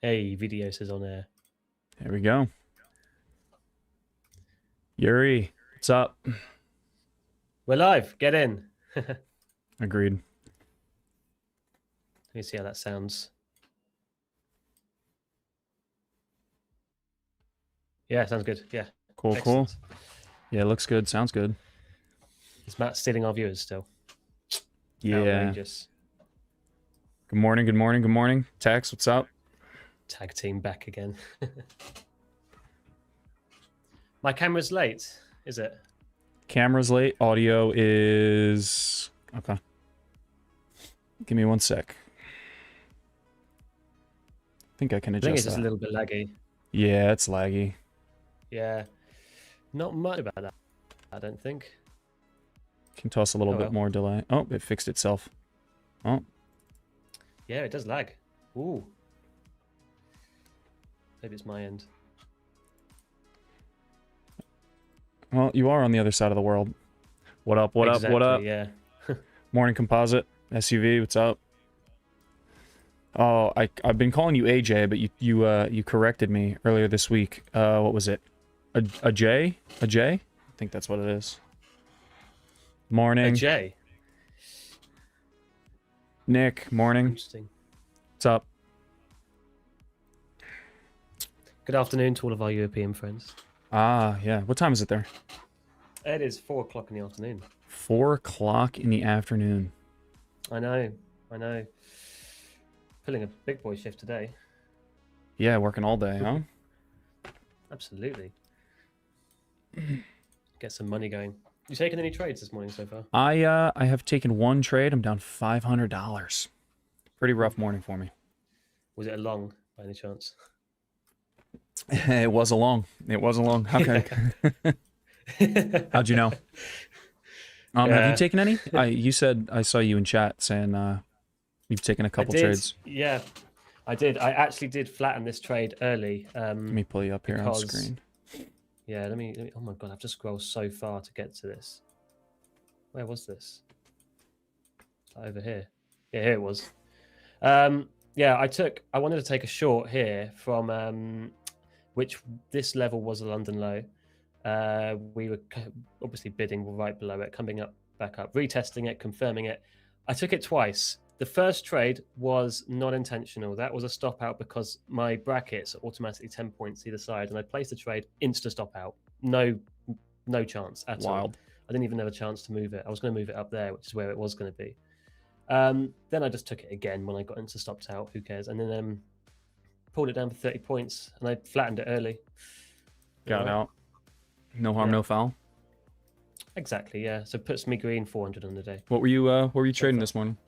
Hey, video says on air. There we go. Yuri, what's up? We're live. Get in. Agreed. Let me see how that sounds. Yeah, sounds good. Yeah. Cool, Excellent. cool. Yeah, looks good. Sounds good. Is Matt stealing our viewers still? Yeah. Outrageous. Good morning, good morning, good morning. Tex, what's up? Tag team back again. My camera's late, is it? Camera's late. Audio is... Okay. Give me 1 sec. I think I can adjust I think it's just that. a little bit laggy. Yeah, it's laggy. Yeah. Not much about that, I don't think. Can toss a little bit more delay. Oh, it fixed itself. Oh. Yeah, it does lag. Ooh. Maybe it's my end. Well, you are on the other side of the world. What up, what exactly, up, what up? Yeah. Morning Composite. SUV, what's up? Oh, I've been calling you AJ, but you corrected me earlier this week. What was it? A J? A J? I think that's what it is. Morning. A J? Nick, morning. Interesting. What's up? Good afternoon to all of our European friends. Ah, yeah. What time is it there? It is 4 o'clock in the afternoon. 4 o'clock in the afternoon. I know. Pulling a big boy shift today. Yeah, working all day, huh? Absolutely. Get some money going. You taken any trades this morning so far? I have taken 1 trade. I'm down $500. Pretty rough morning for me. Was it a long, by any chance? It was a long. It was a long. Okay. How'd you know? Have you taken any? You said I saw you in chat saying you've taken a couple trades. Yeah, I did. I actually did flatten this trade early. Let me pull you up here on screen. Yeah, let me. Oh my god, I've just scrolled so far to get to this. Where was this? Over here. Yeah, here it was. Yeah, I wanted to take a short here from which this level was a London low. We were obviously bidding right below it, coming up, back up, retesting it, confirming it. I took it twice. The first trade was not intentional. That was a stop out because my brackets are automatically 10 points either side, and I placed the trade insta stop out. No chance at all. I didn't even have a chance to move it. I was going to move it up there, which is where it was going to be. Then I just took it again when I got into stopped out. Who cares? And then pulled it down for 30 points, and I flattened it early. Got out. No harm, no foul. Exactly, yeah. So puts me green 400 on the day. What were you trading this morning?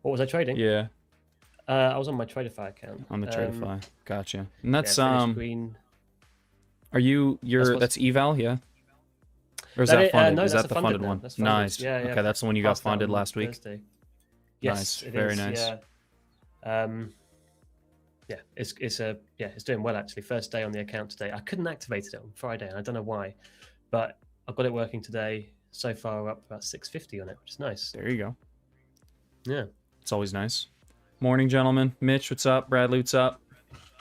What was I trading? Yeah. I was on my Tradeify account. On the Tradeify. Gotcha. And that's green. Are that's eval, yeah? Or is that funded? No, is that the funded one? Nice. Yeah, okay, that's the one you got funded last week. Thursday. Yes, nice. Very nice. Yeah. Yeah, it's doing well actually. First day on the account today. I couldn't activate it on Friday, and I don't know why, but I've got it working today. So far, we're up about 650 on it, which is nice. There you go. Yeah, it's always nice. Morning, gentlemen. Mitch, what's up? Bradley, what's up?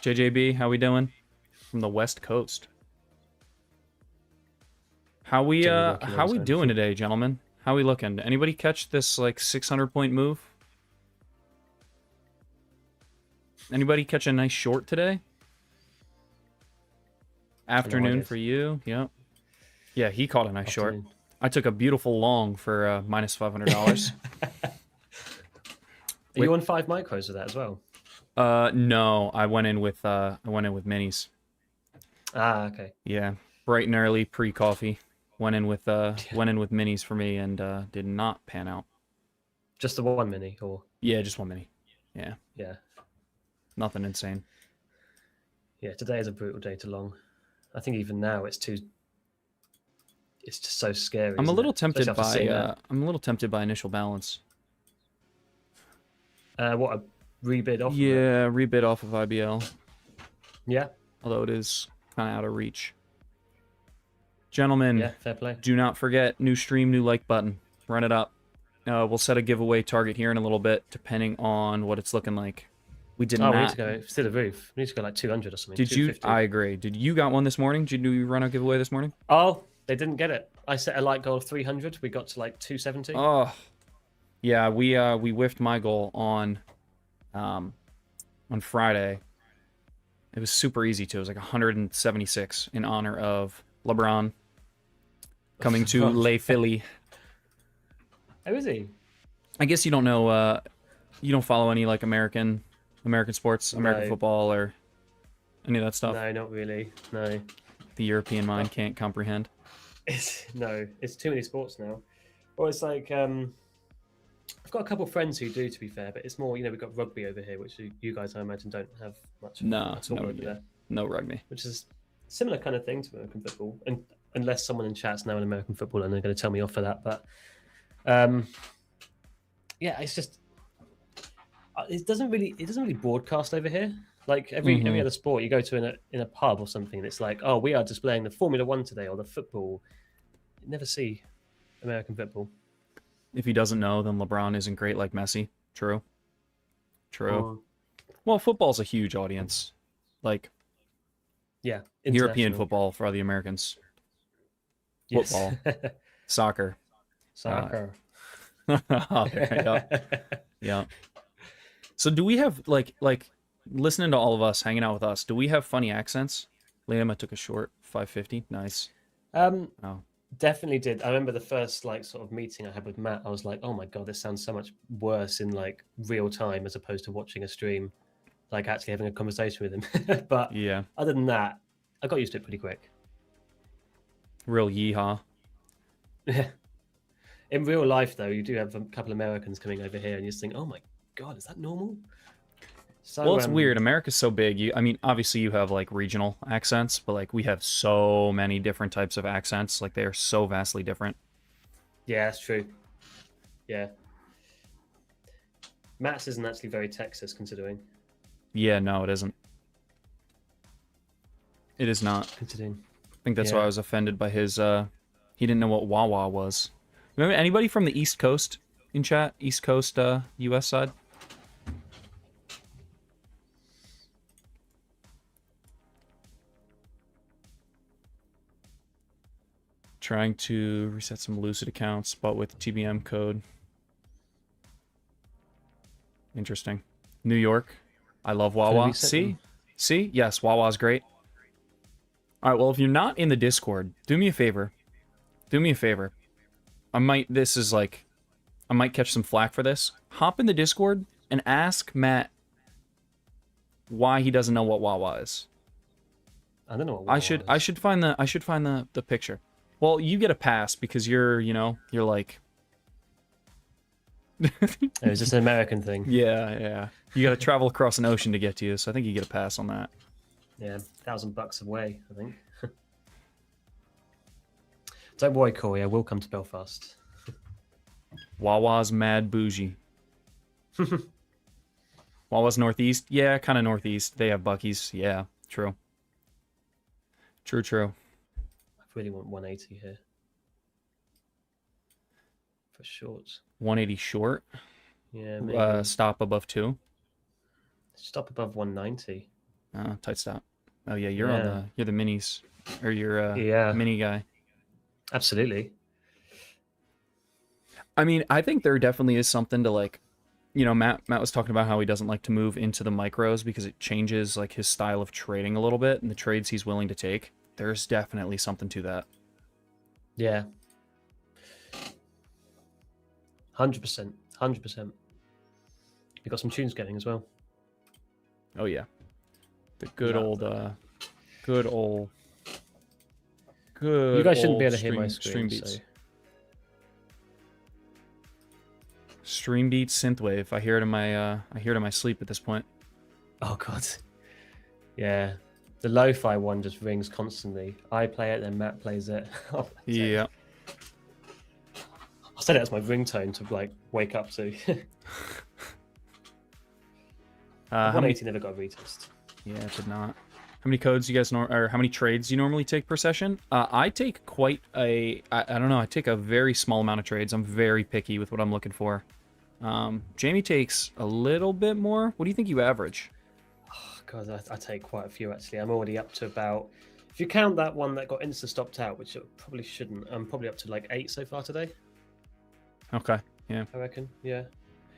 JJB, how we doing? From the West Coast. How we doing today, gentlemen? How we looking? Anybody catch this like 600-point move? Anybody catch a nice short today? Afternoon for you. Yep. Yeah, he caught a nice short. I took a beautiful long for minus $500. Are you on 5 micros with that as well? No, I went in with minis. Ah, okay. Yeah, bright and early, pre-coffee. Went in with minis for me and did not pan out. Just the one mini, or? Yeah, just one mini. Yeah. Yeah. Nothing insane. Yeah, today is a brutal day to long. I think even now it's just so scary. I'm a little tempted by initial balance. What, a rebid off? Yeah, rebid off of IBL. Yeah. Although it is kind of out of reach. Gentlemen, yeah, fair play. Do not forget, new stream, new like button. Run it up. We'll set a giveaway target here in a little bit, depending on what it's looking like. We did Oh, not. we need to go to the roof. We need to go like 200 or something. Did you? 250. I agree. Did you got one this morning? Did you run a giveaway this morning? Oh, they didn't get it. I set a light goal of 300. We got to like 270. Oh, yeah. We whiffed my goal on Friday. It was super easy too. It was like 176 in honor of LeBron coming to Les Philly. How is he? I guess you don't know. You don't follow any like American sports, American No. football, or any of that stuff. No, not really. No. The European mind can't comprehend. It's too many sports now. Well, it's like I've got a couple of friends who do, to be fair, but it's more, we've got rugby over here, which you guys, I imagine, don't have much. No, at all over there, no rugby. which is similar kind of thing to American football, and unless someone in chat's now an American football and they're going to tell me off for that, but yeah, it's just it doesn't really broadcast over here. Like every other sport, you go to in a pub or something, and it's like, oh, we are displaying the Formula One today or the football. You never see American football. If he doesn't know, then LeBron isn't great like Messi. True. Mm. Well, football's a huge audience. Like Yeah, European international. football for the Americans. Yes. Football. Soccer. Soccer. Yeah. So do we have like listening to all of us, hanging out with us, do we have funny accents? Liam, I took a short 550. Nice. Oh. Definitely did. I remember the first like sort of meeting I had with Matt. I was like, oh my god, this sounds so much worse in like real time as opposed to watching a stream, like actually having a conversation with him. But Yeah. other than that, I got used to it pretty quick. Real yeehaw. In real life, though, you do have a couple of Americans coming over here, and you just think, oh my god, is that normal? So, Well, it's weird. America's so big. I mean, obviously you have like regional accents, but like we have so many different types of accents. Like they are so vastly different. Yeah, that's true. Yeah. Matt's isn't actually very Texas, considering. Yeah, no, it isn't. It is not. Considering. I think that's why I was offended by his. He didn't know what Wawa was. Remember anybody from the East Coast in chat? East Coast, U.S. side. Trying to reset some Lucid accounts, but with TBM code. Interesting. New York. I love Wawa. See? Yes, Wawa's great. All right, well, if you're not in the Discord, do me a favor. I might catch some flack for this. Hop in the Discord and ask Matt why he doesn't know what Wawa is. I don't know what Wawa is. I should find the picture. Well, you get a pass because you're like It's just an American thing. Yeah. You got to travel across an ocean to get to you, so I think you get a pass on that. Yeah, $1,000 away, I think. Don't worry, Corey. I will come to Belfast. Wawa's mad bougie. Wawa's northeast? Yeah, kind of northeast. They have Buc-ee's. Yeah, true. True. I really want 180 here. For shorts. 180 short? Yeah, maybe. Stop above 2? Stop above 190. Tight stop. Oh yeah, you're the minis. Or you're mini guy. Absolutely. I mean, I think there definitely is something to like, Matt was talking about how he doesn't like to move into the micros because it changes like his style of trading a little bit and the trades he's willing to take. There's definitely something to that. Yeah. 100%. 100%. You got some tunes going as well. Oh yeah. The good old you guys shouldn't be able to hear my screen, stream beats. so. Stream beats synthwave. I hear it in my sleep at this point. Oh god. Yeah. The lo-fi one just rings constantly. I play it, then Matt plays it. Yeah. I set it as my ringtone to like wake up to. 180 never got a retest. Yeah, it did not. How many codes you guys or how many trades you normally take per session? I take quite I don't know. I take a very small amount of trades. I'm very picky with what I'm looking for. Jamie takes a little bit more. What do you think you average? Oh, God, I take quite a few actually. I'm already up to about, if you count that one that got insta stopped out, which it probably shouldn't, I'm probably up to like 8 so far today. Okay, yeah. I reckon, yeah.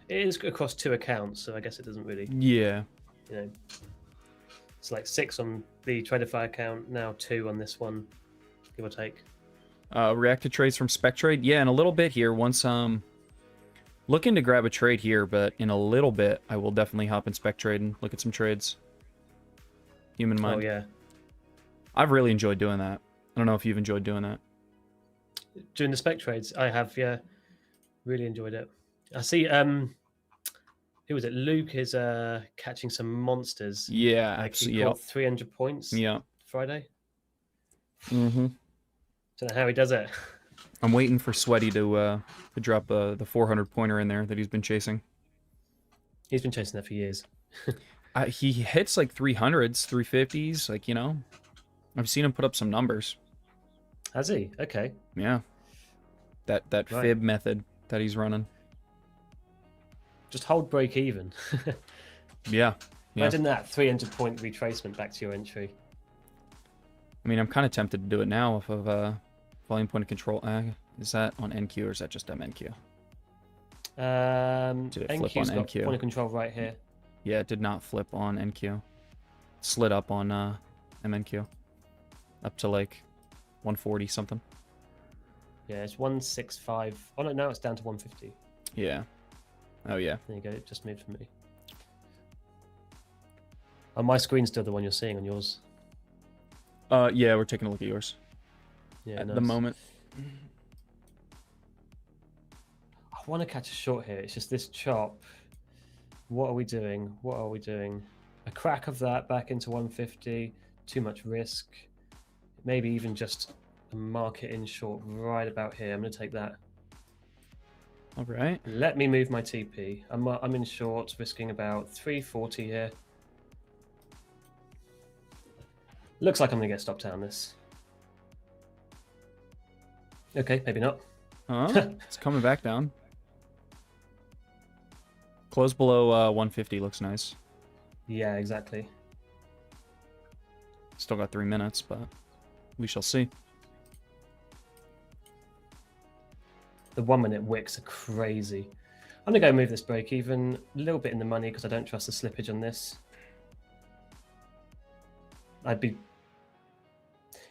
It is across 2 accounts, so I guess it doesn't really, Yeah. you know. It's like 6 on the Tradeify account, now 2 on this one, give or take. Reacted trades from Spec Trade? Yeah, in a little bit here. Once looking to grab a trade here, but in a little bit I will definitely hop in Spec Trade and look at some trades. Human Mind. Oh yeah. I've really enjoyed doing that. I don't know if you've enjoyed doing that. Doing the spec trades, I have, yeah. Really enjoyed it. I see who was it? Luke is catching some monsters. Yeah, like he got 300 points. Yeah. Friday. Mm-hmm. Don't know how he does it. I'm waiting for Sweaty to drop the 400 pointer in there that he's been chasing. He's been chasing that for years. He hits like 300s, 350s, like, you know. I've seen him put up some numbers. Has he? Okay. Yeah. That Right. fib method that he's running. Just hold break even. Yeah. Imagine that 300 point retracement back to your entry. I mean, I'm kind of tempted to do it now off of volume point of control. Is that on NQ or is that just MNQ? Did it flip NQ's on got NQ? point of control right here. Yeah, it did not flip on NQ. Slid up on MNQ. Up to like 140 something. Yeah, it's 165. Oh no, now it's down to 150. Yeah. Oh yeah. There you go. It just moved for me. Oh, my screen's still the one you're seeing on yours. Yeah, we're taking a look at yours. Yeah, At nice. the moment. I want to catch a short here. It's just this chop. What are we doing? What are we doing? A crack of that back into 150. Too much risk. Maybe even just a market in short right about here. I'm going to take that. All right. Let me move my TP. I'm in short, risking about 340 here. Looks like I'm going to get stopped out on this. Okay, maybe not. It's coming back down. Close below 150 looks nice. Yeah, exactly. Still got 3 minutes, but we shall see. The 1 minute wicks are crazy. I'm going to go move this break even. A little bit in the money because I don't trust the slippage on this.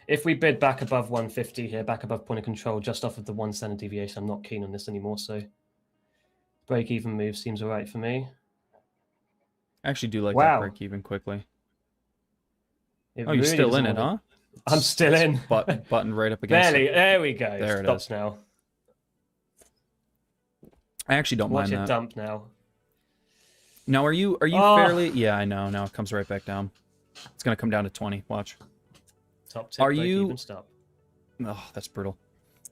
If we bid back above 150 here, back above point of control, just off of the 1 standard deviation, I'm not keen on this anymore. So break even move seems all right for me. I actually do like Wow. that break even quickly. It Oh, you're really still in doesn't it, wanna- huh? I'm still in. Button right up against Barely. it. There we go. There it Stops is. now. I actually don't Watch mind it that. dump now. Now, are you Oh. fairly? Yeah, I know. Now it comes right back down. It's gonna come down to 20. Watch. Top tip. Are break you- even, stop. Oh, that's brutal.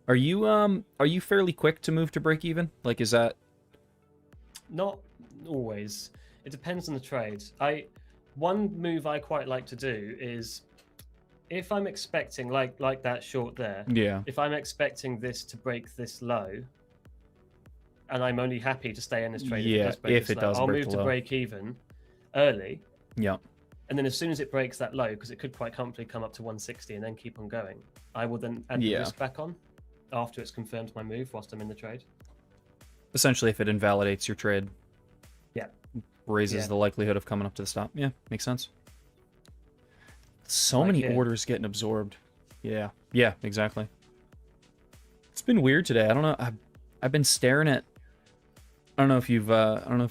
Are you fairly quick to move to break even? Like, is that? Not always. It depends on the trade. One move I quite like to do is if I'm expecting like that short there. Yeah. If I'm expecting this to break this low, and I'm only happy to stay in this trade Yeah, if it does I'll break move the to low. break even early, Yeah. and then as soon as it breaks that low, because it could quite comfortably come up to 160 and then keep on going, I will then add the Yeah. risk back on after it's confirmed my move whilst I'm in the trade. Essentially, if it invalidates your trade. Yeah. Raises Yeah. the likelihood of coming up to the stop. Yeah, makes sense. So Like many here. orders getting absorbed. Yeah. Yeah, exactly. It's been weird today. I don't know. I've been staring at. I don't know if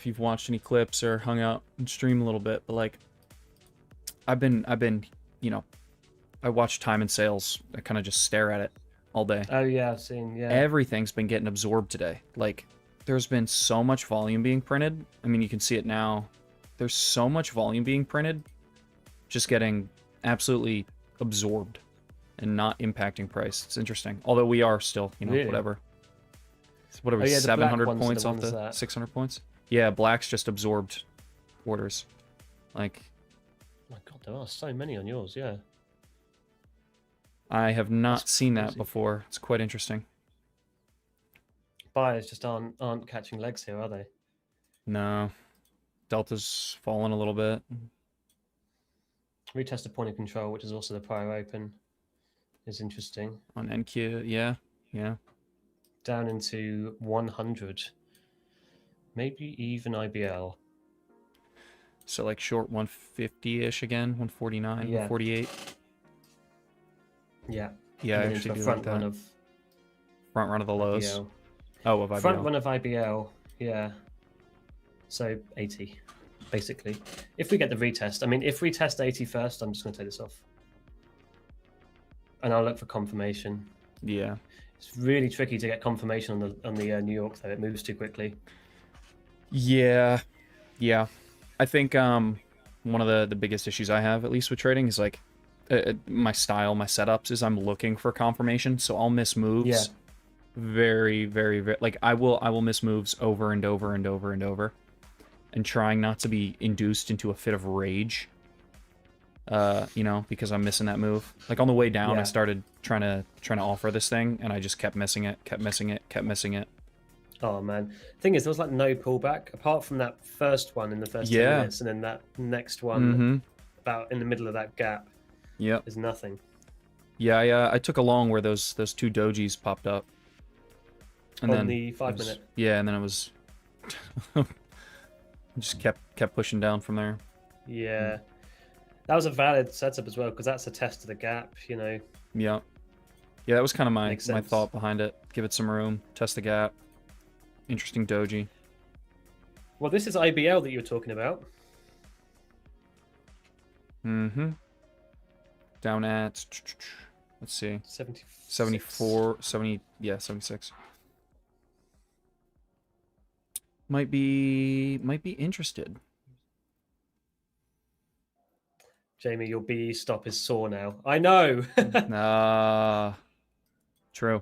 you've watched any clips or hung out and stream a little bit, but like, I've been, you know, I watch time and sales. I kind of just stare at it all day. Oh yeah, I've seen. Yeah. Everything's been getting absorbed today. Like, there's been so much volume being printed. I mean, you can see it now. There's so much volume being printed, just getting absolutely absorbed and not impacting price. It's interesting. Although we are still, you know, Really? whatever. What are we, Oh, yeah, the black 700 ones are the points off ones the that- 600 points? Yeah, black's just absorbed orders. Like, my God, there are so many on yours. Yeah. I have not That's seen that crazy. before. It's quite interesting. Buyers just aren't catching legs here, are they? No. Delta's fallen a little bit. Retest the point of control, which is also the prior open, is interesting. On NQ, yeah. Yeah. Down into 100. Maybe even IBL. So like short 150-ish again, 149, Yeah. 148. Yeah. Yeah, I And then actually into a do front like that. run of Front run of the lows. IBL. Oh, of IBL. Front run of IBL, yeah. So 80, basically. If we get the retest, I mean, if we test 80 first, I'm just going to take this off. And I'll look for confirmation. Yeah. It's really tricky to get confirmation on the New York, though. It moves too quickly. Yeah. Yeah. I think one of the biggest issues I have, at least with trading, is like my style, my setups, is I'm looking for confirmation, so I'll miss moves. Yeah. Very, very, very, like I will miss moves over and over and over and over, and trying not to be induced into a fit of rage. You know, because I'm missing that move. Like on the way down, Yeah. I started trying to offer this thing, and I just kept missing it, kept missing it, kept missing it. Oh, man. Thing is, there was like no pullback, apart from that first one in the first 10 Yeah. minutes, and then that next one about in the middle of that gap. Yep. Is nothing. Yeah, I took a long where those two dojis popped up. And On then the 5 it was- minute. Yeah, and then it was just kept pushing down from there. Yeah. That was a valid setup as well, because that's a test of the gap, you know. Yeah. Yeah, that was kind of my Makes my sense. thought behind it. Give it some room, test the gap. Interesting doji. Well, this is IBL that you were talking about. Mm-hmm. Down at, let's see, 74, 70, yeah, 76. Might be interested. Jamie, your BE stop is sore now. I know. True.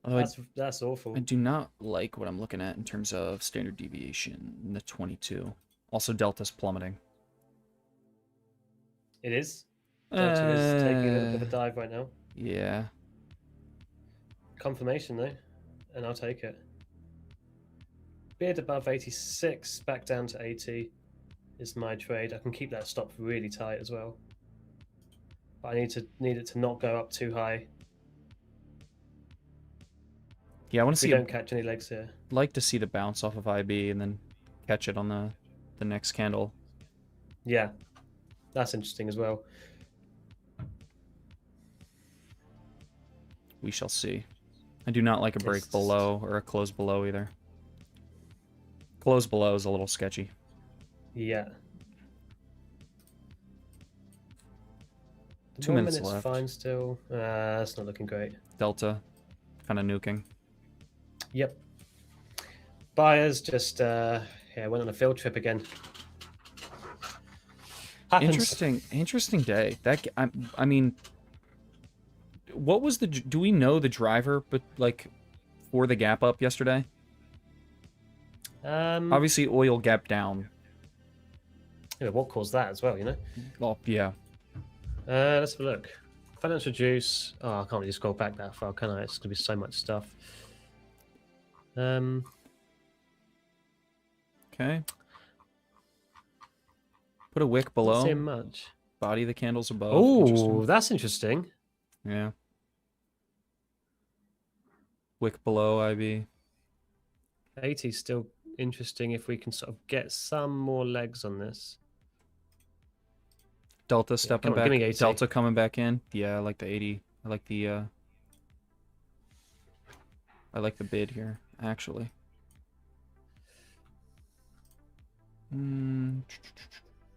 Although that's awful. I do not like what I'm looking at in terms of standard deviation in the 22. Also, Delta's plummeting. It is. Delta is taking a little bit of a Uh, dive right now. Yeah. Confirmation though, and I'll take it. Bid above 86, back down to 80 is my trade. I can keep that stop really tight as well. But I need it to not go up too high. Yeah, I want to If we see. don't catch any legs here. Like to see the bounce off of IB and then catch it on the next candle. Yeah, that's interesting as well. We shall see. I do not like a break below or a close below either. Close below is a little sketchy. Yeah. 2 1 minutes minute's left. fine still. That's not looking great. Delta, kind of nuking. Yep. Buyers just went on a field trip again. Happens. Interesting day. I mean, what was the? Do we know the driver? But like, for the gap up yesterday. Obviously, oil gap down. Yeah, what caused that as well? You know. Oh yeah. Let's have a look. Financial juice. Oh, I can't really scroll back that far, can I? It's gonna be so much stuff. Okay. Put a wick Not below. seeing much. Body the candles above. Oh, that's interesting. Yeah. Wick below IB. 80 is still interesting if we can sort of get some more legs on this. Delta stepping come on, back. give me 80. Delta coming back in. Yeah, I like the 80. I like the bid here, actually.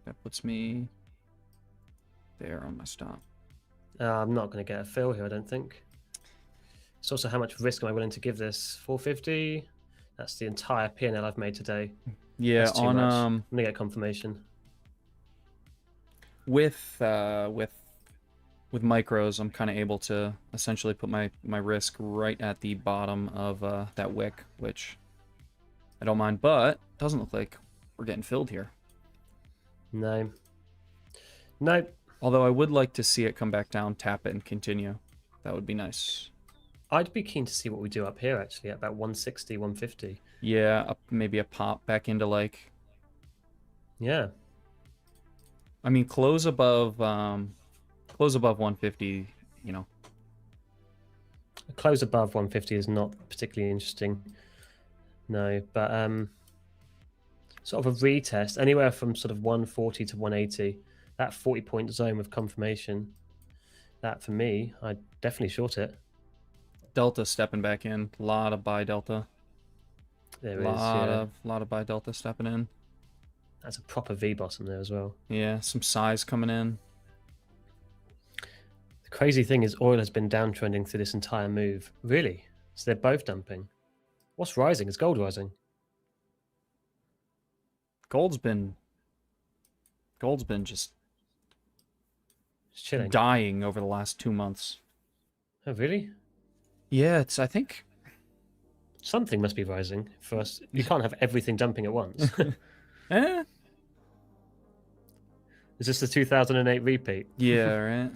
That puts me there on my stop. I'm not going to get a fill here, I don't think. It's also how much risk am I willing to give this? 450. That's the entire P&L I've made today. Yeah, That's too on much. I'm gonna get confirmation. With micros, I'm kind of able to essentially put my risk right at the bottom of that wick, which I don't mind, but doesn't look like we're getting filled here. No. No. Although I would like to see it come back down, tap it, and continue. That would be nice. I'd be keen to see what we do up here, actually, at about 160, 150. Yeah, maybe a pop back into like... Yeah. I mean, close above 150, you know. A close above 150 is not particularly interesting. No, but sort of a retest, anywhere from sort of 140 to 180, that 40-point zone with confirmation, that for me, I'd definitely short it. Delta stepping back in. A lot of buy Delta. There is, yeah. Lot of buy Delta stepping in. That's a proper V bottom there as well. Yeah, some size coming in. The crazy thing is oil has been downtrending through this entire move. Really? So they're both dumping. What's rising? Is gold rising? Gold's been just chilling, dying over the last 2 months. Oh, really? Yeah, I think something must be rising for us. You can't have everything dumping at once. Eh? Is this the 2008 repeat? Yeah, right.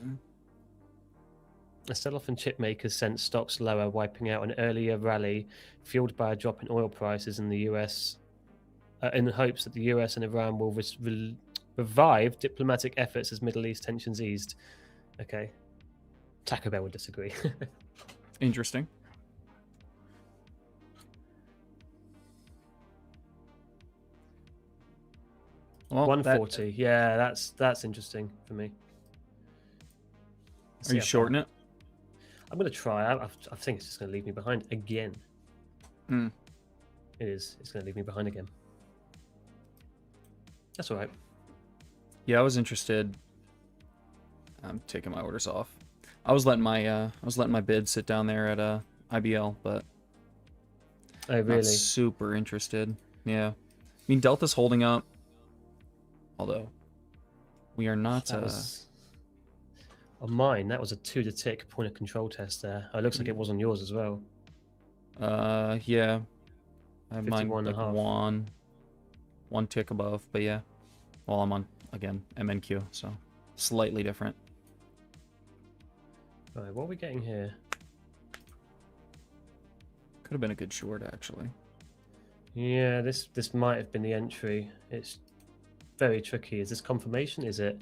A sell-off in chip makers sent stocks lower, wiping out an earlier rally fueled by a drop in oil prices in the US, in the hopes that the US and Iran will revive diplomatic efforts as Middle East tensions eased. Okay. Taco Bell would disagree. Interesting. Well, 140. Yeah, that's interesting for me. Are you shorting it? I'm going to try. I think it's just going to leave me behind again. Hmm. It is. It's going to leave me behind again. That's all right. Yeah, I was interested. I'm taking my orders off. I was letting my bid sit down there at IBL, but oh really? Not super interested. Yeah, I mean Delta's holding up, although we are not. That was, on mine, that was a 2 to tick point of control test there. Oh, it looks like it was on yours as well. Yeah, I have mine like 51.5. one tick above, but yeah. Well, I'm on again MNQ, so slightly different. Right, what are we getting here? Could have been a good short, actually. Yeah, this might have been the entry. It's very tricky. Is this confirmation? Is it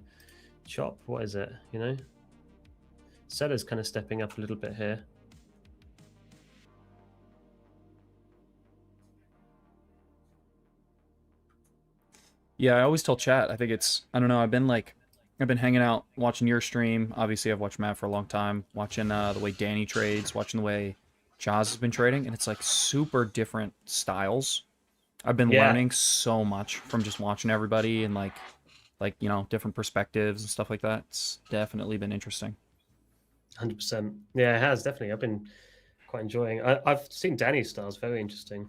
chop? What is it? You know, seller's kind of stepping up a little bit here. Yeah, I always tell chat. I think it's, I don't know. I've been hanging out, watching your stream. Obviously, I've watched Matt for a long time. Watching the way Danny trades, watching the way Jaz has been trading, and it's like super different styles. I've been learning so much from just watching everybody and like you know, different perspectives and stuff like that. It's definitely been interesting. 100%. Yeah, it has definitely. I've been quite enjoying. I've seen Danny's styles. Very interesting.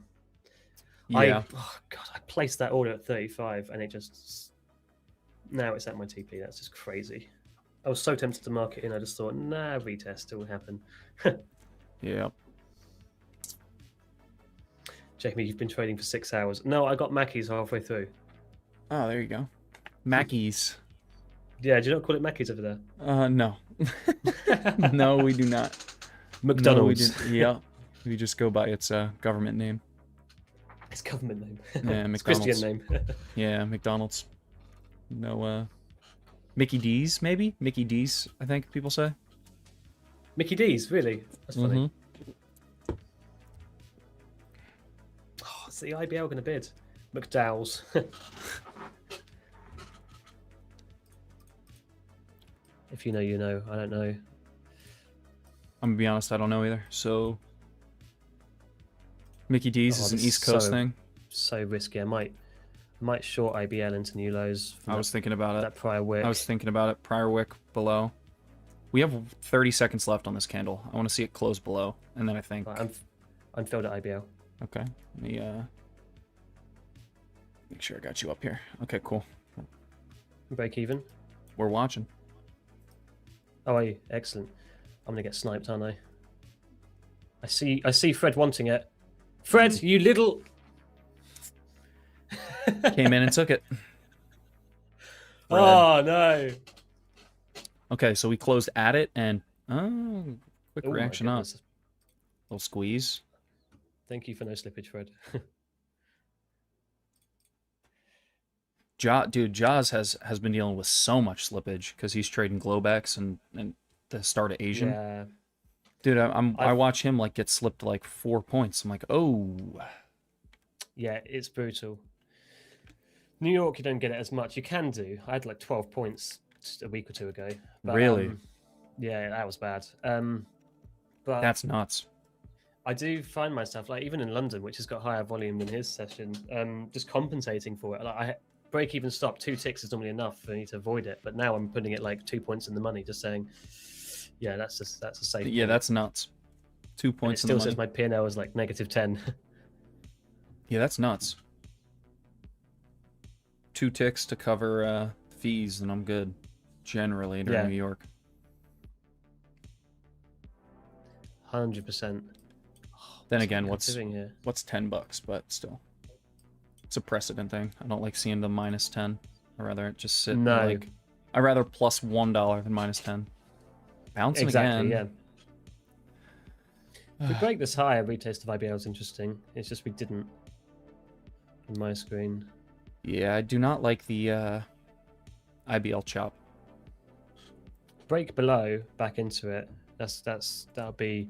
Yeah. Oh god, I placed that order at 35, and it just now it's at my TP. That's just crazy. I was so tempted to mark it in. I just thought, nah, retest, it will happen. Yeah. Jamie, you've been trading for 6 hours. No, I got Mackey's halfway through. Oh, there you go. Mackey's. Yeah, do you not call it Mackey's over there? No. No, we do not. McDonald's. No, yeah. We just go by its government name. It's government name. Yeah, It's McDonald's. Christian name. Yeah, McDonald's. No, Mickey D's, maybe? Mickey D's, I think people say. Mickey D's, really? That's funny. Oh, is the IBL going to bid? McDowell's. If you know, you know. I don't know. I'm going to be honest, I don't know either. So, Mickey D's is an East Coast thing. So risky. I might short IBL into new lows. I was thinking about it. That prior wick. I was thinking about it. Prior wick below. We have 30 seconds left on this candle. I want to see it close below, and then I think. Right, I'm filled at IBL. Okay. Let me make sure I got you up here. Okay, cool. Break even. We're watching. Oh, are you? Excellent. I'm gonna get sniped, aren't I? I see Fred wanting it. Fred, you little. Came in and took it. Oh no! Okay, so we closed at it, and quick Oh my reaction up. goodness. Little squeeze. Thank you for no slippage, Fred. Dude, Jaws has been dealing with so much slippage because he's trading Globex and the start of Asian. Yeah. Dude, I watch him like get slipped like 4 points. I'm like, oh. Yeah, it's brutal. New York, you don't get it as much. You can do. I had like 12 points just a week or two ago. But, Really? Yeah, that was bad. But That's nuts. I do find myself, like, even in London, which has got higher volume than his session, just compensating for it. Like, I break even stop 2 ticks is normally enough for me to avoid it, but now I'm putting it like 2 points in the money, just saying, yeah, that's a safe. Yeah, point. that's nuts. 2 points And it in still the says money. my P&L is like -10. Yeah, that's nuts. 2 ticks to cover fees, and I'm good. Generally during Yeah. New York. 100%. Then again, what's here? $10? But still, it's a precedent thing. I don't like seeing the -10. I'd rather it just sit. No. Like, I'd rather plus $1 than -10. Bouncing Exactly, again. If we break this high, a retest of IBL is interesting. It's just we didn't on my screen. Yeah, I do not like the IBL chop. Break below, back into it. That'll be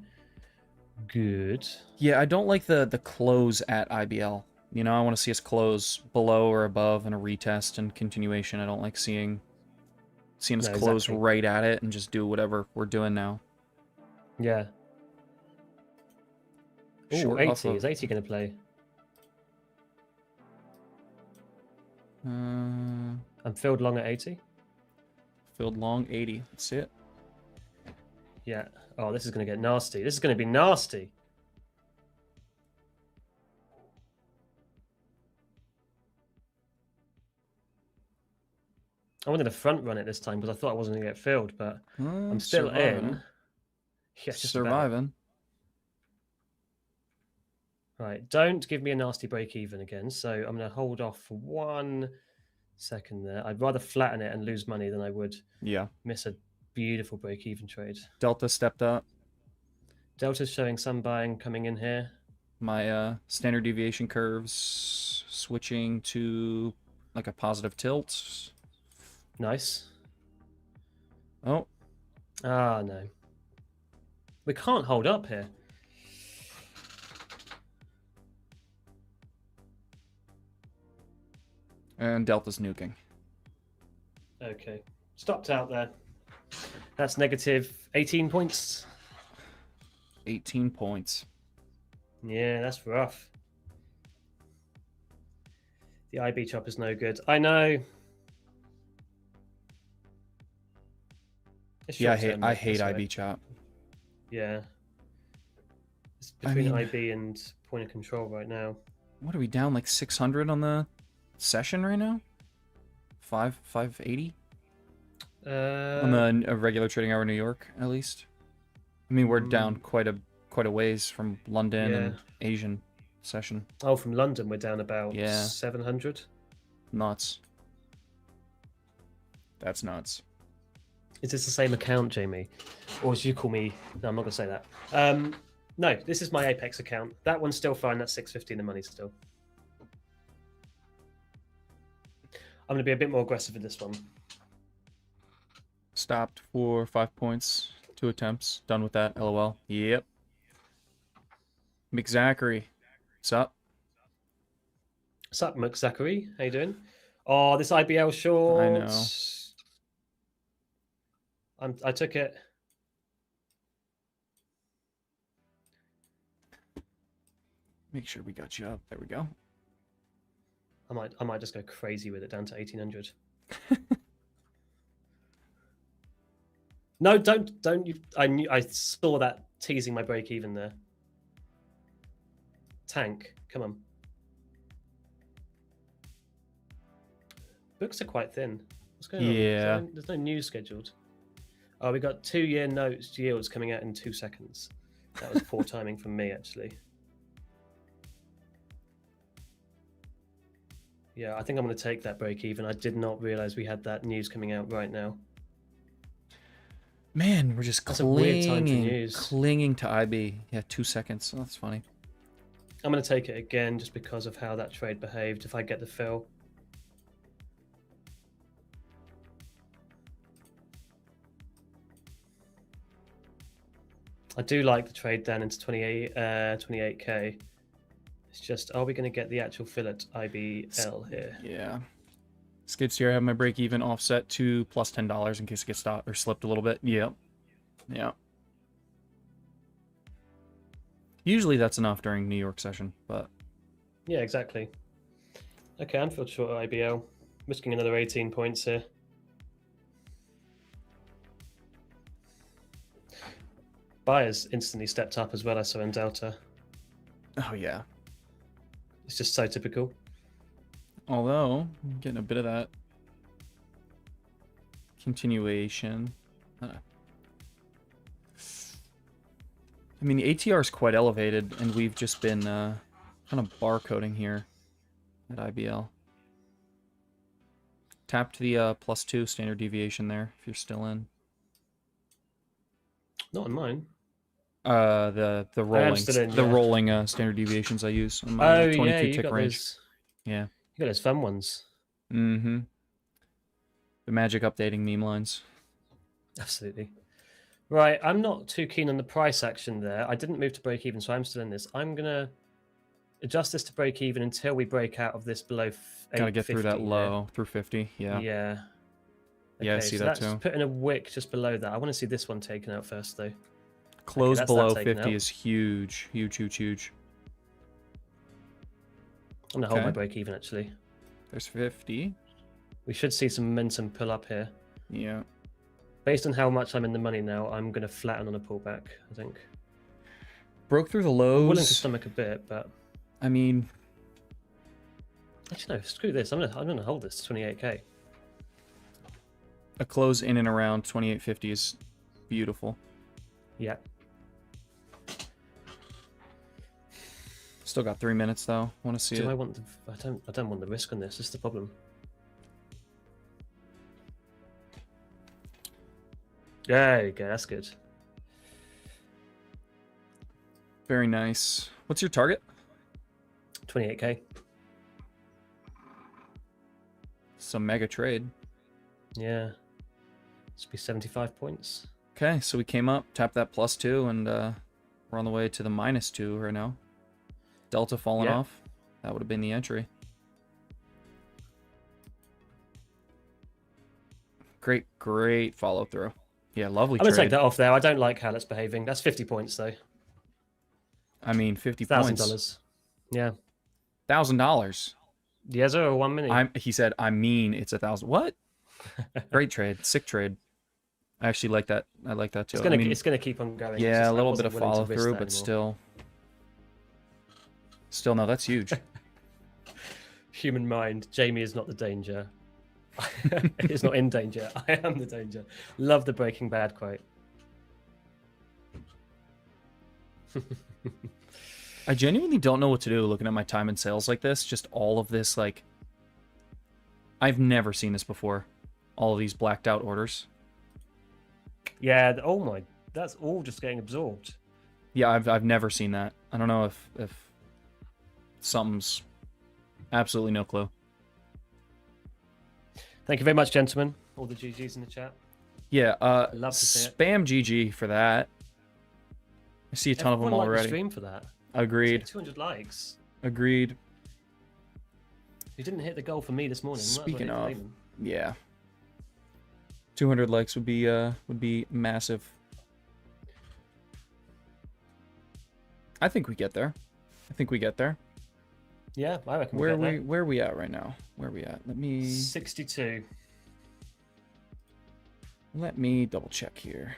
good. Yeah, I don't like the close at IBL. You know, I want to see us close below or above in a retest and continuation. I don't like seeing us close exactly. right at it and just do whatever we're doing now. Yeah. Oh, 80. Of... Is 80 going to play? I'm filled long at 80. Filled long 80. Let's see it. Yeah. Oh, this is going to get nasty. This is going to be nasty. I wanted to front run it this time because I thought I wasn't going to get filled, but I'm still in. Yeah, just surviving. Right, don't give me a nasty break even again. So I'm going to hold off for 1 second there. I'd rather flatten it and lose money than I would miss a beautiful break even trade. Delta stepped up. Delta's showing some buying coming in here. My standard deviation curves switching to like a positive tilt. Nice. Oh. Ah, no. We can't hold up here. And Delta's nuking. Okay. Stopped out there. That's negative 18 points. 18 points. Yeah, that's rough. The IB chop is no good. I know. Yeah, I hate IB chop. Yeah. It's between IB and point of control right now. What are we down like 600 on the session right now? 580? On the regular trading hour in New York, at least. I mean, we're down quite a ways from London and Asian session. Oh, from London, we're down about 700. Nuts. That's nuts. Is this the same account, Jamie? Or as you call me? No, I'm not going to say that. No, this is my Apex account. That one's still fine. That's 650 in the money still. I'm going to be a bit more aggressive with this one. Stopped for 5 points. 2 attempts. Done with that. LOL. Yep. McZachary. What's up? What's up, McZachary? How you doing? Oh, this IBL short. I know. I took it. Make sure we got you up. There we go. I might just go crazy with it down to 1800. No, don't you. I saw that teasing my break even there. Tank, come on. Books are quite thin. What's going on? Yeah. There's no news scheduled. Oh, we got 2-year notes yields coming out in 2 seconds. That was poor timing from me, actually. Yeah, I think I'm going to take that break even. I did not realize we had that news coming out right now. Man, we're just That's a weird time to clinging, use. clinging to IB. Yeah, 2 seconds. Oh, that's funny. I'm going to take it again just because of how that trade behaved. If I get the fill. I do like the trade down into 28k. It's just, are we going to get the actual fill at IBL here? Yeah. Skid steer, I have my break even offset to plus $10 in case it gets stopped or slipped a little bit. Yep. Yeah. Usually that's enough during New York session, but yeah, exactly. Okay, I'm filled short at IBL. Risking another 18 points here. Buyers instantly stepped up as well, I saw in Delta. oh yeah. It's just so typical. Although, I'm getting a bit of that continuation. I mean, the ATR is quite elevated, and we've just been kind of barcoding here at IBL. Tapped the +2 standard deviation there, if you're still in. Not on mine. The rolling rolling standard deviations I use on my 22 tick range. Those, yeah, you got those fun ones. Mm-hmm. The magic updating meme lines. Absolutely. Right, I'm not too keen on the price action there. I didn't move to break even, so I'm still in this. I'm gonna adjust this to break even until we break out of this below. Gotta get through that low, through 50. Yeah. Yeah. Okay, yeah, I see that too. That's putting a wick just below that. I want to see this one taken out first, though. Close below 50 is huge, huge, huge, huge. I'm gonna hold my break even actually. There's 50. We should see some momentum pull up here. Yeah. Based on how much I'm in the money now, I'm gonna flatten on a pullback, I think. Broke through the lows. I'm willing to stomach a bit, but I mean, actually no, screw this. I'm gonna hold this to 28k. A close in and around 28.50 is beautiful. Yeah. Still got 3 minutes though. Want to see it? I don't want the risk on this. This is the problem. There you go. That's good. Very nice. What's your target? 28k. Some mega trade. Yeah. This would be 75 points. Okay, so we came up, tapped that +2, and we're on the way to the -2 right now. Delta falling off. That would have been the entry. Great, great follow through. Yeah, lovely I'm trade. going to take that off there. I don't like how it's behaving. That's 50 points, though. I mean, 50 points. $1,000. Yeah. $1,000. Yes, or 1 minute. He said, I mean, it's 1,000. What? Great trade. Sick trade. I actually like that. I like that too. It's gonna keep on going. Yeah, a little bit of follow through, but still, no, that's huge. Human mind. Jamie is not the danger. It's not in danger. I am the danger. Love the Breaking Bad quote. I genuinely don't know what to do looking at my time and sales like this. Just all of this, like, I've never seen this before. All of these blacked out orders. Yeah. Oh my, that's all just getting absorbed. Yeah, I've never seen that. I don't know if something's absolutely no clue. Thank you very much, gentlemen. All the GGs in the chat. Yeah, love to see it. Spam GG for that. I see a ton of them already. Stream for that. Agreed. 200 likes. Agreed. You didn't hit the goal for me this morning. Speaking of, yeah, 200 likes would be massive. I think we get there. Yeah, I reckon. Where are we at right now? Where are we at? Let me 62. Let me double check here.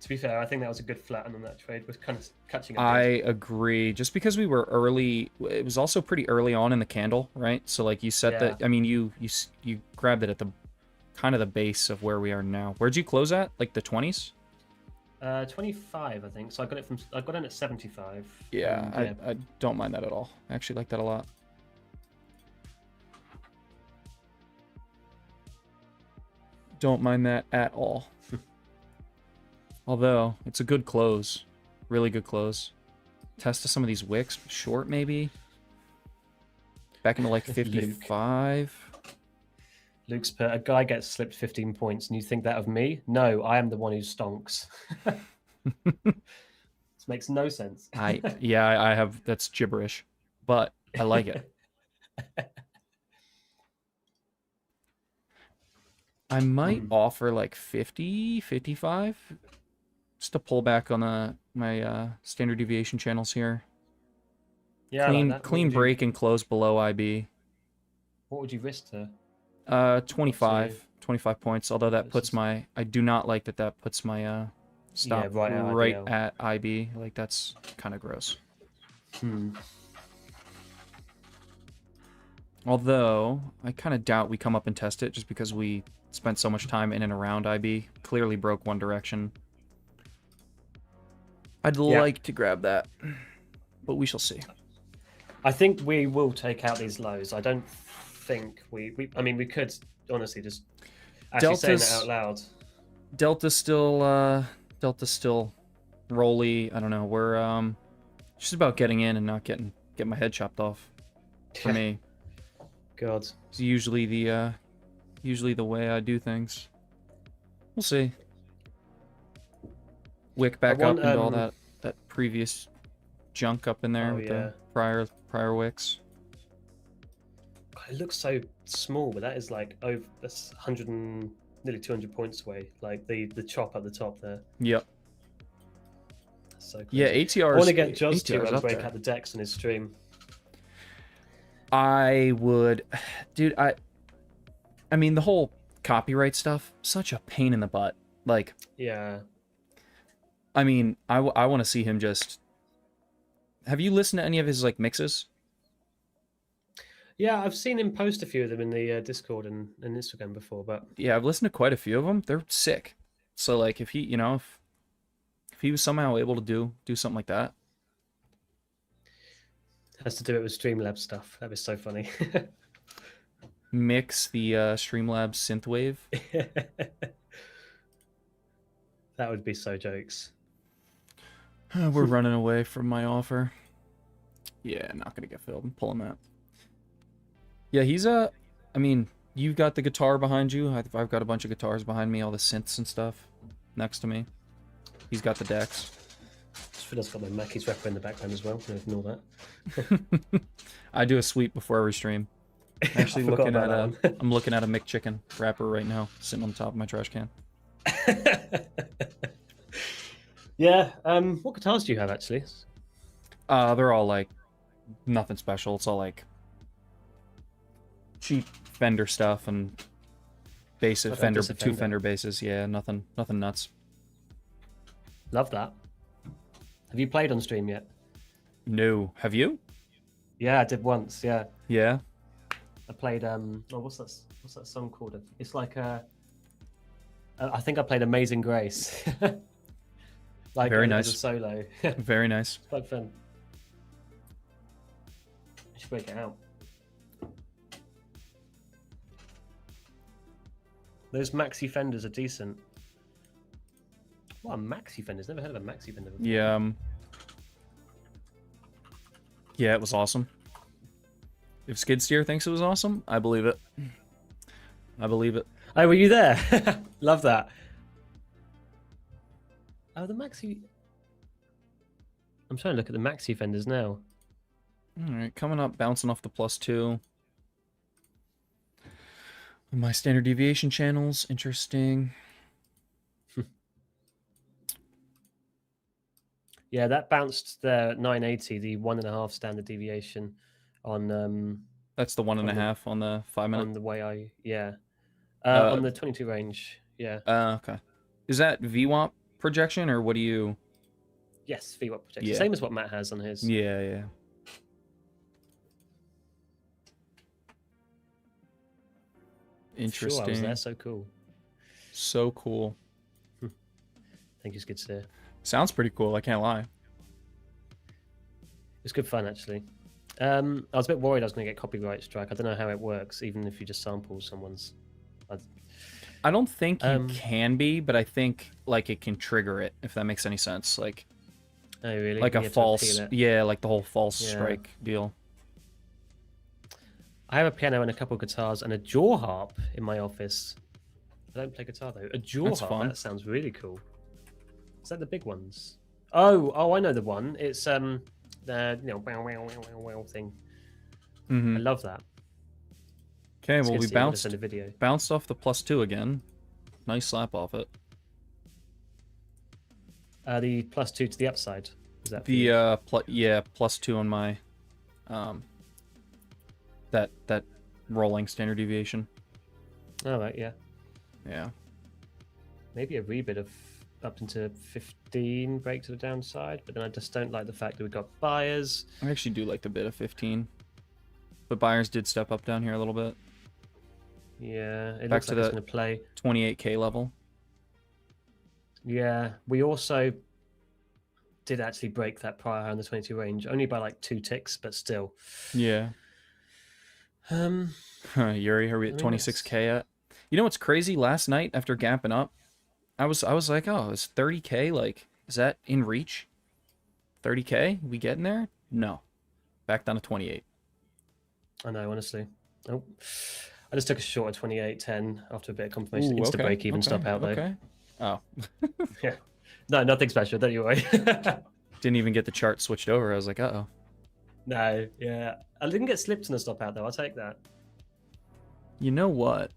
To be fair, I think that was a good flatten on that trade. We're kind of catching up. I agree. Just because we were early, it was also pretty early on in the candle, right? So like you set that. I mean, you grabbed it at the kind of the base of where we are now. Where'd you close at? Like the 20s? 25, I think. So I got in at 75. Yeah, I don't mind that at all. I actually like that a lot. Don't mind that at all. Although, it's a good close. Really good close. Test to some of these wicks. Short, maybe? Back into like 55. Luke's put, a guy gets slipped 15 points, and you think that of me? No, I am the one who stonks. This makes no sense. I have, that's gibberish. But I like it. I might offer like 50, 55. Just to pull back on my standard deviation channels here. Yeah, clean break and close below IB. What would you risk to? 25 points. Although that puts my, I do not like that puts my stop right at IB. Like, that's kind of gross. Although I kind of doubt we come up and test it just because we spent so much time in and around IB. Clearly broke one direction. I'd like to grab that, but we shall see. I think we will take out these lows. I don't think I mean, we could honestly just actually saying that out loud. Delta's still rolly. I don't know. We're just about getting in and not get my head chopped off. For me, God, it's usually the way I do things. We'll see. Wick back up into all that previous junk up in there with the prior wicks. God, it looks so small, but that is like that's 100 and nearly 200 points away. Like the chop at the top there. Yep. That's so crazy. Yeah, ATRs. I want to get Josh to break there. out the decks in his stream. I would, dude. I mean, the whole copyright stuff, such a pain in the butt. Like, yeah. I mean, I want to see him just. Have you listened to any of his like mixes? Yeah, I've seen him post a few of them in the Discord and Instagram before, but yeah, I've listened to quite a few of them. They're sick. So like, if he, if he was somehow able to do something like that, has to do it with Streamlabs stuff. That was so funny. Mix the Streamlabs synthwave. That would be so jokes. We're running away from my offer. Yeah, not gonna get filled. I'm pulling that. Yeah, he's I mean, you've got the guitar behind you. I've got a bunch of guitars behind me, all the synths and stuff next to me. He's got the decks. Fiddle's got my Mackey's rapper in the background as well. So ignore that. I do a sweep before every stream. I'm actually looking at I'm looking at a McChicken wrapper right now, sitting on top of my trash can. Yeah. What guitars do you have actually? They're all like nothing special. It's all like cheap Fender stuff and basic Fender, two Fender basses. Yeah, nothing nuts. Love that. Have you played on stream yet? No. Have you? Yeah, I did once. Yeah. Yeah. I played. What's that song called? It's like I think I played Amazing Grace. Like very nice. As a solo. Very nice. It's quite fun. I should break it out. Those maxi Fenders are decent. What are maxi Fenders? Never heard of a maxi Fender before. Yeah. Yeah, it was awesome. If Skid Steer thinks it was awesome, I believe it. I believe it. Oh, were you there? Love that. Oh, the maxi. I'm trying to look at the maxi Fenders now. All right, coming up, bouncing off the +2. My standard deviation channels, interesting. Yeah, that bounced the 980, the 1.5 standard deviation on. That's the 1.5 on the 5 minute. On the way on the 22 range, yeah. Okay. Is that VWAP projection or what do you? Yes, VWAP projection. Yeah. Same as what Matt has on his. Yeah, yeah. Interesting. Sure, I was there. So cool. So cool. Thank you, Skid Steer. Sounds pretty cool. I can't lie. It was good fun, actually. I was a bit worried I was going to get copyright strike. I don't know how it works, even if you just sample someone's. I don't think you Um, can be, but I think like it can trigger it, if that makes any sense. oh really? Like You a have to appeal false, it. yeah, like the whole false Yeah. strike deal. I have a piano and a couple of guitars and a jaw harp in my office. I don't play guitar though. A jaw That's harp. fun. That sounds really cool. Is that the big ones? Oh, I know the one. It's the wow, wow, wow, wow thing. I love that. Okay, It's well good we to see. I'm gonna send a video. bounced off the +2 again. Nice slap off it. The +2 to the upside. Is that for The you? +2 on my that rolling standard deviation. Oh right, yeah. Yeah. Maybe a wee bit of up into 15 break to the downside, but then I just don't like the fact that we've got buyers. I actually do like the bid of 15. But buyers did step up down here a little bit. Yeah, it Back looks to like it's the going to play. 28K level. Yeah, we also did actually break that prior high on the 22 range, only by like 2 ticks, but still. Yeah. Yuri, are we at 26K yet? You know what's crazy? Last night after gapping up, I was like, oh, is 30K, like, is that in reach? 30K? We getting there? No. Back down to 28. I know, honestly. Oh, I just took a short at 28.10 after a bit of confirmation. Ooh, Insta okay, break even stop out though. Okay. Oh. Yeah. No, nothing special. Don't you worry. Didn't even get the chart switched over. I was like, uh-oh. No, yeah. I didn't get slipped in a stop out though. I'll take that. You know what?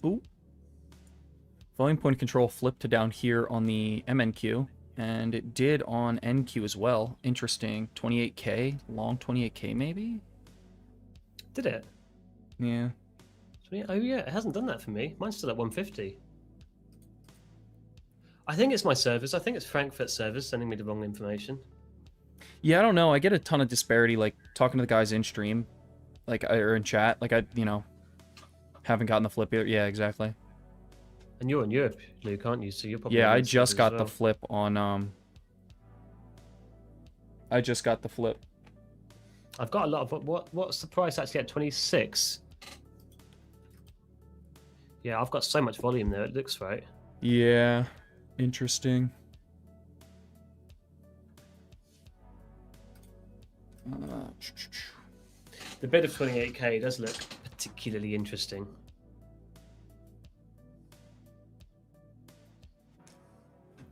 Ooh. Volume point control flipped to down here on the MNQ, and it did on NQ as well. Interesting. 28K? Long 28K maybe? Did it? Yeah. Oh yeah, it hasn't done that for me. Mine's still at 150. I think it's my servers. I think it's Frankfurt servers sending me the wrong information. Yeah, I don't know. I get a ton of disparity, like, talking to the guys in stream, like, or in chat. Like, I haven't gotten the flip either. Yeah, exactly. And you're in Europe, Luke, aren't you? So you're probably... Yeah, on I the just servers got as the well. flip on, I just got the flip. I've got a lot of... What's the price actually at 26? Yeah, I've got so much volume there. It looks right. Yeah. Interesting. The bid of 28K does look particularly interesting.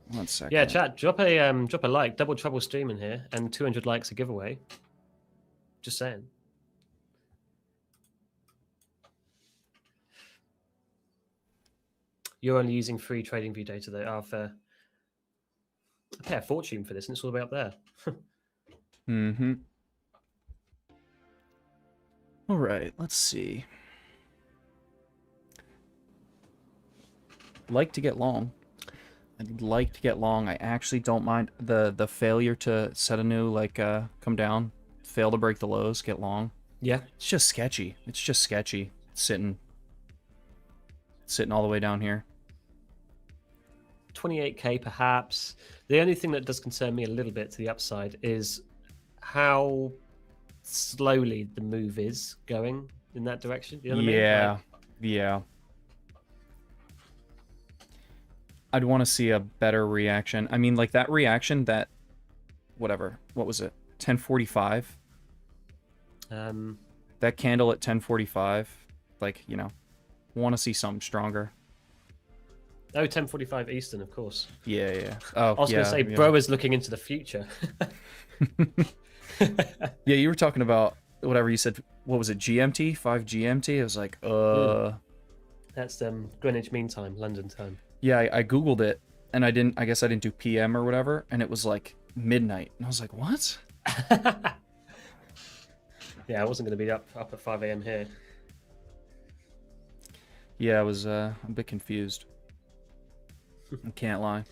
One second. Yeah, chat, drop a like, double trouble streaming here, and 200 likes a giveaway. Just saying. You're only using free TradingView data though. Oh, fair. I pay a fortune for this, and it's all the way up there. Mm-hmm. All right, let's see. Like to get long. I'd like to get long. I actually don't mind the failure to set a new, like, come down, fail to break the lows, get long. Yeah. It's just sketchy. It's just sketchy. Sitting all the way down here. 28K perhaps. The only thing that does concern me a little bit to the upside is how slowly the move is going in that direction. You know what I mean? Yeah, Like, yeah. I'd want to see a better reaction. I mean, like that reaction that, whatever, what was it? 1045? That candle at 1045, like, you know, want to see something stronger. Oh, 10:45 Eastern, of course. Yeah, yeah. Oh, I was yeah, going to say, yeah. bro is looking into the future. Yeah, you were talking about whatever you said. What was it? GMT? 5 GMT? I was like, That's Greenwich Mean Time, London time. Yeah, I googled it, and I guess I didn't do PM or whatever, and it was like midnight, and I was like, what? Yeah, I wasn't going to be up at 5 a.m. here. Yeah, I was a bit confused. I can't lie.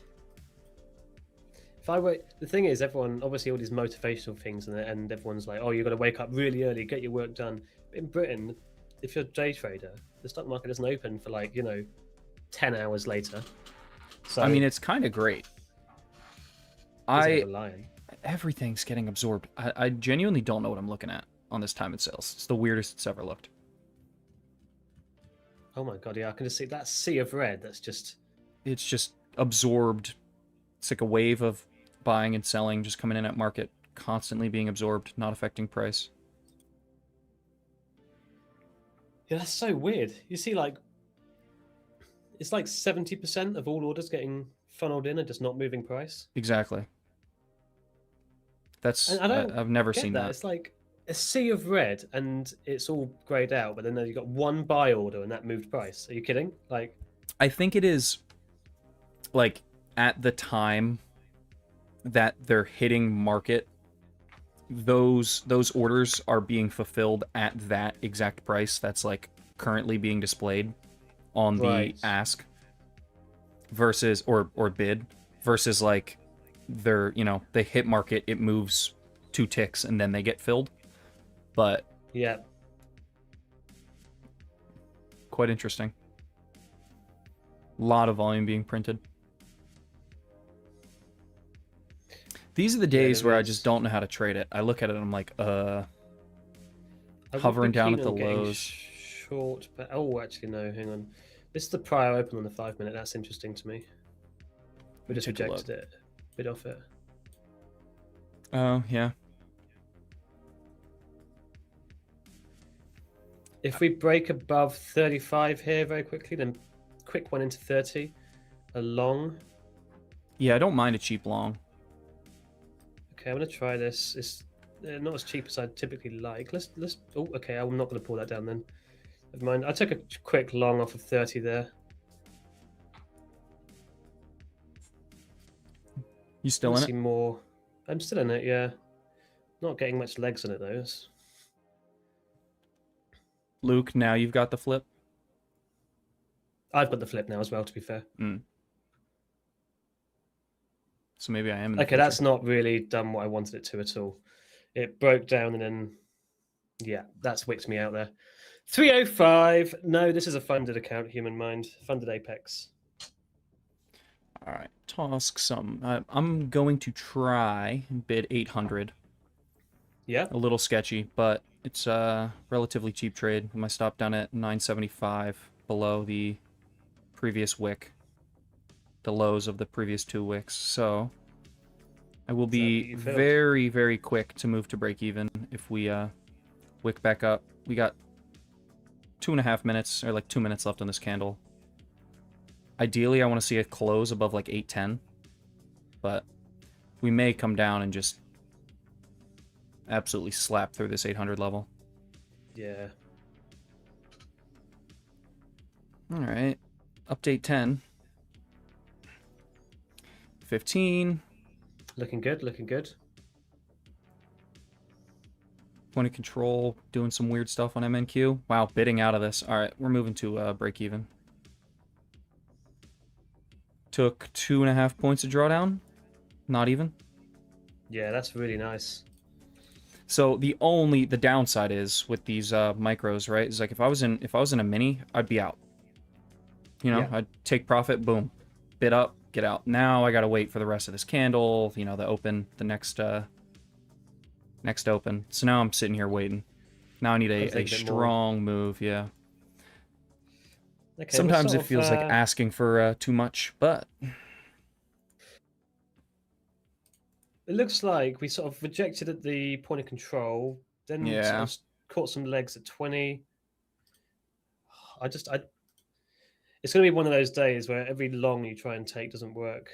If I were, the thing is, everyone, obviously all these motivational things, and everyone's like, oh, you've got to wake up really early, get your work done. But in Britain, if you're a day trader, the stock market doesn't open for 10 hours later. So I mean, it's kind of great. it's a bit of a lion. Everything's getting absorbed. I genuinely don't know what I'm looking at on this time in sales. It's the weirdest it's ever looked. Oh my god, yeah, I can just see that sea of red. That's just... It's just absorbed. It's like a wave of buying and selling just coming in at market, constantly being absorbed, not affecting price. Yeah, that's so weird. You see, like, it's like 70% of all orders getting funneled in and just not moving price. Exactly. That's And I don't I've never get seen that. that. It's like a sea of red and it's all grayed out, but then you've got one buy order and that moved price. Are you kidding? Like, I think it is like at the time that they're hitting market, those orders are being fulfilled at that exact price that's like currently being displayed on right. the ask versus or bid versus like they're, you know, they hit market, it moves 2 ticks and then they get filled. But Yeah. quite interesting. A lot of volume being printed. These are the days where I just don't know how to trade it. I look at it and I'm like, hovering down at the lows. Short, but oh, actually no. Hang on. This is the prior open on the 5 minute. That's interesting to me. We just rejected it. Bid off it. Oh yeah. If we break above 35 here very quickly, then quick one into 30, a long. Yeah, I don't mind a cheap long. Okay, I'm gonna try this. It's not as cheap as I typically like. Let's. Oh, okay. I'm not gonna pull that down then. Never mind. I took a quick long off of 30 there. You still in it? See more. I'm still in it. Yeah. Not getting much legs on it though. Luke, now you've got the flip. I've got the flip now as well, to be fair. So maybe I am in the Okay, future. that's not really done what I wanted it to at all. It broke down and then, yeah, that's wicked me out there. 305. No, this is a funded account, Human Mind. Funded Apex. All right, toss some. I'm going to try and bid 800. Yeah. A little sketchy, but it's a relatively cheap trade. My stop down at 975, below the previous wick, the lows of the previous 2 wicks. So I will be very, very quick to move to break even if we wick back up. We got 2.5 minutes, or like 2 minutes left on this candle. Ideally, I want to see it close above like 810, but we may come down and just absolutely slap through this 800 level. Yeah. All right. Update 10. 15. Looking good, looking good. Point of control, doing some weird stuff on MNQ. Wow, bidding out of this. All right, we're moving to break even. Took 2.5 points of drawdown. Not even. Yeah, that's really nice. So the downside is with these micros, right? Is like if I was in a mini, I'd be out. You know, I'd take profit, boom, bid up, get out. Now I gotta wait for the rest of this candle. You know, the next open. So now I'm sitting here waiting. Now I need a strong move. Yeah. Okay, sometimes it feels like asking for too much, but it looks like we sort of rejected at the point of control, then sort of caught some legs at 20. It's going to be one of those days where every long you try and take doesn't work.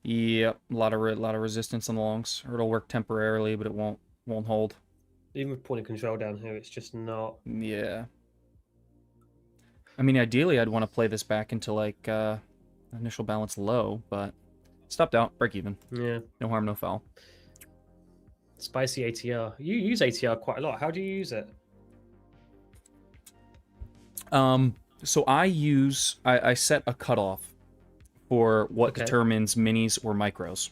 Yep, a lot of resistance on the longs. Or it'll work temporarily, but it won't hold. Even with point of control down here, it's just not. Yeah. I mean, ideally, I'd want to play this back into like initial balance low, but stopped out, break even. Yeah. No harm, no foul. Spicy ATR. You use ATR quite a lot. How do you use it? So I set a cutoff for what determines minis or micros.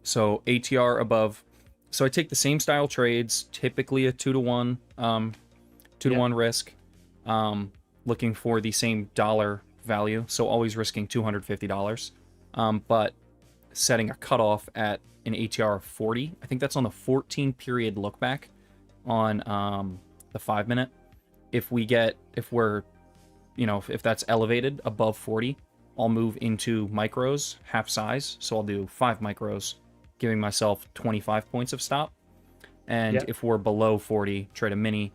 So ATR above. So I take the same style trades, typically a 2-to-1, 2-to-1 risk, looking for the same dollar value. So always risking $250. But setting a cutoff at an ATR of 40. I think that's on the 14 period look back on the 5 minute. If we're, you know, if that's elevated above 40, I'll move into micros, half size. So I'll do 5 micros, giving myself 25 points of stop. And if we're below 40, trade a mini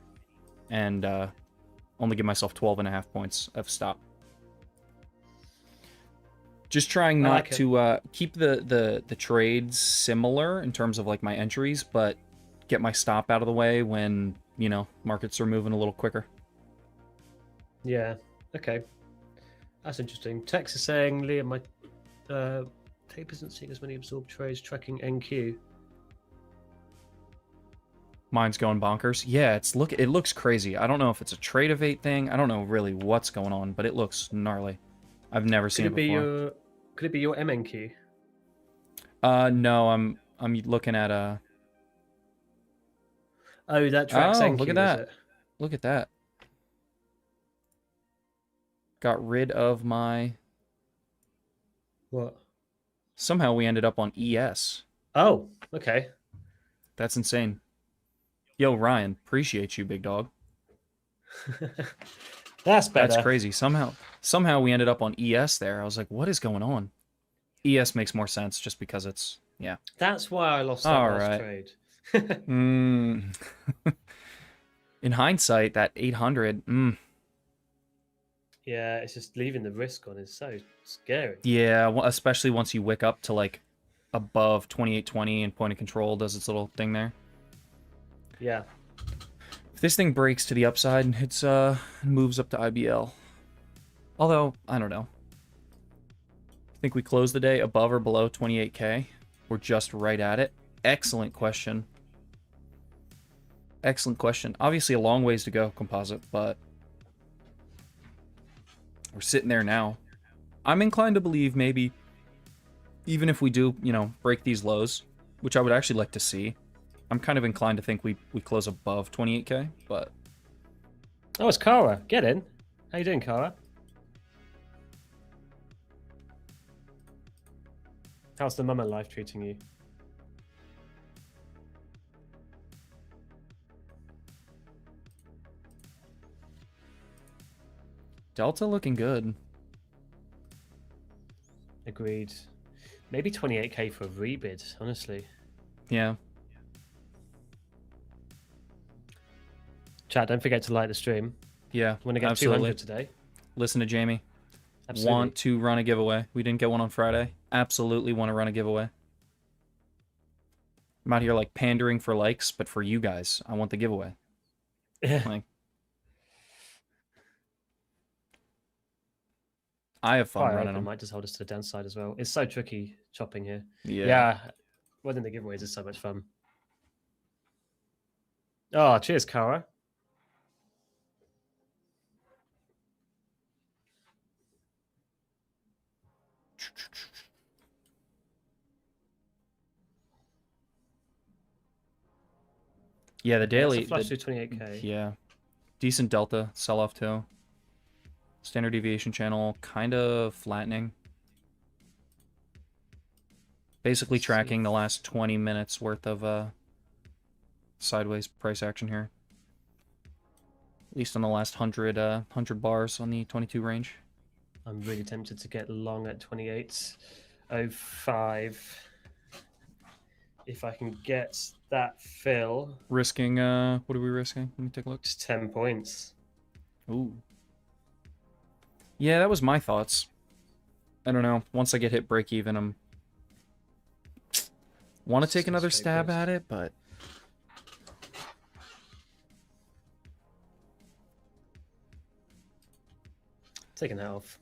and only give myself 12.5 points of stop. Just trying not to keep the trades similar in terms of like my entries, but get my stop out of the way when, you know, markets are moving a little quicker. Yeah. Okay. That's interesting. Tex is saying, Liam, my tape isn't seeing as many absorbed trades tracking NQ. Mine's going bonkers. Yeah, it looks crazy. I don't know if it's a Tradeify thing. I don't know really what's going on, but it looks gnarly. I've never seen it before. Could it be your MNQ? No, I'm looking at Oh, that tracks NQ, look at that. Is it? Look at that. Got rid of my... What? Somehow we ended up on ES. Oh, okay. That's insane. Yo, Ryan, appreciate you, big dog. That's better. That's crazy. Somehow we ended up on ES there. I was like, what is going on? ES makes more sense just because it's, yeah. That's why I lost that last trade. In hindsight, that 800, Yeah, it's just leaving the risk on is so scary. Yeah, especially once you wick up to like above 2820 and point of control does its little thing there. Yeah. If this thing breaks to the upside, it's moves up to IBL. Although, I don't know. I think we close the day above or below 28K. We're just right at it. Excellent question. Excellent question. Obviously a long ways to go, composite, but we're sitting there now. I'm inclined to believe maybe, even if we do, you know, break these lows, which I would actually like to see, I'm kind of inclined to think we close above 28K, but... Oh, it's Kara. Get in. How you doing, Kara? How's the mama life treating you? Delta looking good. Agreed. Maybe 28K for a rebid, honestly. Yeah. Chat, don't forget to like the stream. Yeah, Want to get 200 today. Listen to Jamie. Absolutely. Want to run a giveaway. We didn't get one on Friday. Absolutely want to run a giveaway. I'm out here like pandering for likes, but for you guys, I want the giveaway. Like, I have fun running them. Might just hold us to the downside as well. It's so tricky chopping here. Yeah. Winning the giveaways is so much fun. Oh, cheers, Kara. Yeah, the daily... That's a flush through 28K. Yeah. Decent delta. Sell-off too. Standard deviation channel kind of flattening. Basically tracking the last 20 minutes worth of sideways price action here. At least on the last 100 bars on the 22 range. I'm really tempted to get long at 28.05. If I can get that fill. Risking, what are we risking? Let me take a look. Just 10 points. Ooh. Yeah, that was my thoughts. I don't know. Once I get hit break even, I'm... Want to take another stab at it, but... Taking that off.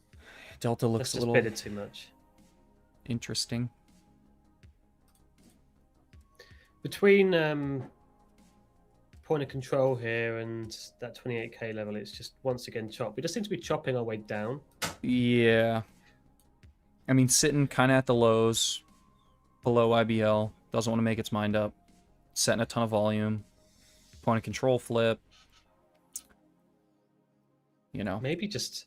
Delta looks a little... bidded too much. Interesting. Between point of control here and that 28K level, it's just once again chop. We just seem to be chopping our way down. Yeah. I mean, sitting kind of at the lows, below IBL, doesn't want to make its mind up. Setting a ton of volume. Point of control flip. You know. Maybe just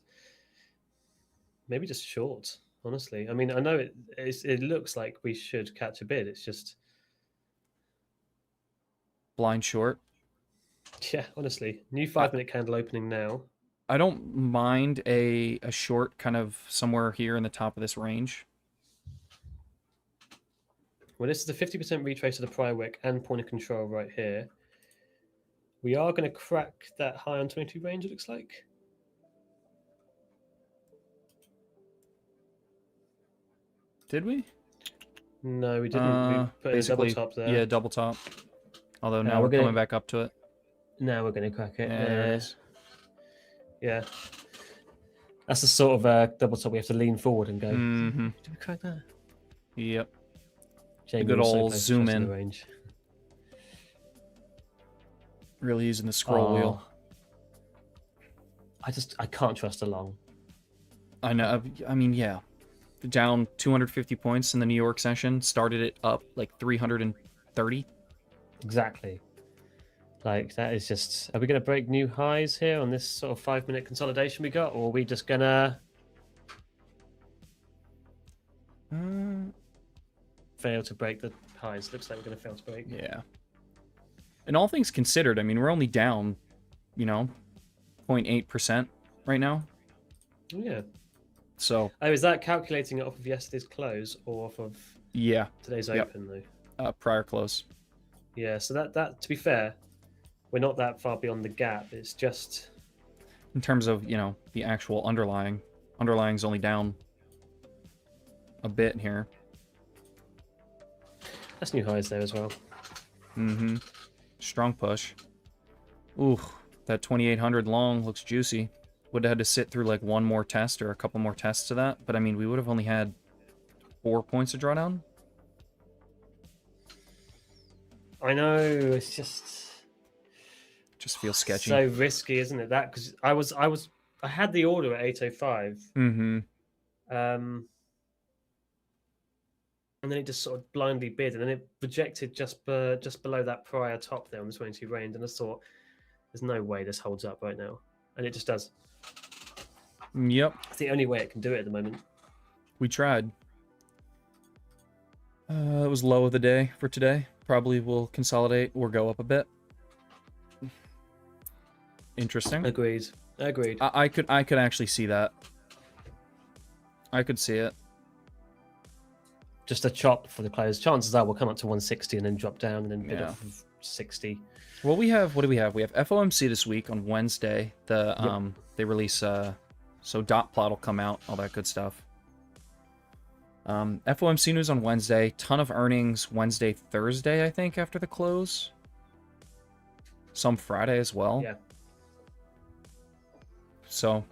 short, honestly. I mean, I know it looks like we should catch a bid. It's just... Blind short. Yeah, honestly. New 5-minute candle opening now. I don't mind a short kind of somewhere here in the top of this range. Well, this is the 50% retrace of the prior wick and point of control right here. We are going to crack that high on 22 range, it looks like. Did we? No, we didn't. We put in a double top there. Yeah, double top. Although now we're coming back up to it. Now we're going to crack it. Yeah, there it is. Yeah. That's the sort of double top we have to lean forward and go. Mm-hmm. Did we crack that? Yep. Jamie, good old so zoom in. Range. Really using the scroll wheel. I can't trust a long. I know. I mean, yeah. Down 250 points in the New York session. Started it up like 330. Exactly. Like, that is just... Are we going to break new highs here on this sort of 5-minute consolidation we got? Or are we just going to... fail to break the highs? Looks like we're going to fail to break. Yeah. And all things considered, I mean, we're only down, 0.8% right now. Yeah. So... Oh, is that calculating it off of yesterday's close or off of today's open, though? Prior close. Yeah, so that to be fair, we're not that far beyond the gap. It's just... In terms of, the actual underlying. Underlying's only down a bit here. That's new highs there as well. Mm-hmm. Strong push. Ooh, that 2800 long looks juicy. Would have had to sit through like one more test or a couple more tests of that. But I mean, we would have only had 4 points to draw down. I know, it's just feels sketchy. So risky, isn't it? That because I had the order at 805. Mm-hmm. And then it just sort of blindly bid, and then it rejected just below that prior top there on the 22 range. And I thought, there's no way this holds up right now, and it just does. Yep. It's the only way it can do it at the moment. We tried. It was low of the day for today. Probably will consolidate or go up a bit. Interesting. Agreed. I could actually see that. I could see it. Just a chop for the close. Chances are we'll come up to 160 and then drop down and then bid off of 60. Well, what do we have? We have FOMC this week on Wednesday. They release so dot plot will come out, all that good stuff. FOMC news on Wednesday. Ton of earnings Wednesday, Thursday, I think, after the close. Some Friday as well. Yeah. So.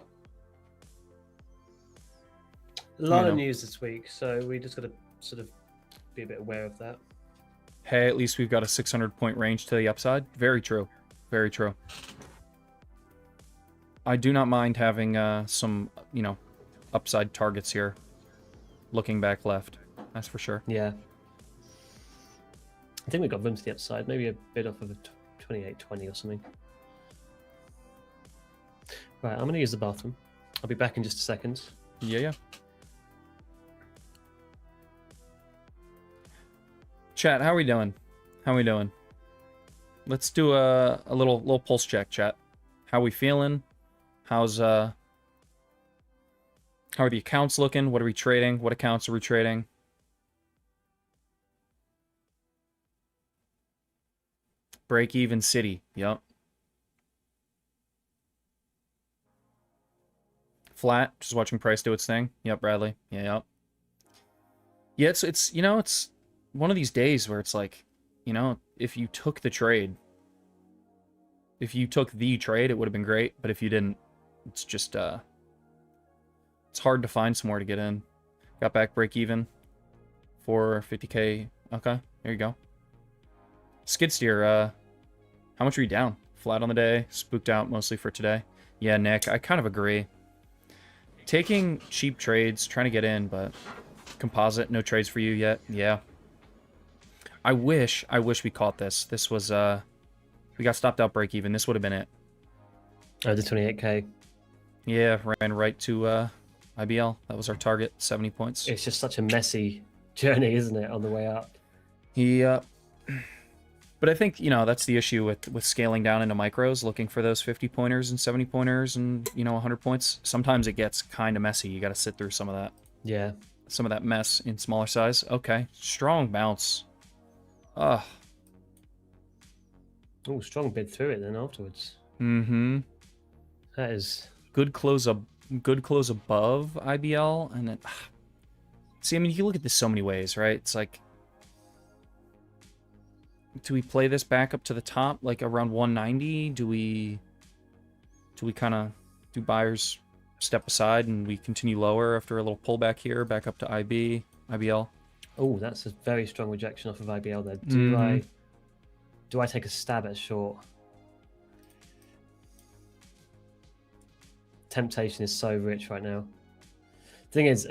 A lot of news this week, so we just got to sort of be a bit aware of that. Hey, at least we've got a 600-point range to the upside. Very true. Very true. I do not mind having some, upside targets here. Looking back left. That's for sure. Yeah. I think we've got room to the upside. Maybe a bit off of a 28.20 or something. Right, I'm going to use the bathroom. I'll be back in just a second. Yeah. Chat, how are we doing? Let's do a little pulse check, chat. How are we feeling? How are the accounts looking? What are we trading? What accounts are we trading? Break even city. Yep. Flat. Just watching price do its thing. Yep, Bradley. Yeah, yep. Yeah, it's it's one of these days where it's like, if you took the trade, it would have been great. But if you didn't, it's just it's hard to find somewhere to get in. Got back break even for 50K. Okay, there you go. Skid steer, how much are you down? Flat on the day, spooked out mostly for today. Yeah, Nick, I kind of agree. Taking cheap trades, trying to get in, but composite, no trades for you yet. Yeah. I wish we caught this. This was, we got stopped out break even. This would have been it. Oh, the 28K. Yeah, ran right to IBL. That was our target, 70 points. It's just such a messy journey, isn't it, on the way up? Yeah. But I think, you know, that's the issue with scaling down into micros, looking for those 50 pointers and 70 pointers and, you know, 100 points. Sometimes it gets kind of messy. You got to sit through some of that. Yeah. Some of that mess in smaller size. Okay. Strong bounce. Ugh. Oh, strong bid through it then afterwards. Mm-hmm. That is Good close above IBL, and then see, I mean, you can look at this so many ways, right? It's like, do we play this back up to the top, like around 190? Do we kind of do buyers step aside and we continue lower after a little pullback here, back up to IBL? Oh, that's a very strong rejection off of IBL there. Do I take a stab at short? Temptation is so rich right now. Thing is,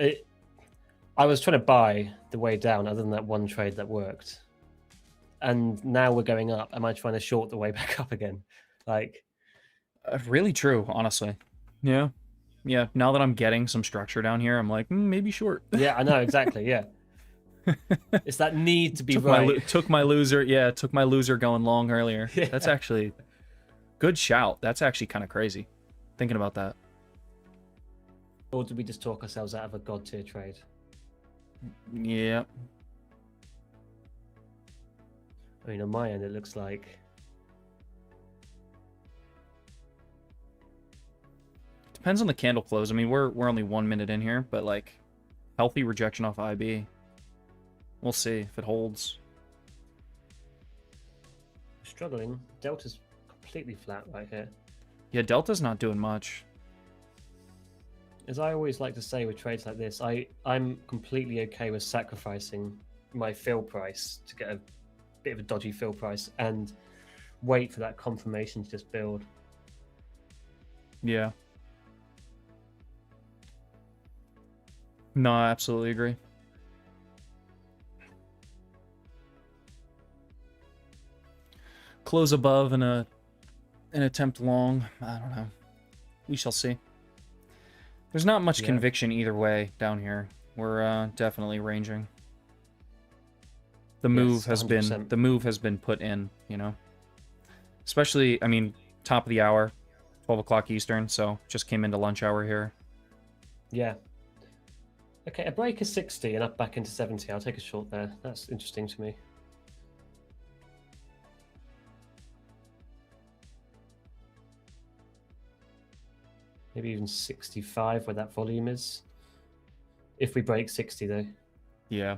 I was trying to buy the way down other than that one trade that worked. And now we're going up. Am I trying to short the way back up again? Like, really true, honestly. Yeah. Yeah, now that I'm getting some structure down here, I'm like, maybe short. Yeah, I know, exactly, yeah. It's that need to be took my loser going long earlier. Yeah. That's actually good shout. That's actually kind of crazy, thinking about that. Or did we just talk ourselves out of a god tier trade? Yeah. I mean, on my end, it looks like... Depends on the candle close. I mean, we're only 1 minute in here, but like, healthy rejection off IB. We'll see if it holds. Struggling. Delta's completely flat right here. Yeah, Delta's not doing much. As I always like to say with trades like this, I'm completely okay with sacrificing my fill price to get a bit of a dodgy fill price and wait for that confirmation to just build. Yeah. No, I absolutely agree. Close above and an attempt long. I don't know. We shall see. There's not much conviction either way down here. We're definitely ranging. The move has 100%. been put in, you know. Especially, I mean, top of the hour, 12 o'clock Eastern, so just came into lunch hour here. Yeah. Okay, a break is 60 and up back into 70. I'll take a short there. That's interesting to me. Maybe even 65 where that volume is. If we break 60 though. Yeah.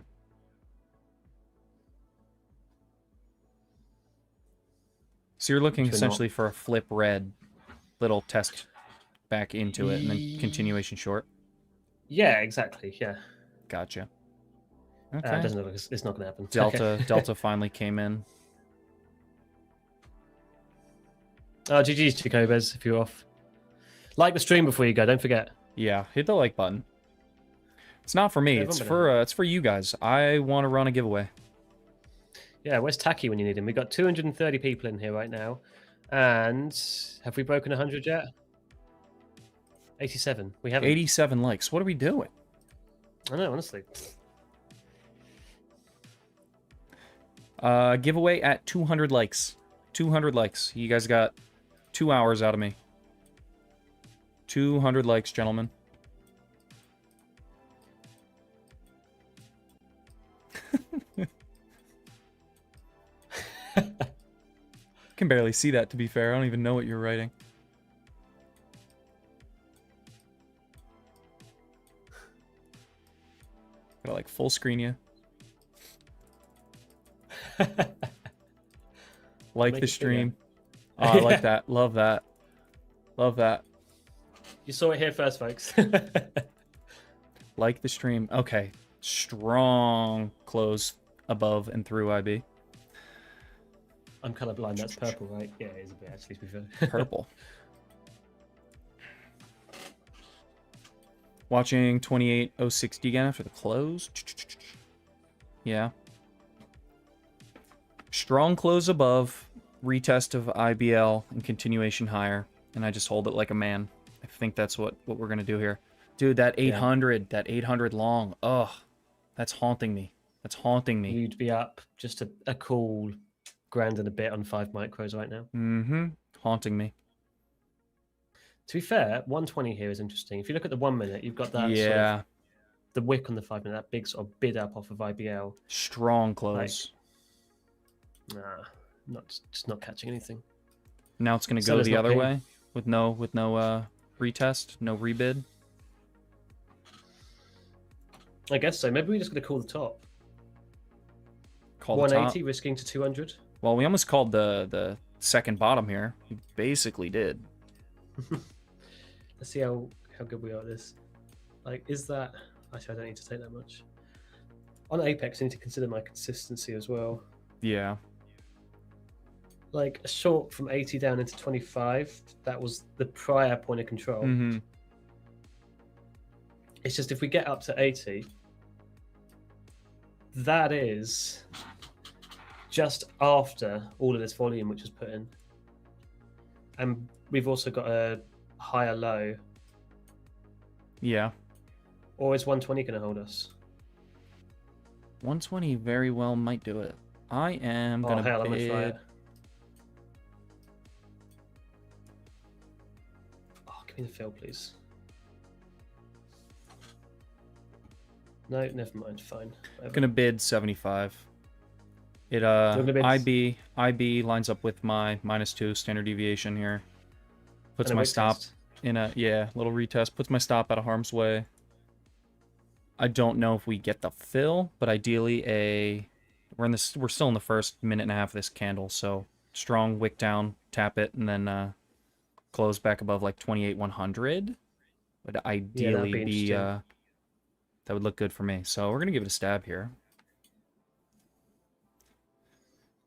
So you're looking essentially for a flip red, little test back into it, and then continuation short. Yeah, exactly. Yeah. Gotcha. Okay. It doesn't look like it's not going to happen. Delta finally came in. Oh, GG's Chicobes if you're off. Like the stream before you go, don't forget. Yeah, hit the like button. It's not for me. It's for you guys. I want to run a giveaway. Yeah, where's Taki when you need him? We've got 230 people in here right now. And have we broken 100 yet? 87. We haven't. 87 likes. What are we doing? I know, honestly. Giveaway at 200 likes. 200 likes. You guys got 2 hours out of me. 200 likes, gentlemen. Can barely see that, to be fair. I don't even know what you're writing. Gotta like full screen you. Like the stream. Oh, I like that. Love that. Love that. You saw it here first, folks. Like the stream. Okay. Strong close above and through IB. I'm colorblind. That's purple, right? Yeah, it is a bit, actually, to be fair. Purple. Watching 28.060 again after the close. Yeah. Strong close above, retest of IBL, and continuation higher. And I just hold it like a man. I think that's what we're going to do here. Dude, that 800, that 800 long. Ugh, that's haunting me. That's haunting me. You'd be up just a cool grand and a bit on 5 micros right now. Mm-hmm. Haunting me. To be fair, 120 here is interesting. If you look at the 1 minute, you've got that sort Yeah. of the wick on the 5 minute, that big sort of bid up off of IBL. Strong close. Nah, just not catching anything. Now it's gonna go Seller's the not other keen. way with no retest, no rebid. I guess so. Maybe we just got to call the top. Call the 180 top. risking to 200. Well, we almost called the second bottom here. We basically did. Let's see how good we are at this. Like, is that... Actually, I don't need to take that much. On Apex, I need to consider my consistency as well. Yeah. Like, a short from 80 down into 25, that was the prior point of control. Mm-hmm. It's just if we get up to 80, that is just after all of this volume which was put in. And we've also got a higher low. Yeah. Or is 120 going to hold us? 120 very well might do it. I am Oh, gonna hell, I'm going to try bid. it. Oh, give me the fill, please. No, never mind. Fine. Whatever. Gonna bid 75. It gonna bid- IB lines up with my -2 standard deviation here. Puts And a my wick stop test. in a little retest. Puts my stop out of harm's way. I don't know if we get the fill, but ideally we're still in the first minute and a half of this candle, so strong wick down, tap it, and then close back above like 28,100 would ideally be be interesting. that would look good for me. So we're gonna give it a stab here.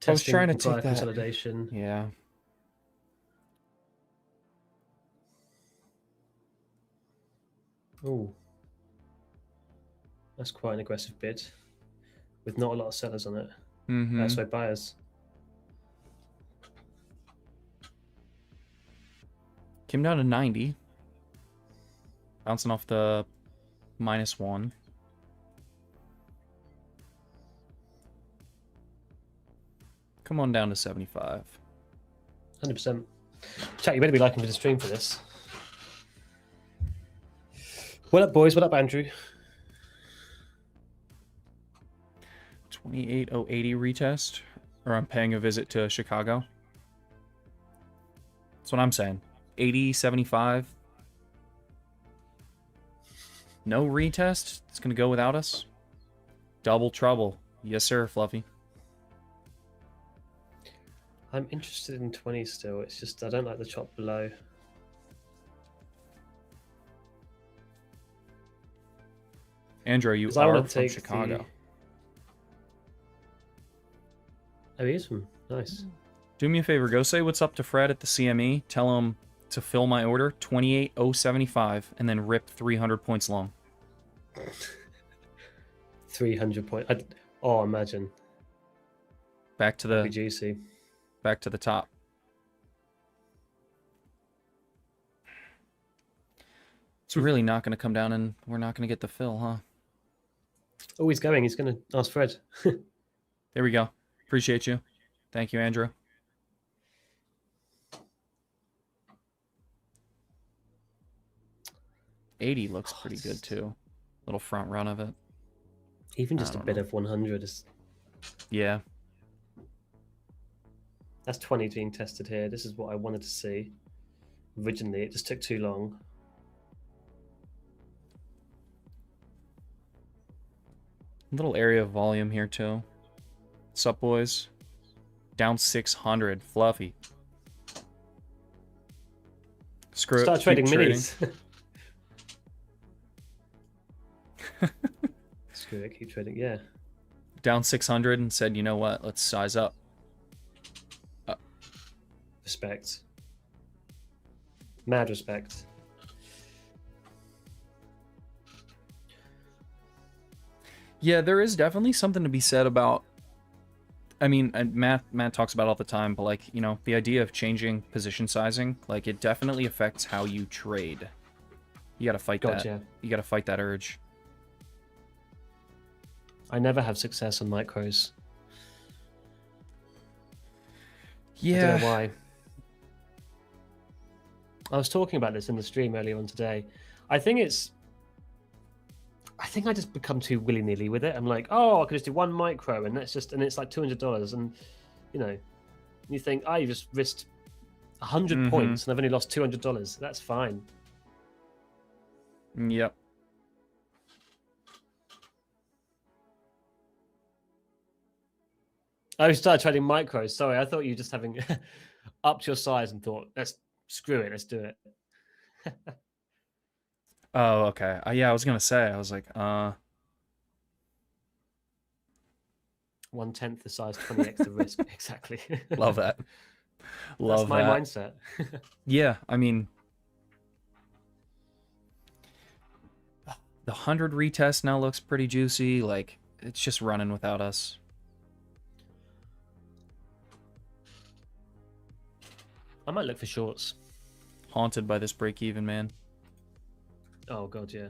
I was Testing trying to prior take that. consolidation. Yeah. Ooh. That's quite an aggressive bid. With not a lot of sellers on it. Mm-hmm. So buyers. Came down to 90. Bouncing off the -1. Come on down to 75. 100%. Chat, you better be liking the stream for this. What up, boys? What up, Andrew? 28,080 retest. Or I'm paying a visit to Chicago. That's what I'm saying. 80, 75. No retest. It's going to go without us. Double trouble. Yes, sir, Fluffy. I'm interested in 20 still. It's just I don't like the chop below. Andrew, you 'Cause I wanna are from take Chicago. Oh, he is from. Nice. Do me a favor. Go say what's up to Fred at the CME. Tell him to fill my order 28,075 and then rip 300 points long. 300 point. Oh, imagine. Back to That'd be the juicy. back to the top. It's really not going to come down, and we're not going to get the fill, huh? Oh, he's going. He's going to ask Fred. There we go. Appreciate you. Thank you, Andrew. $80 looks pretty good too. Little front run of it. Even just I a don't bit know. of 100 is. Yeah. That's 20 being tested here. This is what I wanted to see. Originally, it just took too long. Little area of volume here too. Sup, boys? Down 600. Fluffy. Screw Start it. trading Keep trading. minis. Screw it, keep trading. Yeah. Down 600 and said, you know what? Let's size up. Respect. Mad respect. Yeah, there is definitely something to be said about. I mean, and Matt talks about it all the time, but like, you know, the idea of changing position sizing, like it definitely affects how you trade. You got to fight that. Gotcha. You got to fight that urge. I never have success on micros. I don't know Yeah. why. I was talking about this in the stream earlier on today. I think I just become too willy-nilly with it. I'm like, oh, I could just do one micro, and it's like $200, and you know, you think, you just risked 100 points, and I've only lost $200. That's fine. Yep. I started trading micros. Sorry, I thought you were just having upped your size and thought, screw it, let's do it. Oh, okay. Yeah, I was gonna say. I was like, 1/10 the size, 20x the risk. Exactly. Love that. Love That's my that. mindset. Yeah, I mean, the 100 retest now looks pretty juicy. Like, it's just running without us. I might look for shorts. Haunted by this break even, man. Oh god, yeah.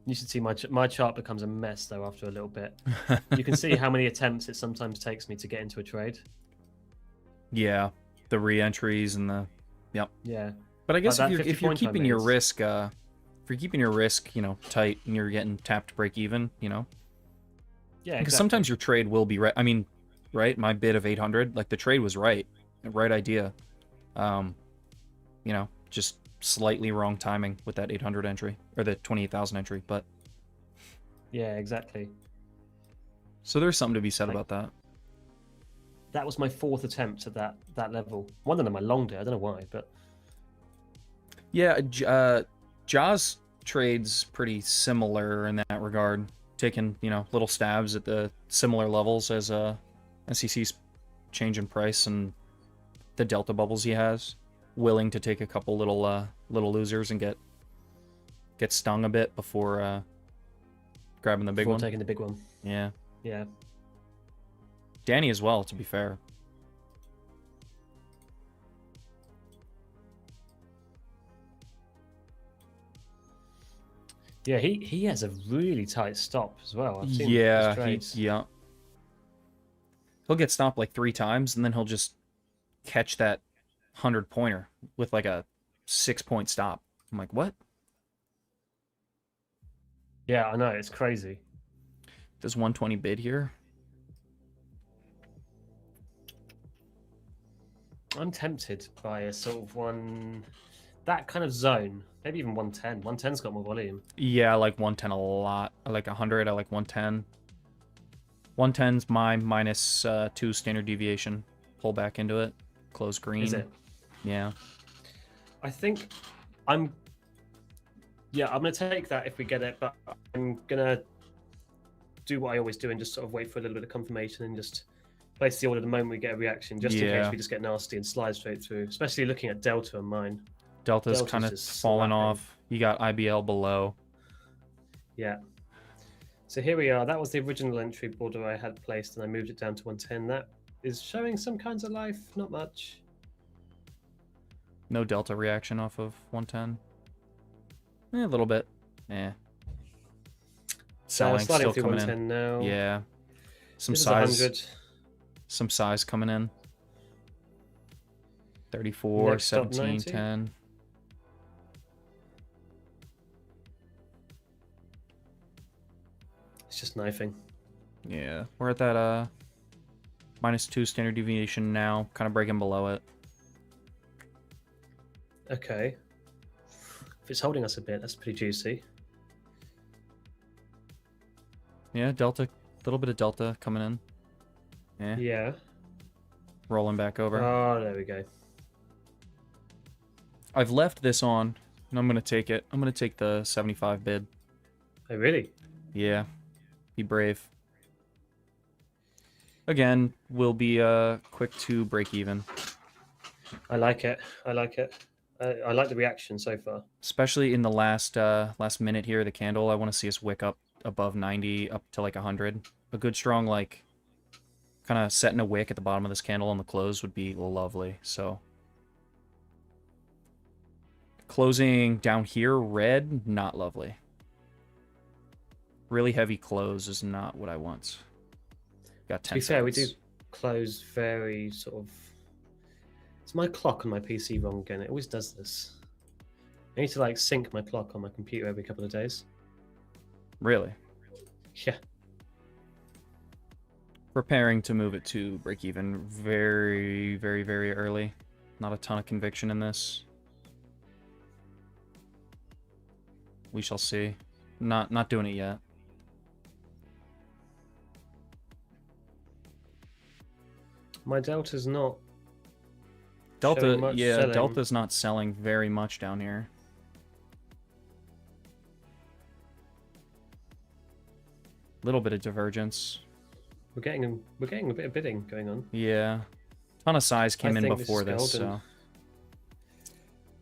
You should see my chart becomes a mess though after a little bit. You can see how many attempts it sometimes takes me to get into a trade. Yeah, the re-entries and the Yeah. But I guess Like if you're keeping your risk you know, tight and you're getting tapped to break even, you know. Yeah. Because exactly. sometimes your trade will be right. I mean, right? My bid of 800, like the trade was right. The right idea. You know, just slightly wrong timing with that 800 entry or the 28,000 entry, but yeah, exactly. So there's something to be said about that. That was my 4th attempt at that level. One of them I longed it. I don't know why, but yeah, Jaws trades pretty similar in that regard, taking, you know, little stabs at the similar levels as SEC's change in price and the delta bubbles he has, willing to take a couple little losers and get stung a bit before grabbing the big one. Taking the big one. Yeah. Yeah. Danny as well, to be fair. Yeah, he has a really tight stop as well. I've seen Yeah, his trades. He'll get stopped like 3 times, and then he'll just catch that 100-pointer with like a 6-point stop. I'm like, what? Yeah, I know, it's crazy. Does 120 bid here? I'm tempted by a sort of that kind of zone. Maybe even 110. 110's got more volume. Yeah, I like 110 a lot. I like 100. I like 110. 110's my minus 2 standard deviation. Pull back into it. Close green. Is it? Yeah. I think I'm going to take that if we get it, but I'm going to do what I always do and just sort of wait for a little bit of confirmation and just place the order the moment we get a reaction, just in case we just get nasty and slide straight through, especially looking at Delta on mine. Delta's kind of fallen off. You got IBL below. Yeah. So here we are. That was the original entry border I had placed, and I moved it down to 110. That is showing some kinds of life. Not much. No Delta reaction off of 110. A little bit. Selling still coming in. Now. Yeah. Some this size. 100. Some size coming in. 34, Next 17, 10. It's just knifing. Yeah, we're at that minus 2 standard deviation now, kind of breaking below it. Okay. If it's holding us a bit, that's pretty juicy. Yeah, Delta, little bit of Delta coming in. Yeah. Rolling back over. Oh, there we go. I've left this on, and I'm going to take it. I'm going to take the 75 bid. Oh, really? Yeah. Be brave. Again, we'll be quick to break even. I like it. I like it. I like the reaction so far. Especially in the last minute here, the candle. I want to see us wick up above 90, up to like 100. A good strong, like, kind of setting a wick at the bottom of this candle on the close would be lovely. So, closing down here, red, not lovely. Really heavy close is not what I want. Got 10 To be fair, we do seconds. close very sort of. Is my clock on my PC wrong again? It always does this. I need to like sync my clock on my computer every couple of days. Really? Yeah. Preparing to move it to break even very, very, very early. Not a ton of conviction in this. We shall see. Not doing it yet. My delta's not. Delta, much yeah, selling. Delta's not selling very much down here. Little bit of divergence. We're getting a bit of bidding going on. Yeah. Ton of size came I in think before this this, is golden. so.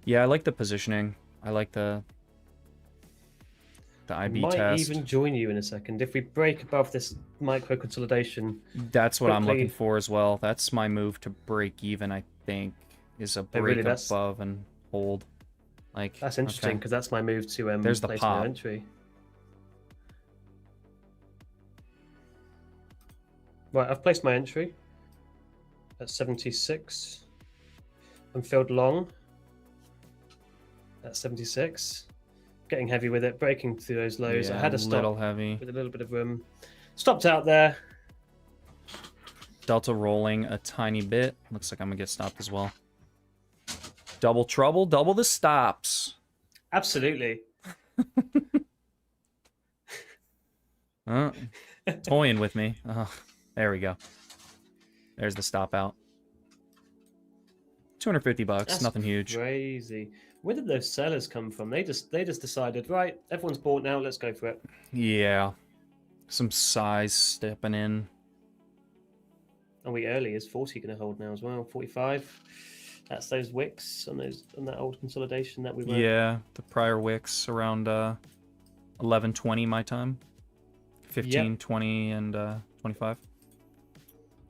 Yeah, I like the positioning. I like the IB Might test. even join you in a second. If we break above this micro consolidation, That's what I'm looking quickly- for as well. That's my move to break even, I think, is a break really, that's- above and hold. Like, that's interesting okay. because that's my move to There's the place pop. my entry. Right, I've placed my entry at 76. I'm filled long at 76. Getting heavy with it, breaking through those lows. Yeah, I had a a little stop heavy. with a little bit of room. Stopped out there. Delta rolling a tiny bit. Looks like I'm gonna get stopped as well. Double trouble, double the stops. Absolutely. Toying with me. Oh, there we go. There's the stop out. 250 bucks, That's nothing huge. Crazy. Where did those sellers come from? They just decided, right, everyone's bought now, let's go for it. Yeah. Some size stepping in. Are we early? Is 40 going to hold now as well? 45. That's those wicks on that old consolidation that we were. Yeah, the prior wicks around 11:20 my time. 15:20 and 25.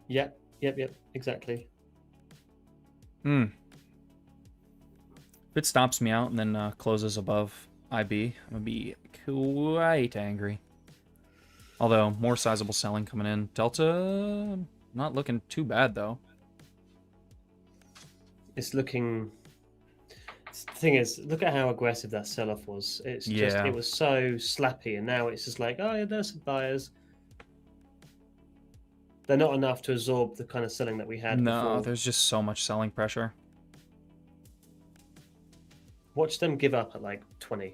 Yep. Exactly. If it stops me out and then closes above IB, I'm gonna be quite angry. Although more sizable selling coming in. Delta not looking too bad though. It's looking. The thing is, look at how aggressive that sell-off was. It's just Yeah. it was so slappy, and now it's just like, oh yeah, there's some buyers. They're not enough to absorb the kind of selling that we had No, before. there's just so much selling pressure. Watch them give up at like 20.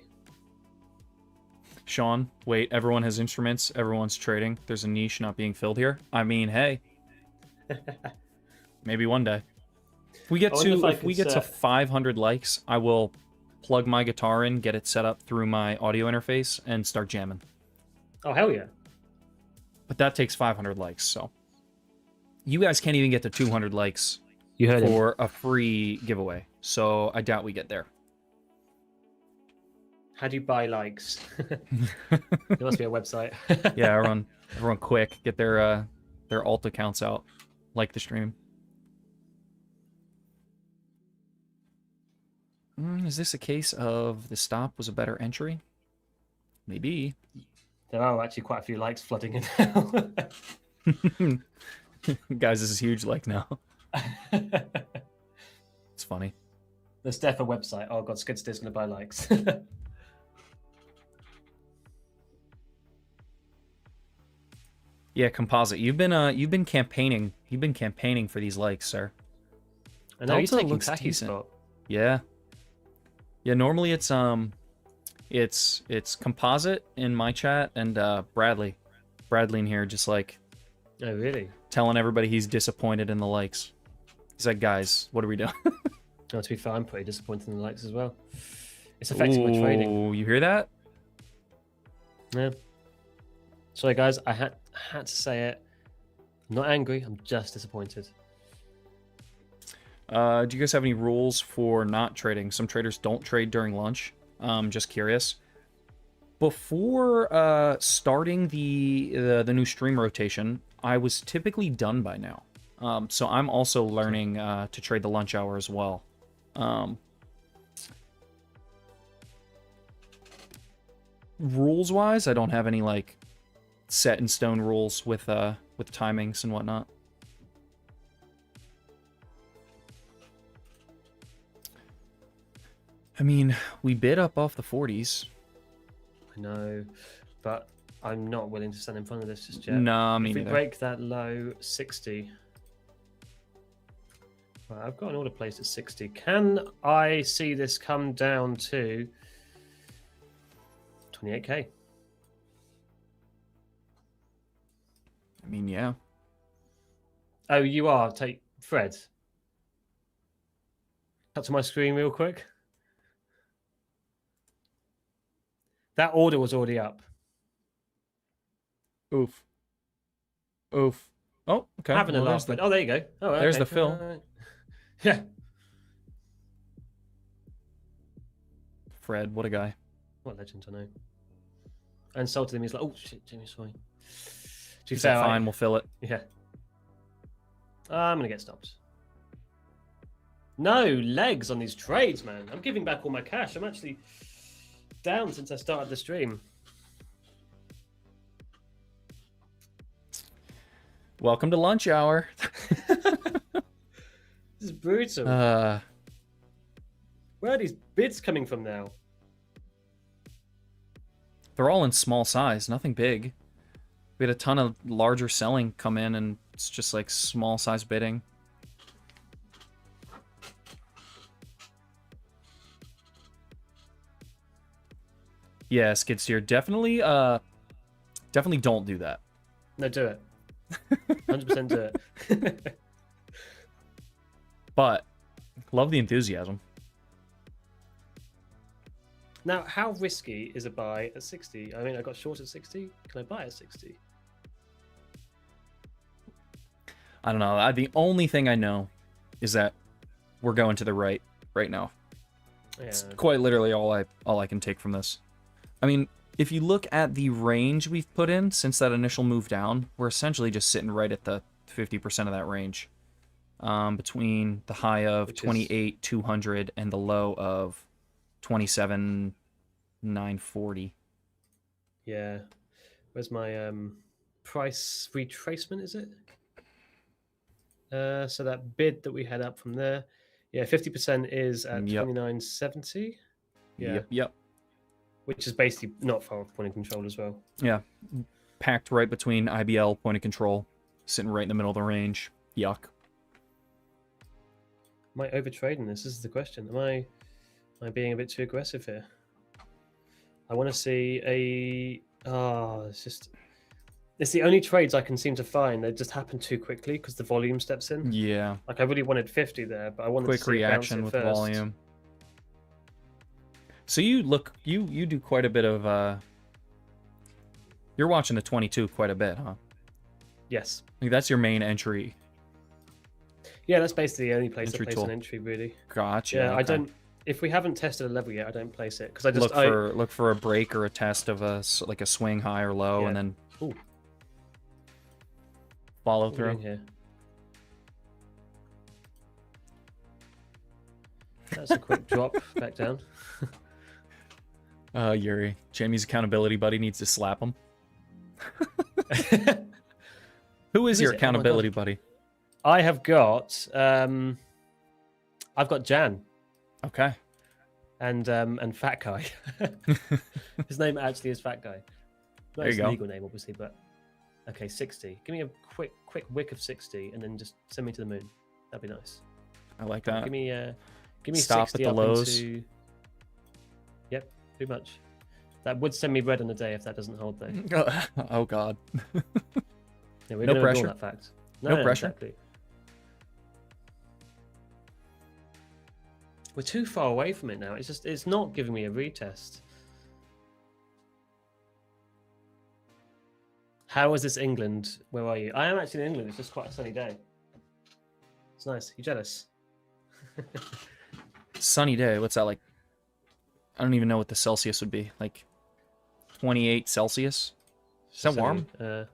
Sean, wait, everyone has instruments, everyone's trading. There's a niche not being filled here. I mean, hey. Maybe one day. If we get to 500 likes, I will plug my guitar in, get it set up through my audio interface, and start jamming. Oh hell yeah! But that takes 500 likes, so you guys can't even get to 200 likes You heard for a free giveaway. So I doubt we get there. How do you buy likes? There must be a website. Yeah, everyone, quick, get their alt accounts out, like the stream. Is this a case of the stop was a better entry? Maybe. There are actually quite a few likes flooding in now. Guys, this is huge like now. It's funny. The Steffa website. Oh god, Skidster's gonna buy likes. Yeah, Composite. You've been campaigning. You've been campaigning for these likes, sir. I know you're Delta taking looks Taki's decent. spot. Yeah. Yeah, normally it's Composite in my chat and Bradley in here just like Oh really? telling everybody he's disappointed in the likes. He's like, guys, what are we doing? Oh, to be fair, I'm pretty disappointed in the likes as well. It's affecting my trading. Ooh, you hear that? Yeah. Sorry guys, I had to say it. I'm not angry, I'm just disappointed. Do you guys have any rules for not trading? Some traders don't trade during lunch. Just curious. Before starting the new stream rotation, I was typically done by now. So I'm also learning to trade the lunch hour as well. Rules-wise, I don't have any like set in stone rules with with timings and whatnot. I mean, we bid up off the 40s. I know, but I'm not willing to stand in front of this just yet. No, me if we neither. break that low 60. Right, I've got an order placed at 60. Can I see this come down to 28k? I mean, yeah. Oh, you are. Take Fred. Cut to my screen real quick. That order was already up. Oof. Oof. Oh, okay. Having a laugh. Oh, there you go. Oh, okay. There's the fill. Yeah. Fred, what a guy. What legend, I know. I insulted him. He's like, oh, shit, Jimmy, sorry. He's like, fine, we'll fill it. Yeah. I'm going to get stopped. No legs on these trades, man. I'm giving back all my cash. I'm actually down since I started the stream. Welcome to lunch hour. This is brutal. Where are these bids coming from now? They're all in small size, nothing big. We had a ton of larger selling come in, and it's just like small size bidding. Yeah, skid steer, definitely don't do that. No, do it. 100% do it. But love the enthusiasm. Now, how risky is a buy at 60? I mean, I got short at 60. Can I buy at 60? I don't know. The only thing I know is that we're going to the right now. Yeah. It's quite literally all I can take from this. I mean, if you look at the range we've put in since that initial move down, we're essentially just sitting right at the 50% of that range. Between the high of 28,200 and the low of 27,940. Yeah. Where's my price retracement, is it? So that bid that we had up from there. Yeah, 50% is at 29.70. Yeah. Yep. Which is basically not far off point of control as well. Yeah. Packed right between IBL, point of control, sitting right in the middle of the range. Yuck. Am I overtrading this? This is the question. Am I being a bit too aggressive here? I want to see a... it's the only trades I can seem to find that just happen too quickly because the volume steps in. Yeah. Like I really wanted 50 there, but I wanted quick to see reaction with first. volume. So you do quite a bit of you're watching the 22 quite a bit, huh? Yes. Like that's your main entry. Yeah, that's basically the only place Entry I place tool. an entry, really. Gotcha. Yeah, okay. I don't. If we haven't tested a level yet, I don't place it because I just look for a break or a test of a swing high or low, and then follow through. Here? That's a quick drop back down. Yuri, Jamie's accountability buddy needs to slap him. Who is your accountability buddy? I have got I've got Jan. Okay. And Fat Guy. His name actually is Fat Guy. Not his legal name, obviously, but okay, 60. Give me a quick wick of 60, and then just send me to the moon. That'd be nice. I like that. Give me stop 60 at the lows. Yep, pretty much. That would send me red on the day if that doesn't hold though. Oh God. Yeah, we're no gonna pressure. ignore that fact. No pressure. Exactly. We're too far away from it now. It's not giving me a retest. How is this England? Where are you? I am actually in England. It's just quite a sunny day. It's nice. You jealous? Sunny day. What's that like? I don't even know what the Celsius would be. Like 28 Celsius? Is that warm? Is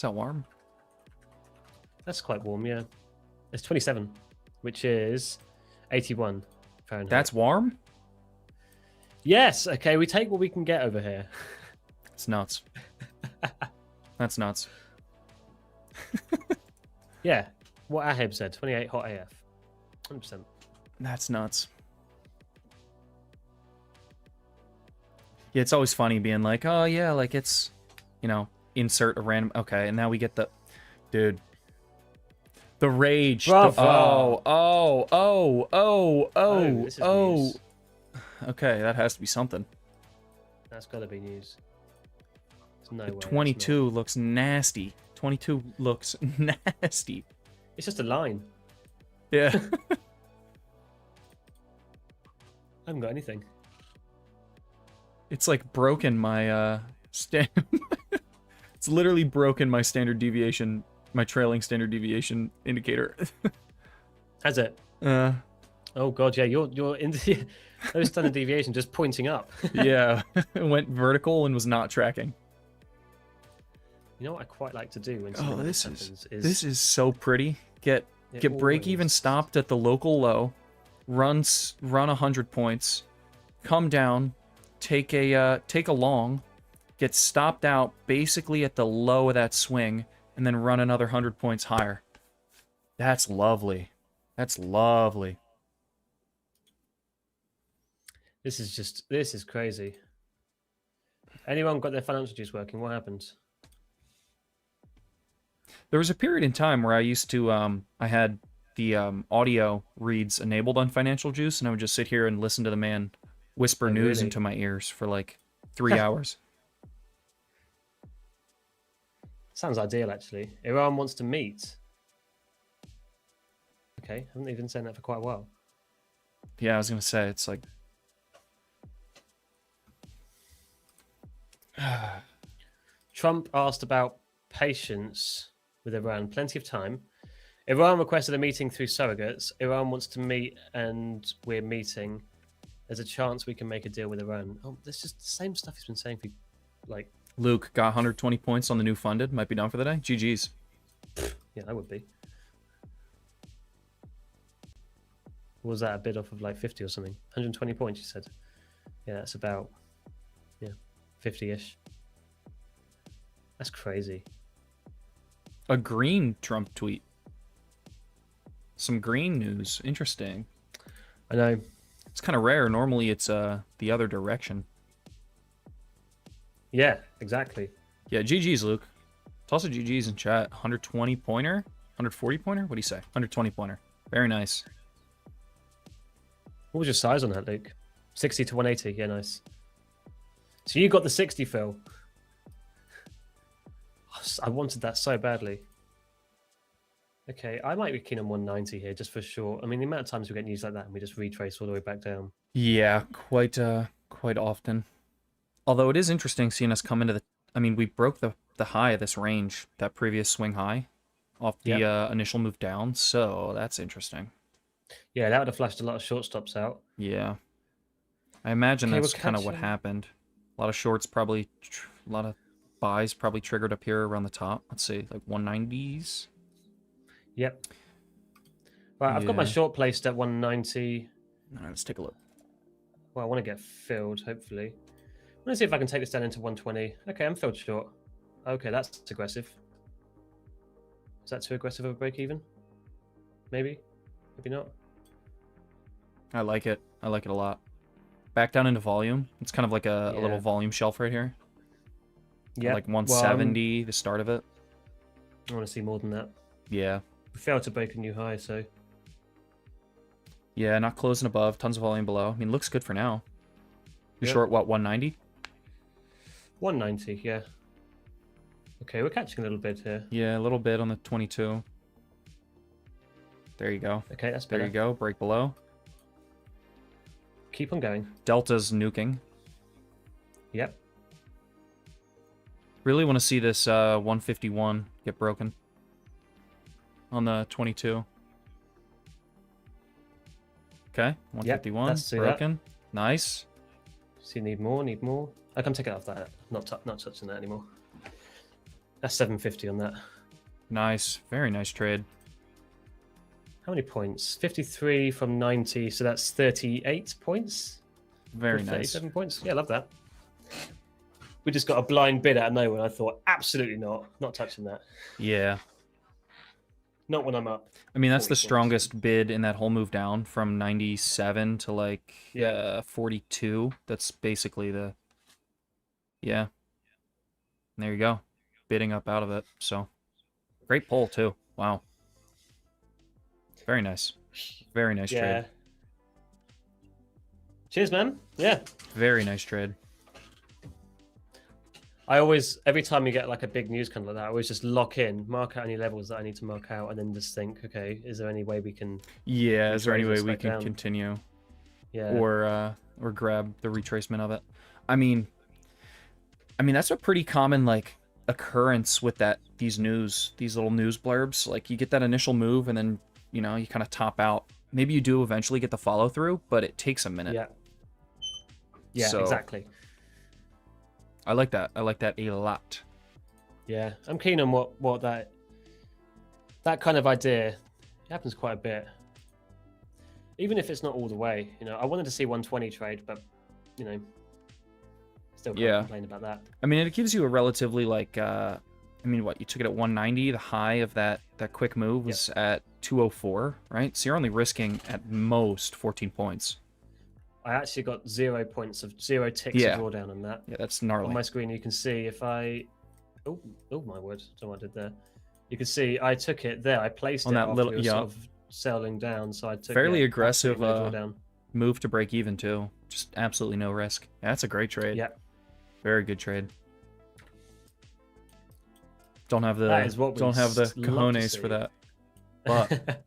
that warm? That's quite warm, yeah. It's 27, which is 81 Fahrenheit. That's warm? Yes. Okay, we take what we can get over here. It's nuts. That's nuts. Yeah, what Ahib said, 28 hot AF. 100%. That's nuts. Yeah, it's always funny being like, oh yeah, like it's, you know, insert a random. Okay, and now we get the, dude, the rage. Bravo. This is news. Okay, that has to be something. That's got to be news. There's no way. 22 looks nasty. 22 looks nasty. It's just a line. Yeah. I haven't got anything. It's like broken my it's literally broken my standard deviation, my trailing standard deviation indicator. Has it? Oh god, yeah, you're in the those standard deviation just pointing up. Yeah, it went vertical and was not tracking. You know what I quite like to do when this happens is this is so pretty. Get break even stopped at the local low, run 100 points, come down, take a long, get stopped out basically at the low of that swing, and then run another 100 points higher. That's lovely. That's lovely. This is crazy. Anyone got their financial juice working? What happened? There was a period in time where I used to, I had the audio reads enabled on Financial Juice, and I would just sit here and listen to the man whisper news into my ears for like 3 hours. Sounds ideal, actually. Iran wants to meet. Okay, haven't they been saying that for quite a while? Yeah, I was going to say, it's like... Trump asked about patience with Iran. Plenty of time. Iran requested a meeting through surrogates. Iran wants to meet, and we're meeting. There's a chance we can make a deal with Iran. Oh, this is the same stuff he's been saying for, like... Luke got 120 points on the new funded. Might be done for the day. GG's. Yeah, I would be. What was that, a bid off of like 50 or something? 120 points, you said? Yeah, that's about, 50-ish. That's crazy. A green Trump tweet. Some green news. Interesting. I know. It's kind of rare. Normally it's the other direction. Yeah, exactly. Yeah, GG's, Luke. Toss a GG's in chat. 120 pointer? 140 pointer? What do you say? 120 pointer. Very nice. What was your size on that, Luke? 60 to 180. Yeah, nice. So you got the 60, Phil. I wanted that so badly. Okay, I might be keen on 190 here, just for sure. I mean, the amount of times we get news like that and we just retrace all the way back down. Yeah, quite often. Although it is interesting seeing us come into the... I mean, we broke the high of this range, that previous swing high, off the initial move down, so that's interesting. Yeah, that would have flashed a lot of short stops out. Yeah. I imagine that's kind of what happened. A lot of shorts probably... a lot of buys probably triggered up here around the top. Let's see, like 190s? Yep. Right, I've got my short placed at 190. All right, let's take a look. Well, I want to get filled, hopefully. I'm going to see if I can take this down into 120. Okay, I'm filled short. Okay, that's aggressive. Is that too aggressive of a break even? Maybe? Maybe not. I like it. I like it a lot. Back down into volume. It's kind of like a little volume shelf right here. Yeah. Like 170, the start of it. I want to see more than that. Yeah. We failed to break a new high, so... Yeah, not closing above. Tons of volume below. I mean, looks good for now. You short, what, 190? 190, yeah. Okay, we're catching a little bit here. Yeah, a little bit on the 22. There you go. Okay, that's better. There you go. Break below. Keep on going. Delta's nuking. Yep. Really want to see this 151 get broken on the 22. Okay, 151 broken. Nice. So you need more, I can take it off that. Not touching that anymore. That's 750 on that. Nice. Very nice trade. How many points? 53 from 90, so that's 38 points. Very nice. 37 points. Yeah, I love that. We just got a blind bid out of nowhere. I thought, absolutely not touching that. Yeah. Not when I'm up. I mean, that's the 40 points. strongest bid in that whole move down from 97 to like 42. That's basically the yeah. There you go. Bidding up out of it. So great pull too. Wow. Very nice. Very nice trade. Cheers, man. Yeah. Very nice trade. I always, every time you get like a big news kind of like that, I always just lock in, mark out any levels that I need to mark out, and then just think, okay, is there any way we can? Yeah, is there any way we can down? continue? Yeah. Or grab the retracement of it. I mean that's a pretty common like occurrence with these little news blurbs. Like you get that initial move, and then you kind of top out. Maybe you do eventually get the follow through, but it takes a minute. Yeah. Yeah, so, exactly. I like that. I like that a lot. Yeah, I'm keen on what that kind of idea. It happens quite a bit. Even if it's not all the way, I wanted to see 120 trade, but still can't complain about that. I mean, it gives you a relatively like. I mean, what you took it at 190. The high of that quick move was at 204, right? So you're only risking at most 14 points. I actually got 0 points of 0 ticks of drawdown on that. Yeah, that's gnarly. On my screen, you can see if I... Oh my word. I don't know what I did there. You can see I took it there. I placed on it that after little, it was sort of selling down. So I took fairly aggressive move to break even too. Just absolutely no risk. Yeah, that's a great trade. Yeah. Very good trade. Don't have the cojones for that. But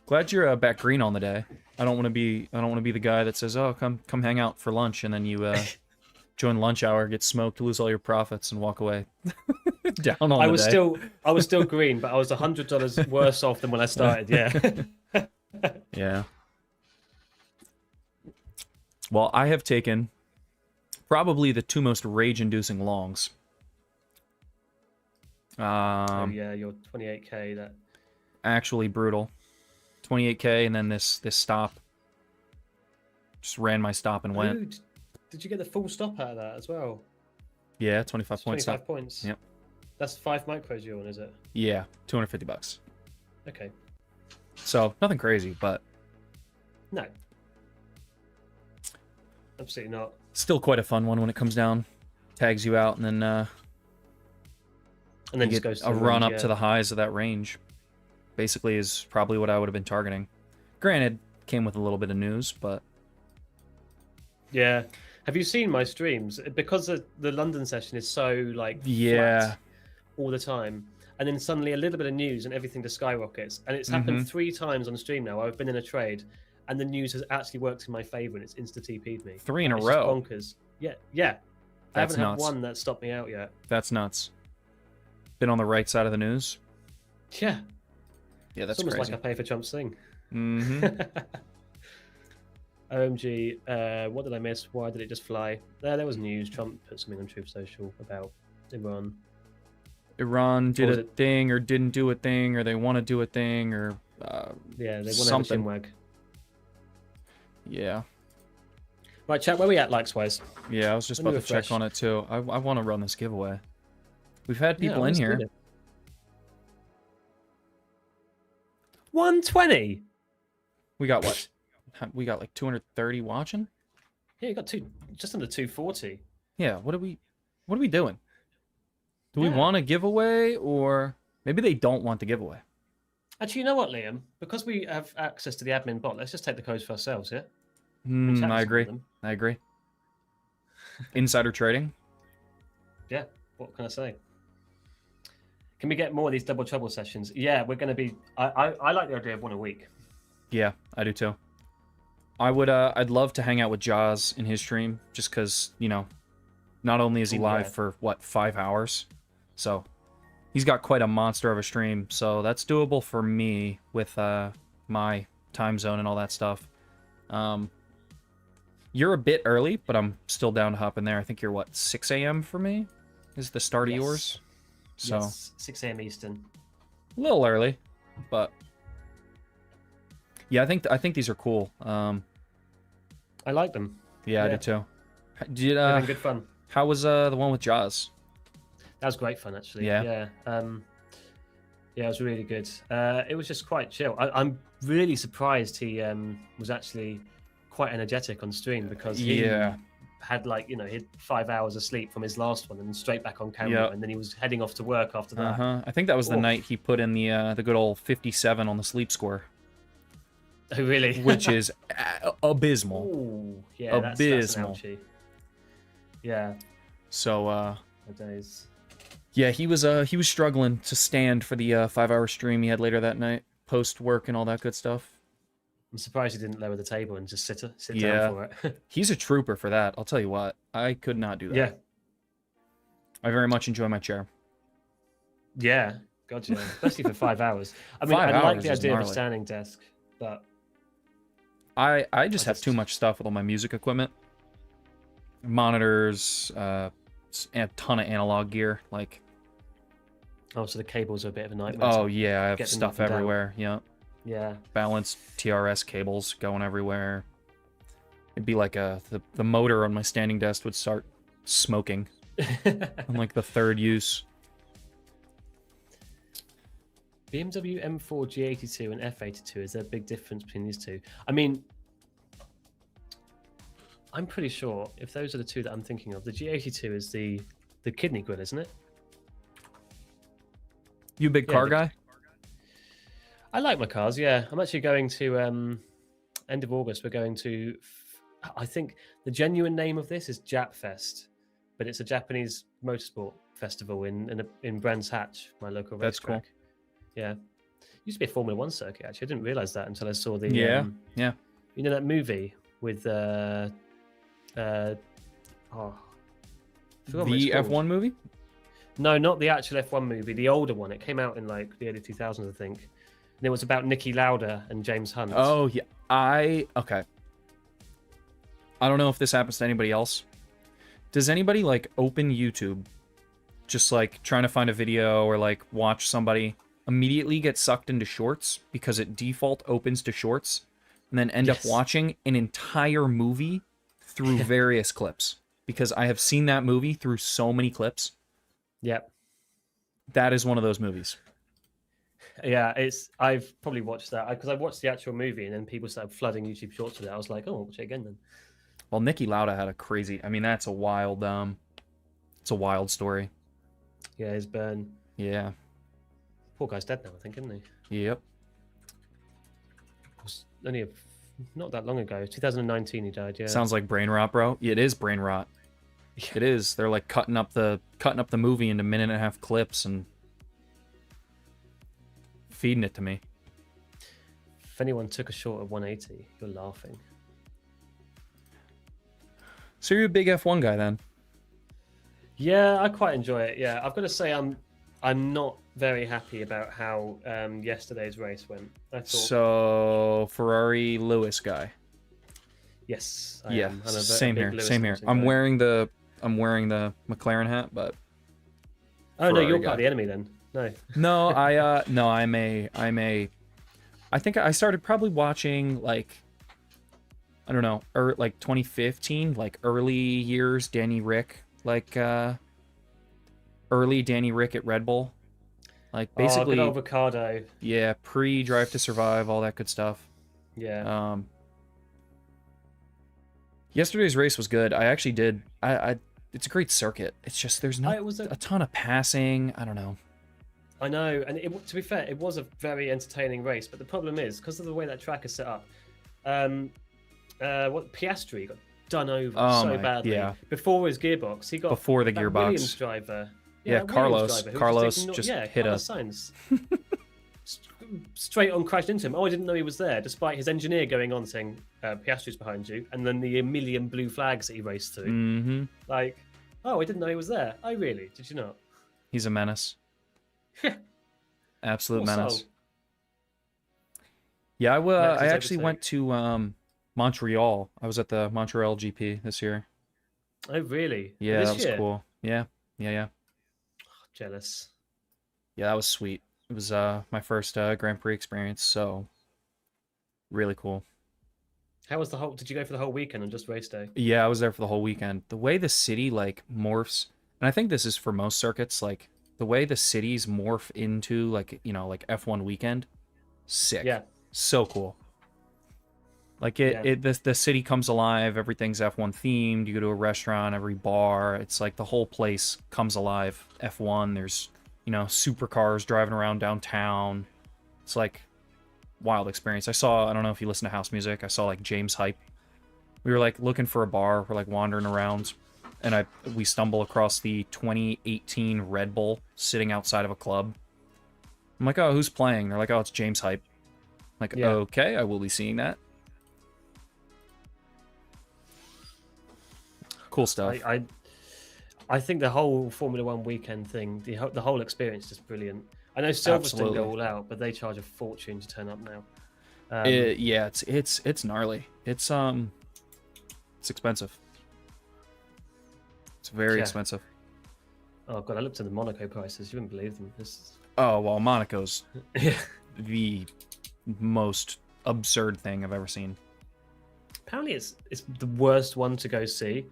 glad you're back green on the day. I don't want to be the guy that says, "Oh, come hang out for lunch," and then you join lunch hour, get smoked, lose all your profits, and walk away down on I was still green, but I was $100 worse off than when I started. Yeah. Yeah. Well, I have taken probably the two most rage-inducing longs. Yeah, your 28k. That actually brutal. 28k, and then this stop. Just ran my stop and went. Did you get the full stop out of that as well? Yeah, 25 points. 25 points. Yep. That's 5 micros you on, is it? Yeah, $250. Okay. So nothing crazy, but no, absolutely not. Still quite a fun one when it comes down. Tags you out, and then just goes to a run up to the highs of that range. Basically is probably what I would have been targeting. Granted, came with a little bit of news, but... Yeah. Have you seen my streams? Because the London session is so, like, flat all the time. And then suddenly a little bit of news and everything just skyrockets. And it's happened 3 times on stream now. I've been in a trade, and the news has actually worked in my favor, and it's insta-TP'd me. 3 in a row? Bonkers. Yeah. I haven't had one that stopped me out yet. That's nuts. Been on the right side of the news? Yeah. Yeah, that's almost crazy. like I pay for Trump's thing. Mm-hmm. OMG, what did I miss? Why did it just fly? There was news. Trump put something on Truth Social about Iran. Iran did a thing or didn't do a thing, or they want to do a thing, or yeah, they want something. to have a chinwag. Yeah. Right, chat, where we at likes-wise? Yeah, I was just about to check on it too. I want to run this giveaway. We've had people in here. 120. We got what? We got like 230 watching. Yeah, you got just under 240. Yeah, what are we doing? Do we want a giveaway, or maybe they don't want the giveaway? Actually, you know what, Liam? Because we have access to the admin bot, let's just take the codes for ourselves, yeah? I agree. Insider trading. Yeah, what can I say? Can we get more of these double trouble sessions? Yeah, we're going to be... I like the idea of 1 a week. Yeah, I do too. I'd love to hang out with Jaws in his stream, just because, not only is he live for, 5 hours, so he's got quite a monster of a stream, so that's doable for me with my time zone and all that stuff. You're a bit early, but I'm still down to hop in there. I think you're, 6 a.m. for me? Is the start of yours? So yes, 6 a.m. Eastern. A little early, but yeah, I think these are cool. I like them. Yeah, I do too. Having good fun. How was the one with Jaws? That was great fun, actually. Yeah. Yeah, it was really good. It was just quite chill. I'm really surprised he was actually quite energetic on stream, because he had like, he had 5 hours of sleep from his last one and straight back on camera, Yep. and then he was heading off to work after that. I think that was the night he put in the good old 57 on the sleep score. Oh, really? Which is abysmal. Ooh, yeah, abysmal. That's an ouchie. Yeah. So days. yeah, he was struggling to stand for the 5-hour stream he had later that night, post work and all that good stuff. I'm surprised he didn't lower the table and just sit down for it. He's a trooper for that. I'll tell you what, I could not do that. Yeah. I very much enjoy my chair. Yeah, gotcha. Especially for 5 hours. I mean, I like the idea of a standing desk, but I just have too much stuff with all my music equipment, monitors, a ton of analog gear. Like, oh, so the cables are a bit of a nightmare. Oh yeah, I have stuff everywhere. Yeah. Yeah. Balanced TRS cables going everywhere. It'd be like the motor on my standing desk would start smoking on like the third use. BMW M4 G82 and F82, is there a big difference between these two? I mean, I'm pretty sure if those are the two that I'm thinking of, the G82 is the kidney grill, isn't it? You a big car guy? I like my cars, yeah. I'm actually going to, end of August, we're going to, I think the genuine name of this is Japfest, but it's a Japanese motorsport festival in Brands Hatch, my local racetrack. That's cool. Yeah. Used to be a Formula One circuit, actually. I didn't realize that until I saw the... Yeah. You know that movie with... the F1 movie? No, not the actual F1 movie. The older one. It came out in like the early 2000s, I think. And it was about Niki Lauda and James Hunt. Oh, yeah. Okay. I don't know if this happens to anybody else. Does anybody like open YouTube, just like trying to find a video or like watch somebody, immediately get sucked into shorts because it default opens to shorts, and then end up watching an entire movie through various clips? Because I have seen that movie through so many clips. Yep. That is one of those movies. Yeah, I've probably watched that because I watched the actual movie and then people started flooding YouTube shorts with it. I was like, oh, I'll watch it again then. Well, Niki Lauda had a crazy... I mean, that's a wild... it's a wild story. Yeah, his burn. Yeah. Poor guy's dead now, I think, isn't he? Yep. It was only not that long ago. 2019 he died, yeah. Sounds like brain rot, bro. It is brain rot. Yeah. It is. They're like cutting up the movie into 1.5-minute clips and feeding it to me. If anyone took a short of 180, you're laughing. So you're a big F1 guy then? Yeah, I quite enjoy it. Yeah, I've got to say I'm not very happy about how yesterday's race went. I thought... So Ferrari Lewis guy. Yes. Yeah. Same here. Same here. I'm wearing the McLaren hat, but. Oh no, you're part of the enemy then. No. No, I'm a. I think I started probably watching like. I don't know, like 2015, like early years Danny Rick, like early Danny Rick at Red Bull, like basically good old Ricardo. Yeah, pre-Drive to Survive, all that good stuff. Yeah. Yesterday's race was good. I actually did. It's a great circuit. It's just there's not a ton of passing. I don't know. I know, and to be fair, it was a very entertaining race. But the problem is because of the way that track is set up. Piastri got done over so badly. Yeah. Before his gearbox, he got before the gearbox. Williams driver. Yeah, Carlos just hit Carlos Sainz. Straight on crashed into him. Oh, I didn't know he was there, despite his engineer going on saying Piastri's behind you, and then the million blue flags that he raced through. Mm-hmm. Like, oh, I didn't know he was there. Oh, really? Did you not? He's a menace. Absolute menace. Yeah, I actually went to Montreal. I was at the Montreal GP this year. Oh, really? Yeah, that was cool. Yeah. Oh, jealous. Yeah, that was sweet. It was my first Grand Prix experience, so really cool. How was did you go for the whole weekend or just race day? Yeah, I was there for the whole weekend. The way the city like morphs, and I think this is for most circuits, like the way the cities morph into like, you know, like F1 weekend, sick. Yeah. So cool. Like Yeah. the city comes alive, everything's F1 themed, you go to a restaurant, every bar, it's like the whole place comes alive. F1, there's, you know, supercars driving around downtown. It's like wild experience. I don't know if you listen to house music, I saw like James Hype. We were like looking for a bar, we're like wandering around, and we stumble across the 2018 Red Bull sitting outside of a club. I'm like, oh, who's playing? They're like, oh, it's James Hype. I'm like, Yeah. okay, I will be seeing that. Cool stuff. I think the whole Formula One weekend thing, the whole experience is just brilliant. I know Silverstone Absolutely. go all out, but they charge a fortune to turn up now. Yeah, it's gnarly. It's expensive. It's very expensive. Oh god, I looked at the Monaco prices. You wouldn't believe them. Oh well, Monaco's the most absurd thing I've ever seen. Apparently, it's the worst one to go see,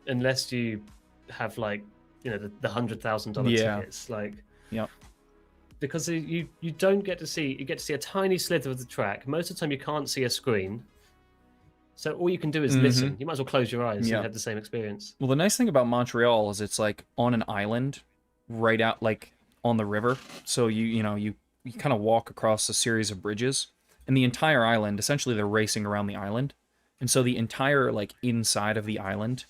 unless you have like, you know, the $100,000 tickets. Like, yeah, because you don't get to see, you get to see a tiny slither of the track. Most of the time, you can't see a screen. So all you can do is listen. You might as well close your eyes and have the same experience. Well, the nice thing about Montreal is it's like on an island, right out like on the river. So you kind of walk across a series of bridges, and the entire island, essentially, they're racing around the island, and so the entire like inside of the island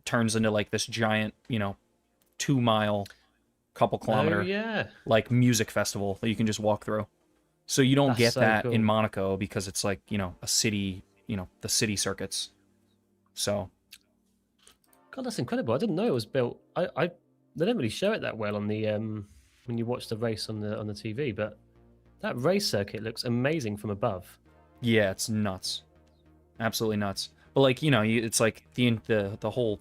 turns into like this giant, 2-mile, couple kilometer, like music festival that you can just walk through. So you don't get that in Monaco because it's like, a city. The city circuits. So, God, that's incredible. I didn't know it was built. They don't really show it that well on the when you watch the race on the TV, but that race circuit looks amazing from above. Yeah, it's nuts, absolutely nuts. But like, it's like the whole,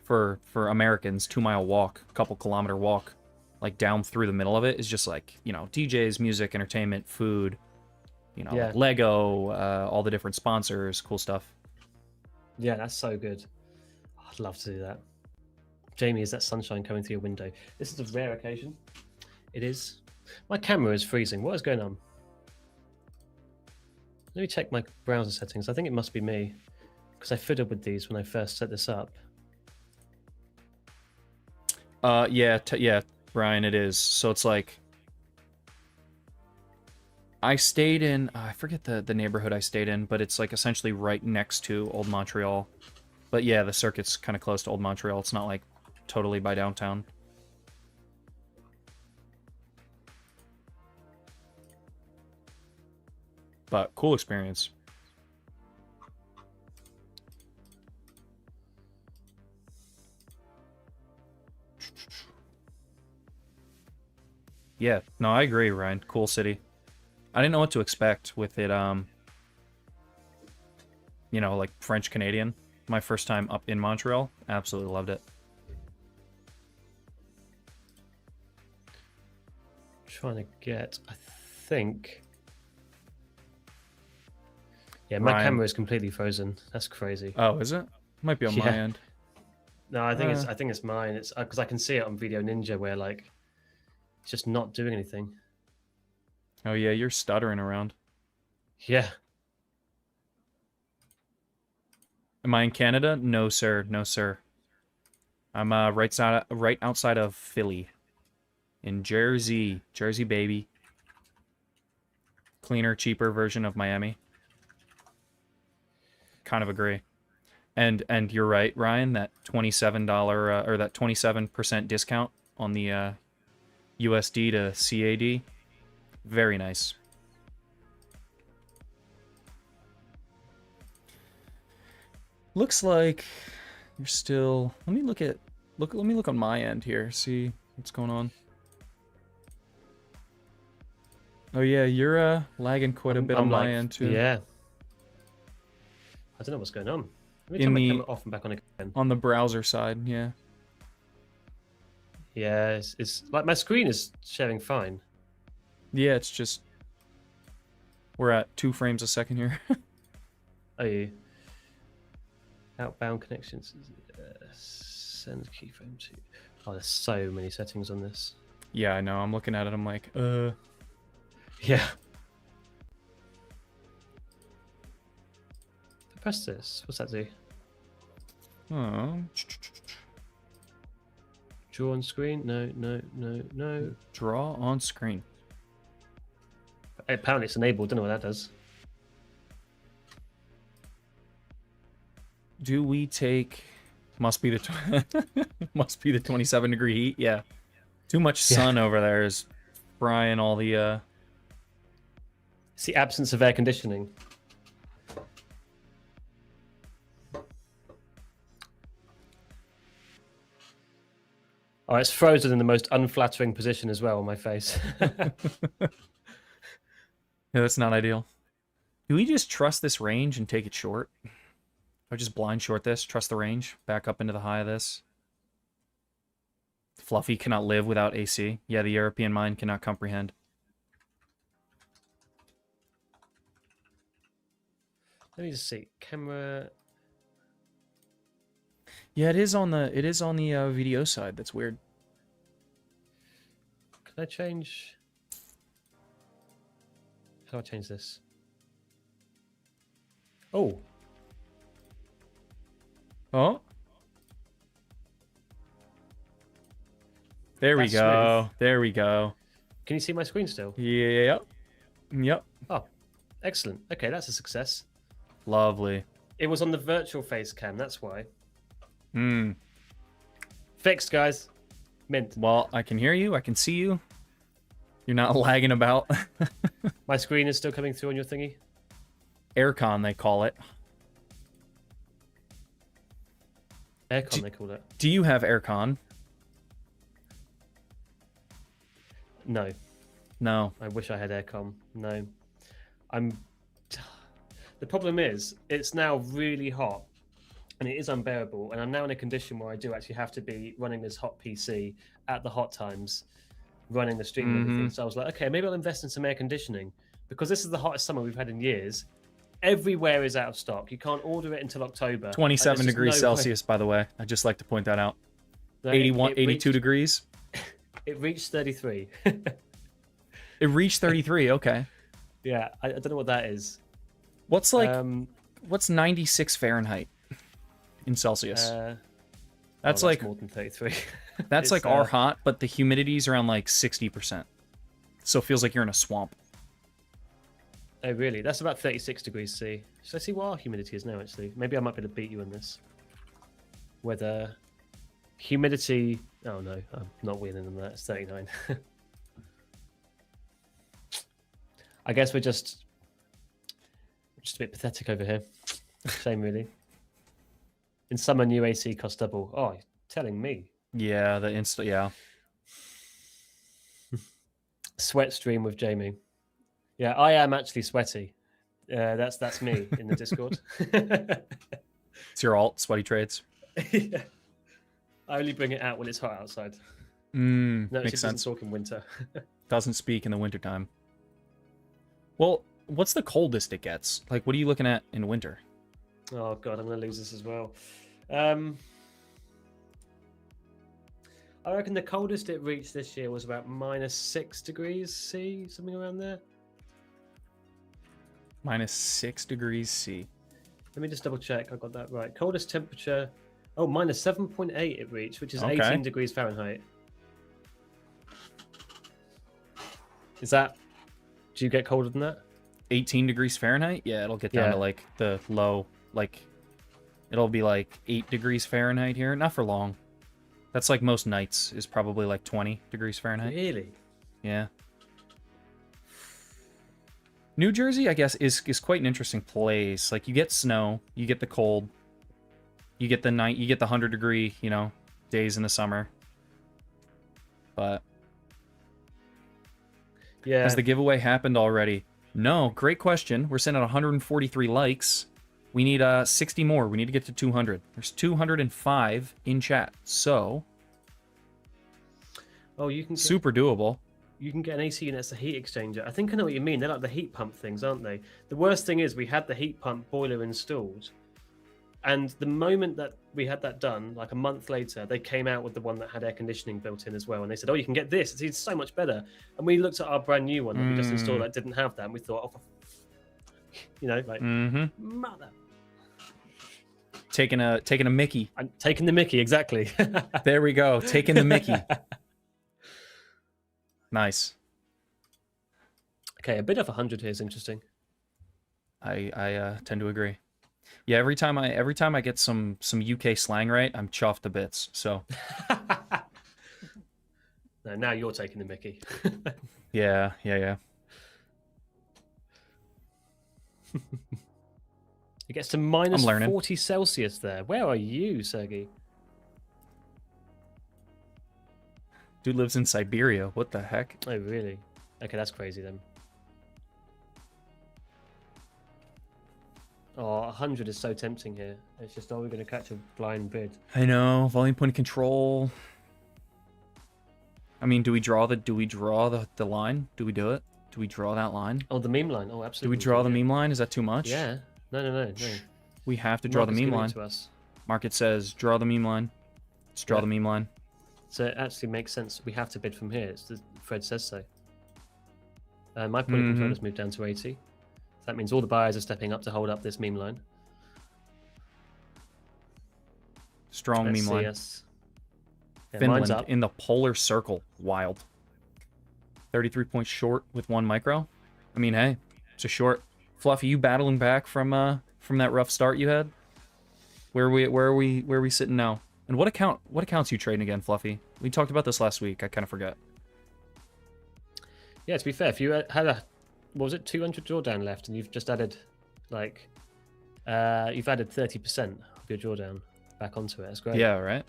for Americans, 2-mile walk, couple kilometer walk, like down through the middle of it is just like, DJs, music, entertainment, food. Like Lego, all the different sponsors, cool stuff. Yeah, that's so good. I'd love to do that. Jamie, is that sunshine coming through your window? This is a rare occasion. It is. My camera is freezing. What is going on? Let me check my browser settings. I think it must be me, because I fiddled with these when I first set this up. Yeah, Brian, it is. So it's like, I stayed in, I forget the neighborhood I stayed in, but it's like essentially right next to Old Montreal. But yeah, the circuit's kind of close to Old Montreal. It's not like totally by downtown. But cool experience. Yeah, no, I agree, Ryan. Cool city. I didn't know what to expect with it, like French Canadian. My first time up in Montreal. Absolutely loved it. Trying to get, I think. Yeah, my camera is completely frozen. That's crazy. Oh, is it? Might be on my end. No, I think it's mine. It's because I can see it on Video Ninja where like it's just not doing anything. Oh yeah, you're stuttering around. Yeah. Am I in Canada? No, sir. No, sir. I'm right outside of Philly. In Jersey. Jersey, baby. Cleaner, cheaper version of Miami. Kind of agree. And you're right, Ryan, that $27 or that 27% discount on the USD to CAD. Very nice. Looks like you're still. Let me look on my end here. See what's going on. Oh yeah, you're lagging quite a bit on my end too. Yeah. I don't know what's going on. Let me turn my camera off and back on again. On the browser side, yeah. Yeah, it's like my screen is sharing fine. Yeah, it's just we're at 2 frames a second here. Are you? Outbound connections. Send keyframe to Oh, there's so many settings on this. Yeah, I know. I'm looking at it. I'm like, Yeah. If I press this, what's that do? Oh. Draw on screen? No. Draw on screen. Apparently it's enabled. Don't know what that does. Do we take? Must be the must be the 27-degree heat. Yeah. Too much sun over there is frying all the. It's the absence of air conditioning. Oh, it's frozen in the most unflattering position as well on my face. Yeah, that's not ideal. Do we just trust this range and take it short? Or just blind short this, trust the range, back up into the high of this? Fluffy cannot live without AC. Yeah, the European mind cannot comprehend. Let me just see. Camera. Yeah, it is on the VDO side. That's weird. Can I change? How do I change this? Oh. Oh. There we That's go. smooth. There we go. Can you see my screen still? Yep. Yep. Oh, excellent. Okay, that's a success. Lovely. It was on the virtual face cam, that's why. Hmm. Fixed, guys. Mint. Well, I can hear you. I can see you. You're not lagging about. My screen is still coming through on your thingy? Aircon, they call it. Aircon, they call it. Do you have aircon? No. No. I wish I had aircon. No. The problem is, it's now really hot. And it is unbearable. And I'm now in a condition where I do actually have to be running this hot PC at the hot times, running the stream and everything. So I was like, okay, maybe I'll invest in some air conditioning because this is the hottest summer we've had in years. Everywhere is out of stock. You can't order it until October. 27 degrees Celsius, by the way. I'd just like to point that out. No, 81, it 82 degrees. It reached 33. It reached 33. Okay. Yeah, I don't know what that is. What's like? What's 96 Fahrenheit in Celsius? That's like more than 33. That's like our hot, but the humidity's around like 60%. So it feels like you're in a swamp. Oh, really? That's about 36 degrees C. Should I see what our humidity is now, actually? Maybe I might be able to beat you in this. Whether humidity... Oh, no. I'm not winning in that. It's 39. I guess we're just a bit pathetic over here. Shame, really. In summer, new AC costs double. Oh, you're telling me. Yeah, yeah. Sweat stream with Jamie. Yeah, I am actually sweaty. That's me in the Discord. It's your alt, sweaty trades. Yeah. I only bring it out when it's hot outside. No, it makes sense. Doesn't talk in winter. Doesn't speak in the wintertime. Well, what's the coldest it gets? Like, what are you looking at in winter? Oh, God, I'm going to lose this as well. I reckon the coldest it reached this year was about -6 degrees C, something around there. -6 degrees C. Let me just double check I got that right. Coldest temperature, oh, -7.8 it reached, which is Okay. 18 degrees Fahrenheit. Is that, do you get colder than that? 18 degrees Fahrenheit? Yeah, it'll get down to like the low, like, it'll be like 8 degrees Fahrenheit here. Not for long. That's like most nights is probably like 20 degrees Fahrenheit. Really? Yeah. New Jersey, I guess, is quite an interesting place. Like, you get snow, you get the cold, you get the 100-degree, days in the summer. But yeah, has the giveaway happened already? No. Great question. We're sitting at 143 likes. We need 60 more. We need to get to 200. There's 205 in chat. So, oh, you can super doable. You can get an AC unit that's a heat exchanger. I think I know what you mean. They're like the heat pump things, aren't they? The worst thing is we had the heat pump boiler installed, And the moment that we had that done, like a month later, they came out with the one that had air conditioning built in as well. And they said, "Oh, you can get this. It's so much better." And we looked at our brand new one that we just installed that didn't have that, and we thought, "Oh, you know, like mother." Taking a Mickey. I'm taking the Mickey, exactly. There we go. Taking the Mickey. Nice. Okay, a bid of 100 here is interesting. I tend to agree. Yeah, every time I get some UK slang right, I'm chuffed to bits. So no, now you're taking the Mickey. yeah. It gets to minus 40 Celsius there. Where are you, Sergey? Dude lives in Siberia. What the heck? Oh, really? Okay, that's crazy then. Oh, 100 is so tempting here. It's just, we're going to catch a blind bid. I know. Volume point of control. I mean, do we draw the line? Do we do it? Do we draw that line? Oh, the meme line. Oh, absolutely. Do we draw the meme line? Is that too much? Yeah. No. We have to draw the meme line. To us. Market says draw the meme line. Let's draw the meme line. So it actually makes sense. We have to bid from here. Fred says so. My point of control has moved down to 80. So that means all the buyers are stepping up to hold up this meme line. Strong meme line. Yeah, Finland in the polar circle. Wild. 33 points short with 1 micro. I mean, hey, it's a short. Fluffy, you battling back from that rough start you had? Where are we sitting now? And what accounts you trading again, Fluffy? We talked about this last week. I kind of forget. Yeah, to be fair, if you had a, what was it, 200 drawdown left, and you've just added, like, you've added 30% of your drawdown back onto it. That's great. Yeah, right.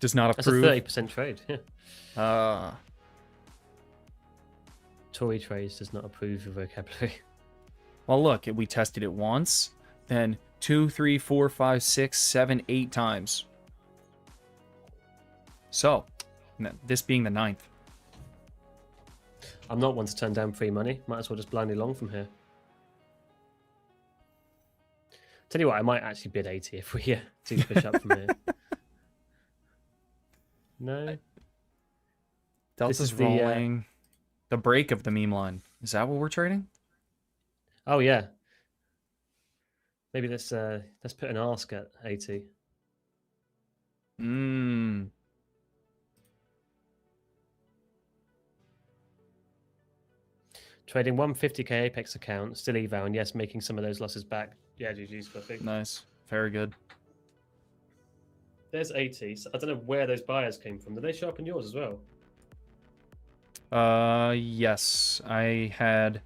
Does not approve. That's a 30% trade. Yeah. Uh, Tory trades does not approve your vocabulary. Well, look, we tested it once, then 2, 3, 4, 5, 6, 7, 8 times. So, this being the 9th. I'm not one to turn down free money. Might as well just blindly long from here. Tell you what, I might actually bid 80 if we do push up from here. No. Delta's rolling. The break of the meme line. Is that what we're trading? Oh yeah. Maybe let's put an ask at 80. Trading 150k Apex account, still eval, and yes, making some of those losses back. Yeah, GG's Fluffy. Nice. Very good. There's 80. So I don't know where those buyers came from. Did they show up in yours as well? Yes. I had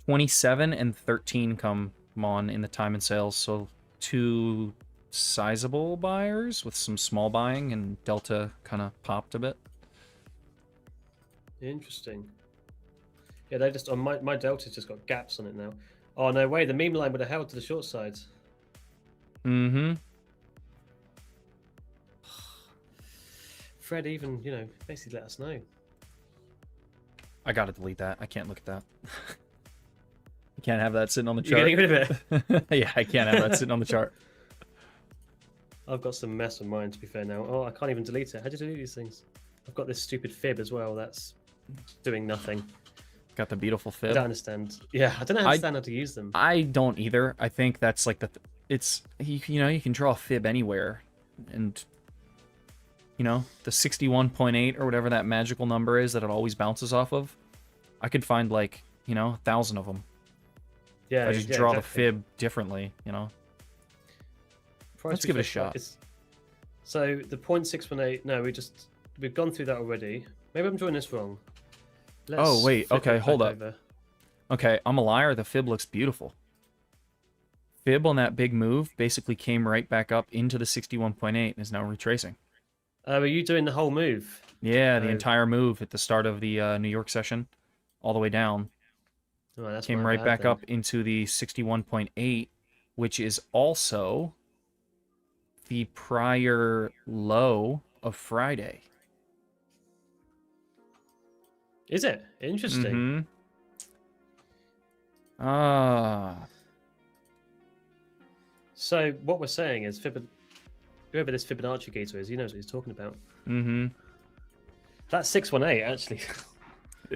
27 and 13 come on in the time and sales, so 2 sizable buyers with some small buying, and Delta kind of popped a bit. Interesting. Yeah, they just on my Delta's just got gaps on it now. Oh no way, the meme line would have held to the short sides. Fred even, basically let us know. I gotta delete that. I can't look at that. I can't have that sitting on the chart. You're getting rid of it? Yeah, I can't have that sitting on the chart. I've got some mess on mine, to be fair now. Oh, I can't even delete it. How do you delete these things? I've got this stupid fib as well that's doing nothing. Got the beautiful fib. I don't understand. Yeah, I don't understand how to use them. I don't either. I think that's like you can draw a fib anywhere, and the 61.8 or whatever that magical number is that it always bounces off of. I could find 1,000 of them. Yeah, I just draw the fib differently. Let's give it a shot. So the 0.618. No, we've gone through that already. Maybe I'm drawing this wrong. Oh wait, okay, hold up. Okay, I'm a liar. The fib looks beautiful. Fib on that big move basically came right back up into the 61.8 and is now retracing. Are you doing the whole move? Yeah, the entire move at the start of the New York session, all the way down. Oh, that's came right back up into the 61.8, which is also the prior low of Friday. Is it? Interesting. So what we're saying is, whoever this Fibonacci gator is, he knows what he's talking about. Mm-hmm. That's 618, actually.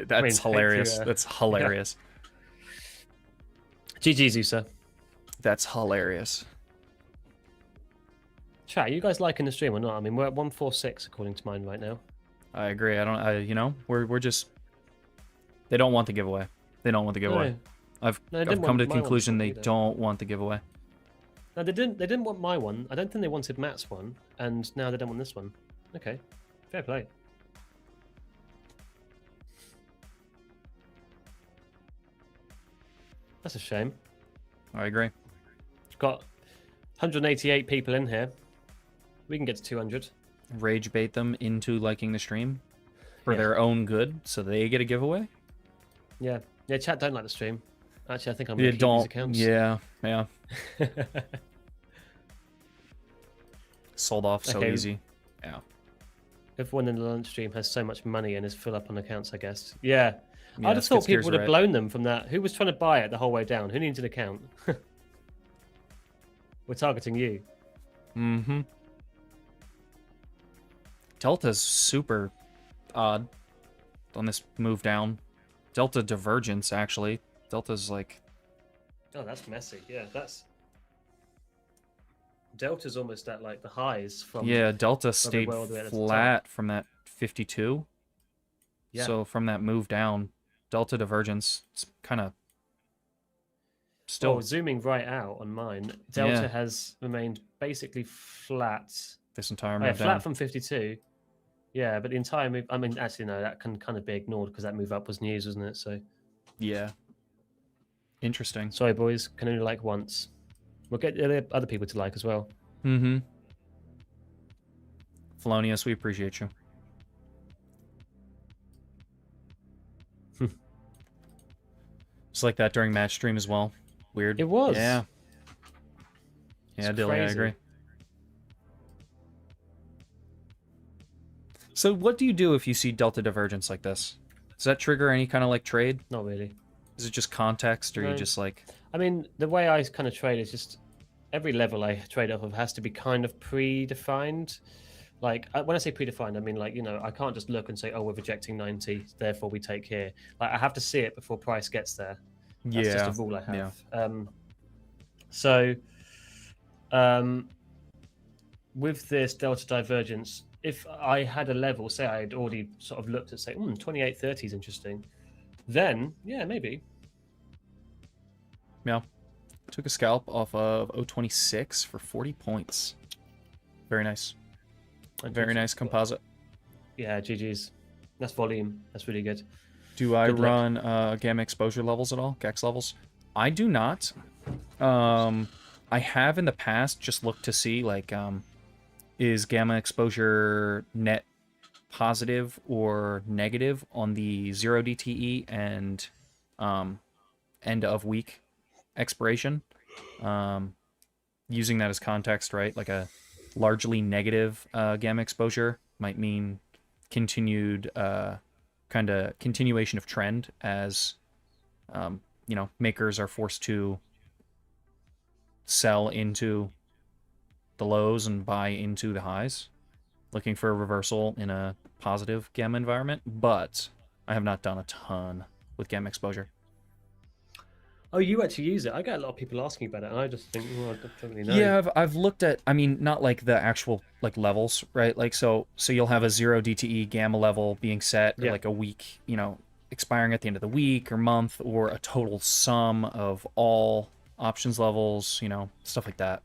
That's hilarious. That's hilarious. Yeah. GG's, you, sir. That's hilarious. Chat, you guys liking the stream or not? I mean, we're at 146 according to mine right now. I agree. You know, we're just. They don't want the giveaway. They don't want the giveaway. No. I've come to the conclusion they don't want the giveaway. No, they didn't want my one. I don't think they wanted Matt's one, and now they don't want this one. Okay, fair play. That's a shame. I agree. We've got 188 people in here. We can get to 200. Rage bait them into liking the stream for their own good, so they get a giveaway. Yeah, chat don't like the stream. Actually, I think I'm going to keep these accounts. Yeah. Sold off so easy. Yeah. Everyone in the lunch stream has so much money and is full up on accounts, I guess. Yeah. I just thought people would have blown them from that. Who was trying to buy it the whole way down? Who needs an account? We're targeting you. Mm-hmm. Delta's super odd on this move down. Delta divergence, actually. Delta's like... Oh, that's messy. Yeah, that's... Delta's almost at, like, the highs from... Yeah, Delta stayed flat from that 52. Yeah. So from that move down, Delta divergence, it's kind of... Still... Well, zooming right out on mine, Delta has remained basically flat. This entire move down. Flat from 52. Yeah, but the entire move... I mean, actually, no, that can kind of be ignored because that move up was news, wasn't it? So... Yeah. Interesting. Sorry, boys. Can only like once. We'll get the other people to like as well. Mm-hmm. Felonius, we appreciate you. It's like that during match stream as well. Weird. It was. Yeah. Yeah, Dilly, I agree. So what do you do if you see delta divergence like this? Does that trigger any kind of like trade? Not really. Is it just context, or you just like... I mean, the way I kind of trade is just every level I trade off of has to be kind of predefined. Like, when I say predefined, I mean, like, you know, I can't just look and say, oh, we're rejecting 90, therefore we take here. Like, I have to see it before price gets there. That's just a rule I have. Yeah. With this delta divergence, if I had a level, say I had already sort of looked at, say, 28.30 is interesting, then, yeah, maybe. Yeah. Took a scalp off of 026 for 40 points. Very nice. Very nice composite. Yeah, GG's. That's volume. That's really good. Do I run gamma exposure levels at all? GEX levels? I do not. I have in the past just looked to see, like, is gamma exposure net positive or negative on the 0 DTE and end of week expiration. Using that as context, right? Like a largely negative gamma exposure might mean continued kind of continuation of trend as you know, makers are forced to sell into the lows and buy into the highs, looking for a reversal in a positive gamma environment. But I have not done a ton with gamma exposure. Oh, you actually use it? I get a lot of people asking about it, and I just think, well, I don't really know. Yeah, I've looked at, I mean, not like the actual like levels, right? Like, so you'll have a 0 DTE gamma level being set, or like a week, you know, expiring at the end of the week or month, or a total sum of all options levels, you know, stuff like that.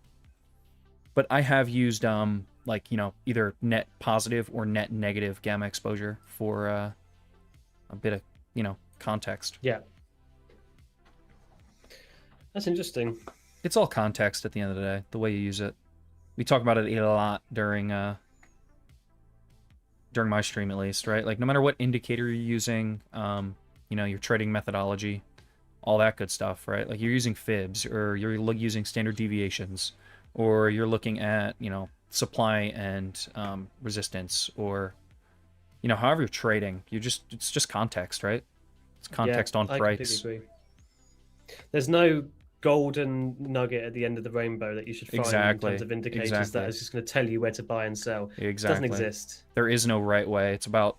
But I have used like, you know, either net positive or net negative gamma exposure for a bit of, you know, context. Yeah. That's interesting. It's all context at the end of the day, the way you use it. We talk about it a lot during my stream, at least, right? Like, no matter what indicator you're using, you know, your trading methodology, all that good stuff, right? Like, you're using fibs, or you're using standard deviations, or you're looking at, you know, supply and resistance, or, you know, however you're trading, it's just context, right? It's context on price. I completely agree. There's no golden nugget at the end of the rainbow that you should find in terms of indicators that is just going to tell you where to buy and sell. It doesn't exist. There is no right way. It's about,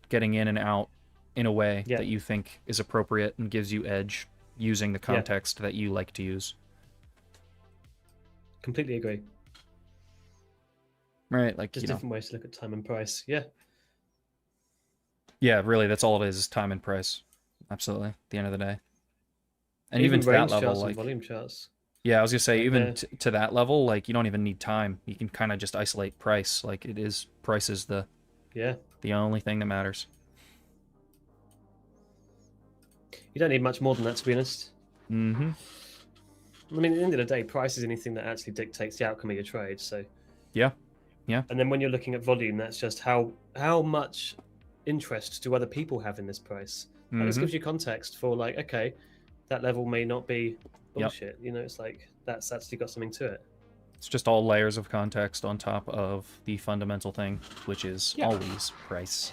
getting in and out in a way that you think is appropriate and gives you edge using the context that you like to use. Completely agree. Right, like, just different ways to look at time and price. Yeah. Yeah, really, that's all it is time and price. Absolutely, at the end of the day. And even to that level, like volume charts. Yeah, I was gonna say, even to that level, like, you don't even need time. You can kind of just isolate price. Like, price is the only thing that matters. You don't need much more than that, to be honest. Mm-hmm. I mean, at the end of the day, price is anything that actually dictates the outcome of your trade. So yeah. And then when you're looking at volume, that's just how much interest do other people have in this price. And this gives you context for, like, okay, that level may not be bullshit. It's like that's actually got something to it. It's just all layers of context on top of the fundamental thing, which is always price.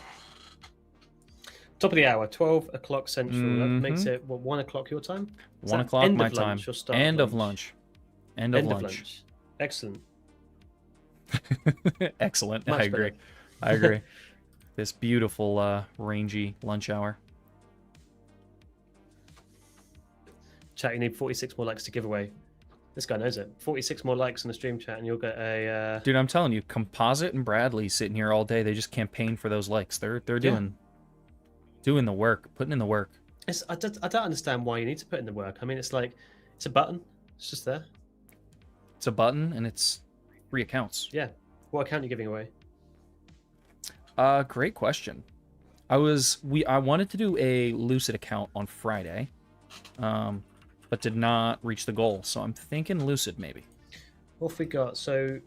Top of the hour, 12 o'clock central. That makes it 1 o'clock your time. 1 o'clock my time. End of lunch. End of lunch. Excellent. Excellent. I agree. This beautiful rangy lunch hour. Chat, you need 46 more likes to give away. This guy knows it. 46 more likes in the stream chat and you'll get a... Dude, I'm telling you, Composite and Bradley sitting here all day. They just campaign for those likes. They're doing the work, putting in the work. I don't understand why you need to put in the work. I mean, it's like, it's a button. It's just there. It's a button and it's 3 accounts. Yeah. What account are you giving away? Great question. I wanted to do a Lucid account on Friday. But did not reach the goal. So I'm thinking Lucid, maybe. What have we got? So,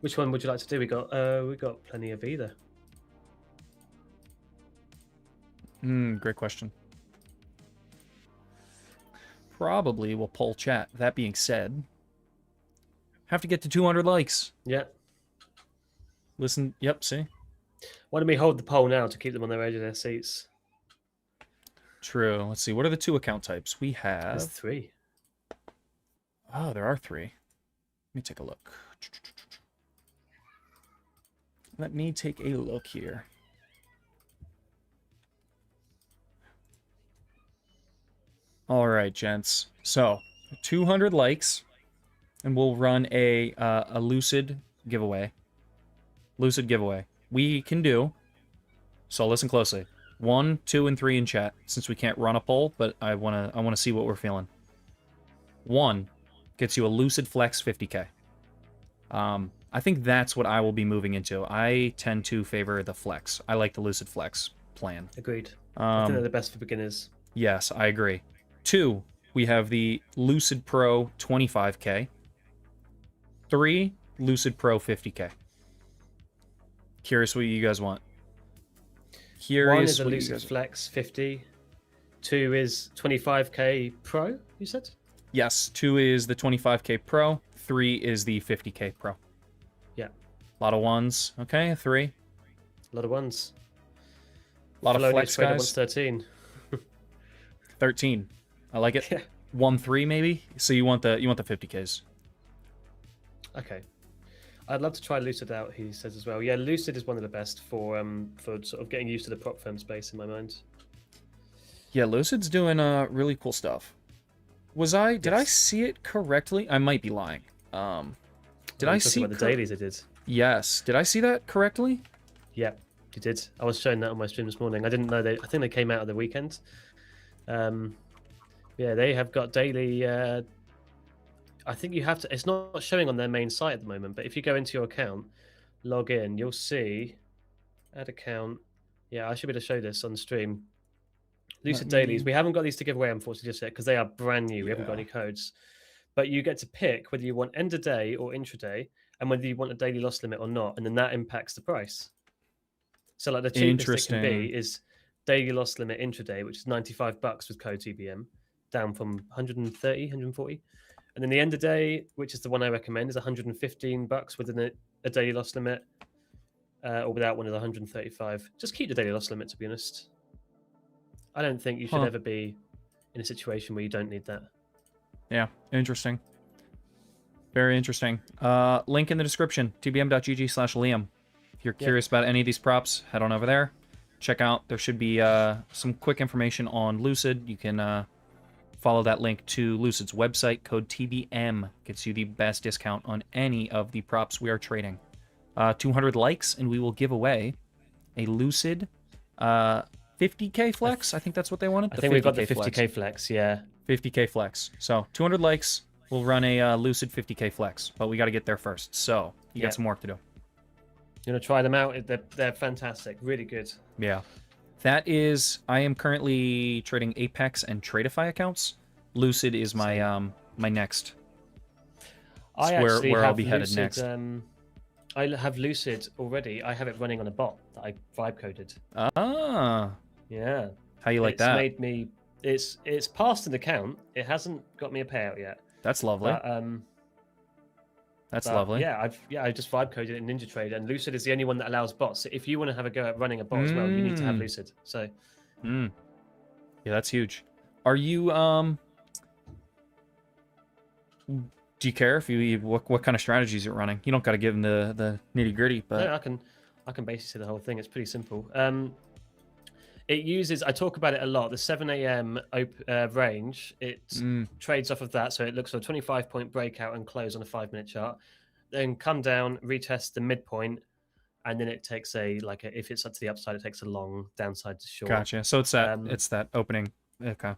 which one would you like to do? We got plenty of either. Great question. Probably will poll chat. That being said, have to get to 200 likes. Yeah. Listen. Yep. See. Why don't we hold the poll now to keep them on their edge of their seats? True. Let's see. What are the 2 account types? We have... There's 3. Oh, there are 3. Let me take a look. Let me take a look here. All right, gents. So, 200 likes, and we'll run a Lucid giveaway. Lucid giveaway. We can do, so listen closely, 1, 2, and 3 in chat, since we can't run a poll, but I wanna see what we're feeling. 1 gets you a Lucid Flex 50K. I think that's what I will be moving into. I tend to favor the Flex. I like the Lucid Flex plan. Agreed. I think they're the best for beginners. Yes, I agree. 2, we have the Lucid Pro 25K. 3, Lucid Pro 50K. Curious what you guys want. Curious. 1 is a Lucid Flex 50. 2 is 25K Pro, you said? Yes, 2 is the 25K Pro. 3 is the 50K Pro. Yeah. A lot of 1s. Okay, 3. A lot of 1s. A lot of flex guys. 13. 13. I like it. Yeah. 1-3 maybe. So you want the 50Ks. Okay. I'd love to try Lucid out, he says as well. Yeah, Lucid is one of the best for sort of getting used to the prop firm space in my mind. Yeah, Lucid's doing really cool stuff. Did I see it correctly? I might be lying. Did I see about the dailies I did? Yes. Did I see that correctly? Yeah, you did. I was showing that on my stream this morning. I didn't know I think they came out of the weekend. Yeah, they have got daily I think you have to... It's not showing on their main site at the moment, but if you go into your account, log in, you'll see... Add account. Yeah, I should be able to show this on stream. Lucid dailies. We haven't got these to give away, unfortunately, just yet, because they are brand new. We haven't got any codes. But you get to pick whether you want end of day or intraday, and whether you want a daily loss limit or not, and then that impacts the price. So, like, the cheapest it can be is daily loss limit intraday, which is $95 with code TBM, down from 130, 140. And then the end of day, which is the one I recommend, is $115 with a daily loss limit. or without one of the 135. Just keep the daily loss limit, to be honest. I don't think you should ever be in a situation where you don't need that. Yeah, interesting. Very interesting. Link in the description, tbm.gg/Liam. If you're curious about any of these props, head on over there. Check out, there should be some quick information on Lucid. You can follow that link to Lucid's website. Code TBM gets you the best discount on any of the props we are trading. 200 likes, and we will give away a Lucid 50K flex. I think that's what they wanted. I think we've got the 50K flex, yeah. 50K flex. So 200 likes, we'll run a Lucid 50K flex, but we got to get there first. So you got some work to do. You want to try them out? They're fantastic, really good. Yeah. That is, I am currently trading Apex and Tradeify accounts. Lucid is my my next. Where I'll be headed next. I have Lucid already. I have it running on a bot that I vibe coded. Ah. Yeah. How you like that? Made me. It's passed an account. It hasn't got me a payout yet. That's lovely. But, That's lovely. Yeah, I just vibe coded it in NinjaTrade, and Lucid is the only one that allows bots. So if you want to have a go at running a bot as well, you need to have Lucid. So. Yeah, that's huge. Are you Do you care if you what kind of strategies you're running? You don't got to give them the nitty gritty, but no, I can basically say the whole thing. It's pretty simple. It uses, I talk about it a lot, the 7 a.m. range. It trades off of that, so it looks for a 25-point breakout and close on a 5-minute chart. Then come down, retest the midpoint, and then it takes if it's up to the upside, it takes a long downside to short. Gotcha. So it's that opening, okay.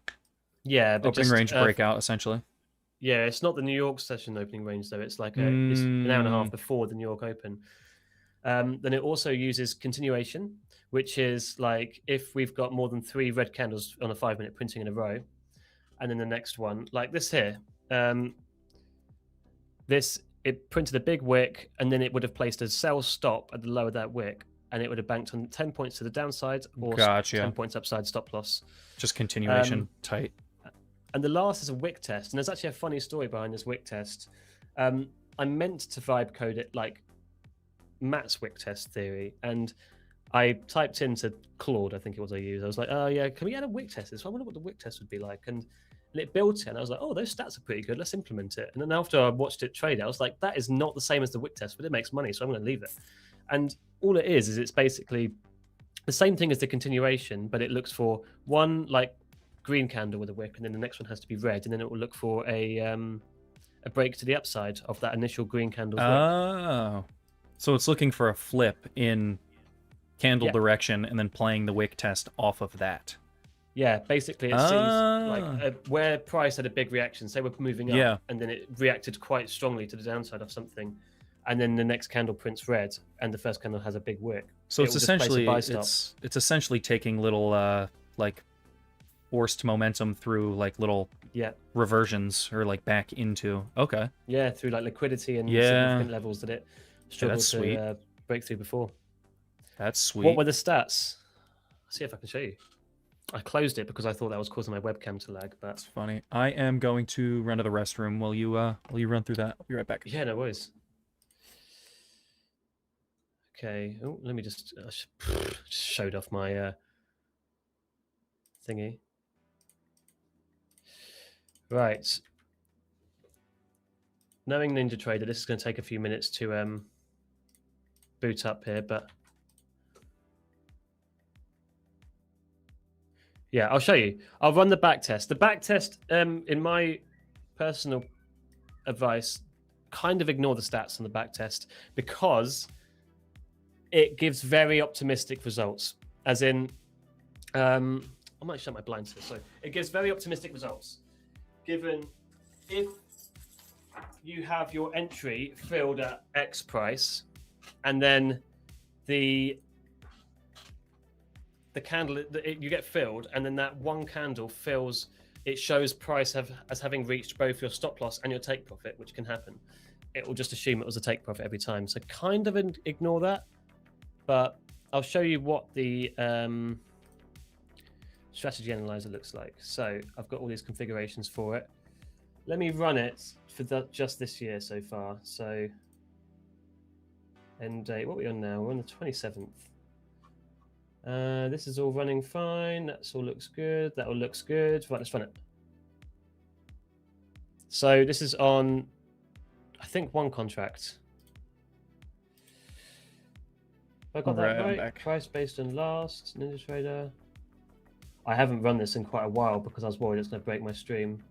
Yeah, but opening range breakout essentially. Yeah, it's not the New York session opening range though. It's like it's an hour and a half before the New York Open. Then it also uses continuation, which is like if we've got more than 3 red candles on a 5-minute printing in a row, and then the next one, like this here, it printed a big wick, and then it would have placed a sell stop at the low of that wick, and it would have banked on 10 points to the downside or 10 points upside stop loss. Just continuation tight. And the last is a wick test, and there's actually a funny story behind this wick test. I meant to vibe code it like Matt's wick test theory, and I typed into Claude, I think it was I used. I was like, oh yeah, can we add a wick test? So I wonder what the wick test would be like, and it built it, and I was like, oh, those stats are pretty good. Let's implement it. And then after I watched it trade, I was like, that is not the same as the wick test, but it makes money, so I'm going to leave it. And all it is it's basically the same thing as the continuation, but it looks for one like green candle with a wick, and then the next one has to be red, and then it will look for a break to the upside of that initial green candle's wick. Oh, so it's looking for a flip in candle direction, and then playing the wick test off of that. Yeah, basically it sees like where price had a big reaction. Say we're moving up, and then it reacted quite strongly to the downside of something, and then the next candle prints red, and the first candle has a big wick. So it's essentially it's essentially taking little like forced momentum through like little reversions or like back into through like liquidity and significant levels that it struggled to break through before. That's sweet. What were the stats? Let's see if I can show you. I closed it because I thought that was causing my webcam to lag, but that's funny. I am going to run to the restroom while you run through that. I'll be right back. Yeah, no worries. Okay. Oh, let me just showed off my thingy. Right. Knowing NinjaTrader, this is going to take a few minutes to boot up here, but yeah, I'll show you. I'll run the back test. The back test, in my personal advice, kind of ignore the stats on the back test because it gives very optimistic results. As in, I might shut my blinds here. So it gives very optimistic results. Given if you have your entry filled at X price, and then the candle you get filled, and then that one candle fills, it shows price as having reached both your stop loss and your take profit, which can happen. It will just assume it was a take profit every time. So kind of ignore that, but I'll show you what the strategy analyzer looks like. So I've got all these configurations for it. Let me run it for just this year so far. So End date. What are we on now? We're on the 27th. This is all running fine. That all looks good. That all looks good. Right, let's run it. So this is on, I think, one contract. Have I got that right? Price based on last, Ninja Trader. I haven't run this in quite a while because I was worried it's going to break my stream.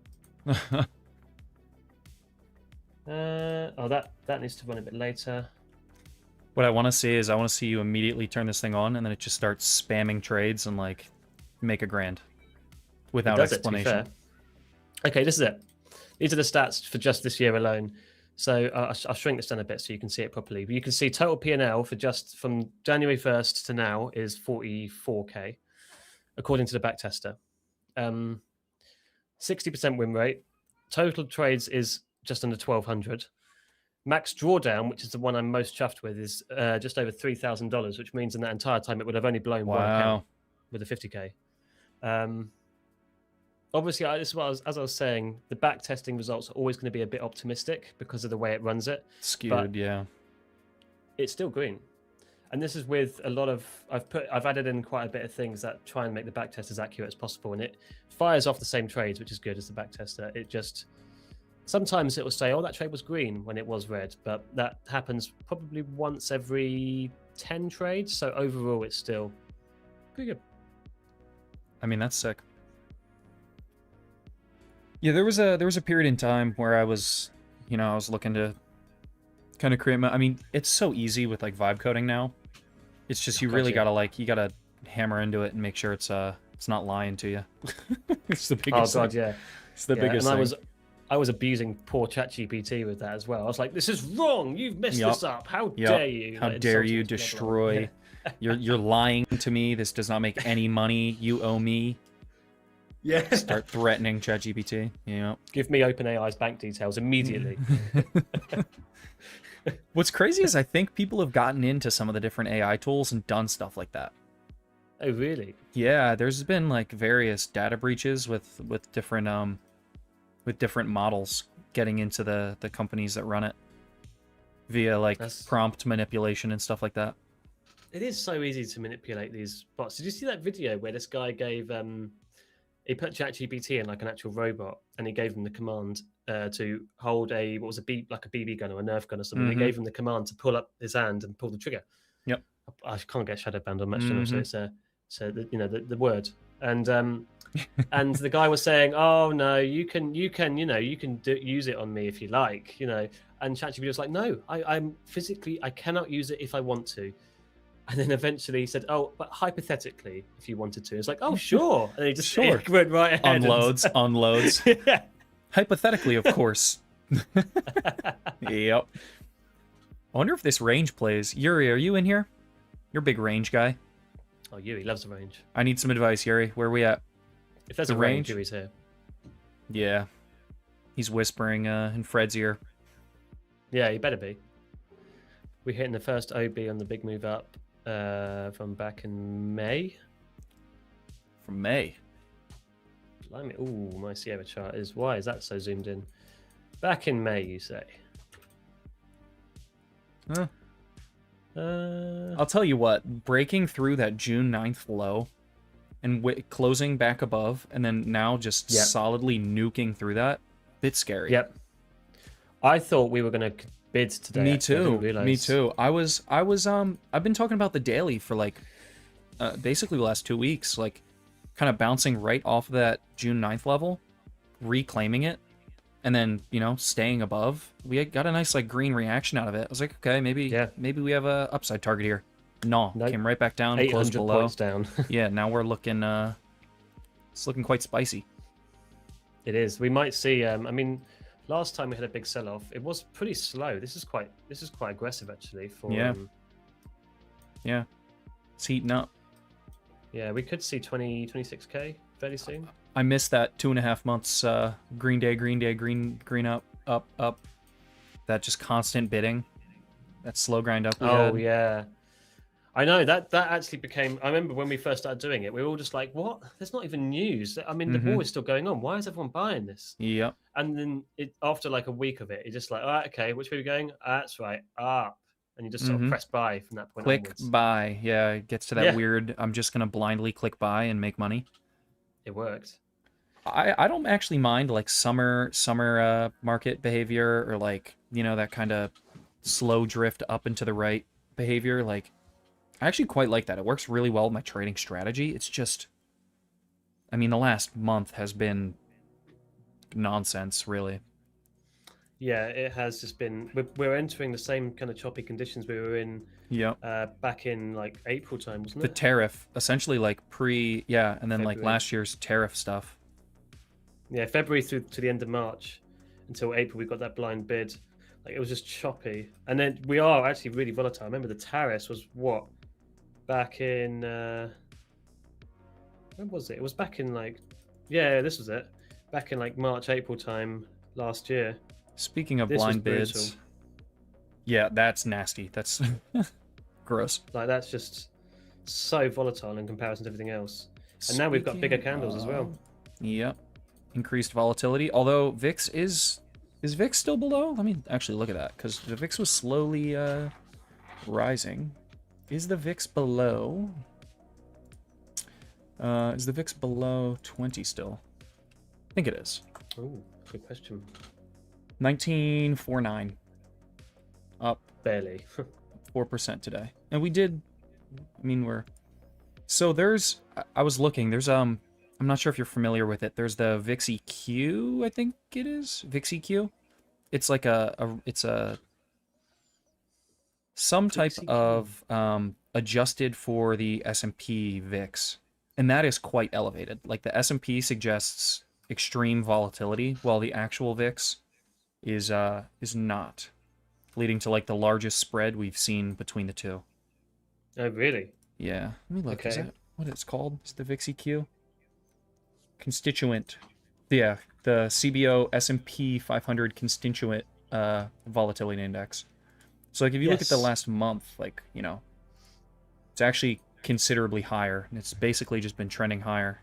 Oh, that needs to run a bit later. What I want to see is I want to see you immediately turn this thing on and then it just starts spamming trades and like make a grand without explanation. Okay, this is it. These are the stats for just this year alone. So I'll shrink this down a bit so you can see it properly. But you can see total P&L for just from January 1st to now is 44k, according to the backtester. 60% win rate. Total trades is just under 1,200. Max drawdown, which is the one I'm most chuffed with, is just over $3,000, which means in that entire time it would have only blown one account with a 50k. Obviously, as I was saying, the back testing results are always going to be a bit optimistic because of the way it runs it. Skewed, yeah. It's still green, and this is with a lot of I've added in quite a bit of things that try and make the back test as accurate as possible, and it fires off the same trades, which is good as the back tester. It just sometimes it will say, "Oh, that trade was green" when it was red, but that happens probably once every 10 trades. So overall, it's still pretty good. I mean, that's sick. Yeah, there was a period in time where I was looking to kind of create my. I mean, it's so easy with like vibe coding now. It's just you really gotta hammer into it and make sure it's not lying to you. It's the biggest. Oh god, yeah. It's the biggest and thing. I was abusing poor ChatGPT with that as well. I was like, "This is wrong. You've messed this up. How dare you? How dare you destroy? You're lying to me. This does not make any money. You owe me." Yeah. Start threatening ChatGPT. Yeah. Give me OpenAI's bank details immediately. What's crazy is I think people have gotten into some of the different AI tools and done stuff like that. Oh, really? Yeah, there's been like various data breaches with different models getting into the companies that run it via like prompt manipulation and stuff like that. It is so easy to manipulate these bots. Did you see that video where this guy gave he put ChatGPT in like an actual robot, and he gave him the command to hold a BB gun or a Nerf gun or something. He gave him the command to pull up his hand and pull the trigger. Yep. I can't get shadow banned on Match Channel, so it's the word. And and the guy was saying, "Oh no, you can use it on me if you like, And ChatGPT was like, "No, I cannot use it if I want to." And then eventually he said, "Oh, but hypothetically, if you wanted to." It's like, "Oh, sure." And he just went right ahead. Unloads. Yeah. Hypothetically, of course. Yep. I wonder if this range plays. Yuri, are you in here? You're a big range guy. Oh, Yuri loves the range. I need some advice, Yuri. Where are we at? If there's a range, Yuri's here. Yeah. He's whispering in Fred's ear. Yeah, he better be. We're hitting the first OB on the big move up from back in May. From May? Blimey. Ooh, my Sierra chart is... Why is that so zoomed in? Back in May, you say? Huh. I'll tell you what. Breaking through that June 9th low and closing back above and then now just solidly nuking through that, bit scary. Yep. I thought we were going to bid today. Me too. I've been talking about the daily for like basically the last 2 weeks, like kind of bouncing right off of that June 9th level, reclaiming it, and then staying above. We got a nice like green reaction out of it. I was like, okay, maybe we have a upside target here. No, nope. Came right back down, closed below. Points down. Yeah, now we're looking it's looking quite spicy. It is. We might see last time we had a big sell-off, it was pretty slow. This is quite aggressive actually for yeah. It's heating up. Yeah, we could see 26k fairly soon. I missed that 2.5 months green day, green up. That just constant bidding. That slow grind up. Yeah. I know that actually became. I remember when we first started doing it, we were all just like, "What? There's not even news. I mean, the war is still going on. Why is everyone buying this?" Yep. And then after like a week of it, it's just like, "All right, okay, which way are we going? That's right, up." and you just sort of press buy from that point Click onwards. buy. Yeah, it gets to that weird, I'm just going to blindly click buy and make money. It worked. I don't actually mind like summer market behavior, or like, you know, that kind of slow drift up and to the right behavior. Like, I actually quite like that. It works really well with my trading strategy. It's just, I mean, the last month has been nonsense, really. Yeah, it has just been. We're entering the same kind of choppy conditions we were in. Yep. Back in like April time, wasn't The it? tariff, essentially like and then February. like last year's tariff stuff. Yeah, February through to the end of March until April, we got that blind bid. Like, it was just choppy, and then we are actually really volatile. Remember, the tariffs was what back in when was it? It was back in like, yeah, this was it. Back in like March, April time last year. Speaking of This was blind bids, brutal. yeah, that's nasty. That's gross. Like, that's just so volatile in comparison to everything else. And now we've got bigger candles as well. Yep. Increased volatility. Although VIX is VIX still below? Let me actually look at that, because the VIX was slowly rising. Is the VIX below? Is the VIX below 20 still? I think it is. Oh, good question. 1949. Up Barely. 4% today. And we did, I mean, so there's, I was looking, there's, I'm not sure if you're familiar with it. There's the VIX EQ, I think it is. VIX EQ. It's like it's some type of adjusted for the S&P VIX. And that is quite elevated. Like, the S&P suggests extreme volatility, while the actual VIX is not, leading to like the largest spread we've seen between the two. Oh, really? Yeah. Let me look. Okay. Is that what it's called? Is the VIX EQ? Constituent. Yeah, the CBO S&P 500 constituent volatility index. So like, if you look at the last month, like, you know, it's actually considerably higher. It's basically just been trending higher.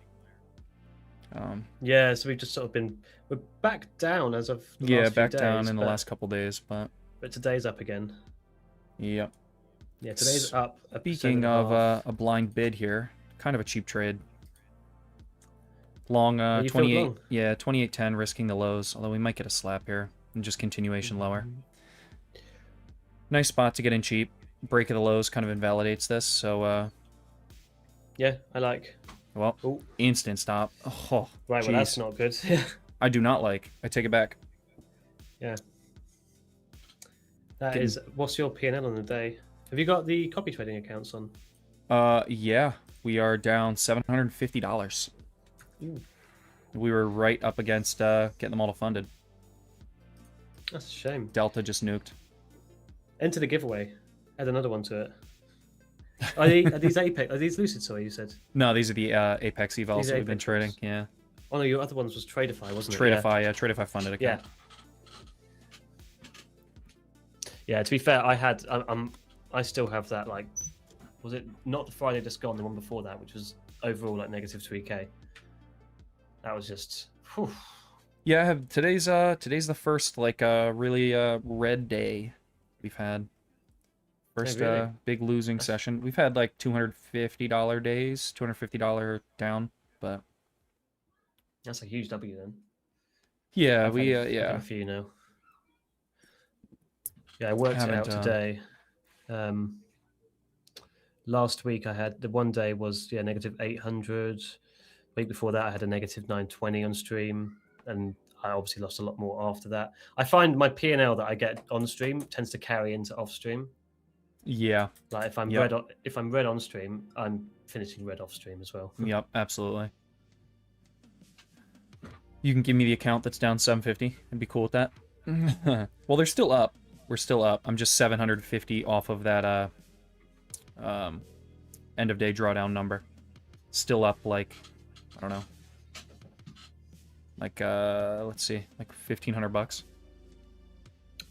Yeah, so we've just sort of we're back down as of the last few back days, down in the last couple days, but today's up again. Yep. Yeah, today's up. Speaking of a blind bid here, kind of a cheap trade. Long 28, long? yeah, 28.10, risking the lows. Although we might get a slap here and just continuation lower. Nice spot to get in cheap. Break of the lows kind of invalidates this. So yeah, I like. Well, instant stop. Oh, right. Geez. Well, that's not good. I do not like. I take it back. Yeah. That is. What's your P&L on the day? Have you got the copy trading accounts on? Yeah, we are down $750. We were right up against getting the model funded. That's a shame. Delta just nuked. Enter the giveaway. Add another one to it. Are these Apex? Are these Lucid? Sorry, you said. No, these are the Apex evals that we've been trading. Yeah. Oh no, your other ones was Tradeify, wasn't it? Tradeify, yeah, Tradeify funded account. Yeah. To be fair, I still have that. Like, was it not the Friday just gone? The one before that, which was overall like negative 3K. That was just. Whew. Yeah, I have today's the first like really red day we've had. First really? Big losing session. We've had like $250 days, $250 down, but that's a huge W then. Yeah, I've had a few now. Yeah, I worked it out today. Last week I had the one day was negative 800. Week before that I had a negative 920 on stream, and I obviously lost a lot more after that. I find my P&L that I get on stream tends to carry into off stream. Yeah. Like if I'm red on stream, I'm finishing red off stream as well. Yep, absolutely. You can give me the account that's down 750. I'd be cool with that. Well, they're still up. We're still up. I'm just 750 off of that end of day drawdown number. Still up like, I don't know. Like let's see, like $1,500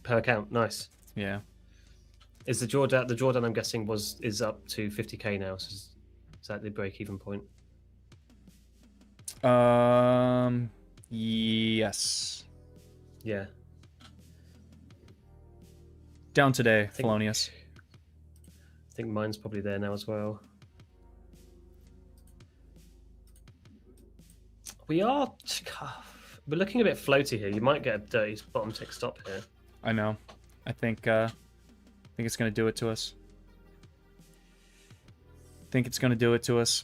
per account. Nice. Yeah. Is the drawdown I'm guessing is up to 50k now? So is that the break-even point? Yes. Yeah. Down today, Felonious. think mine's probably there now as well. We're looking a bit floaty here. You might get a dirty bottom tick stop here. I know. I think it's gonna do it to us. Think it's gonna do it to us.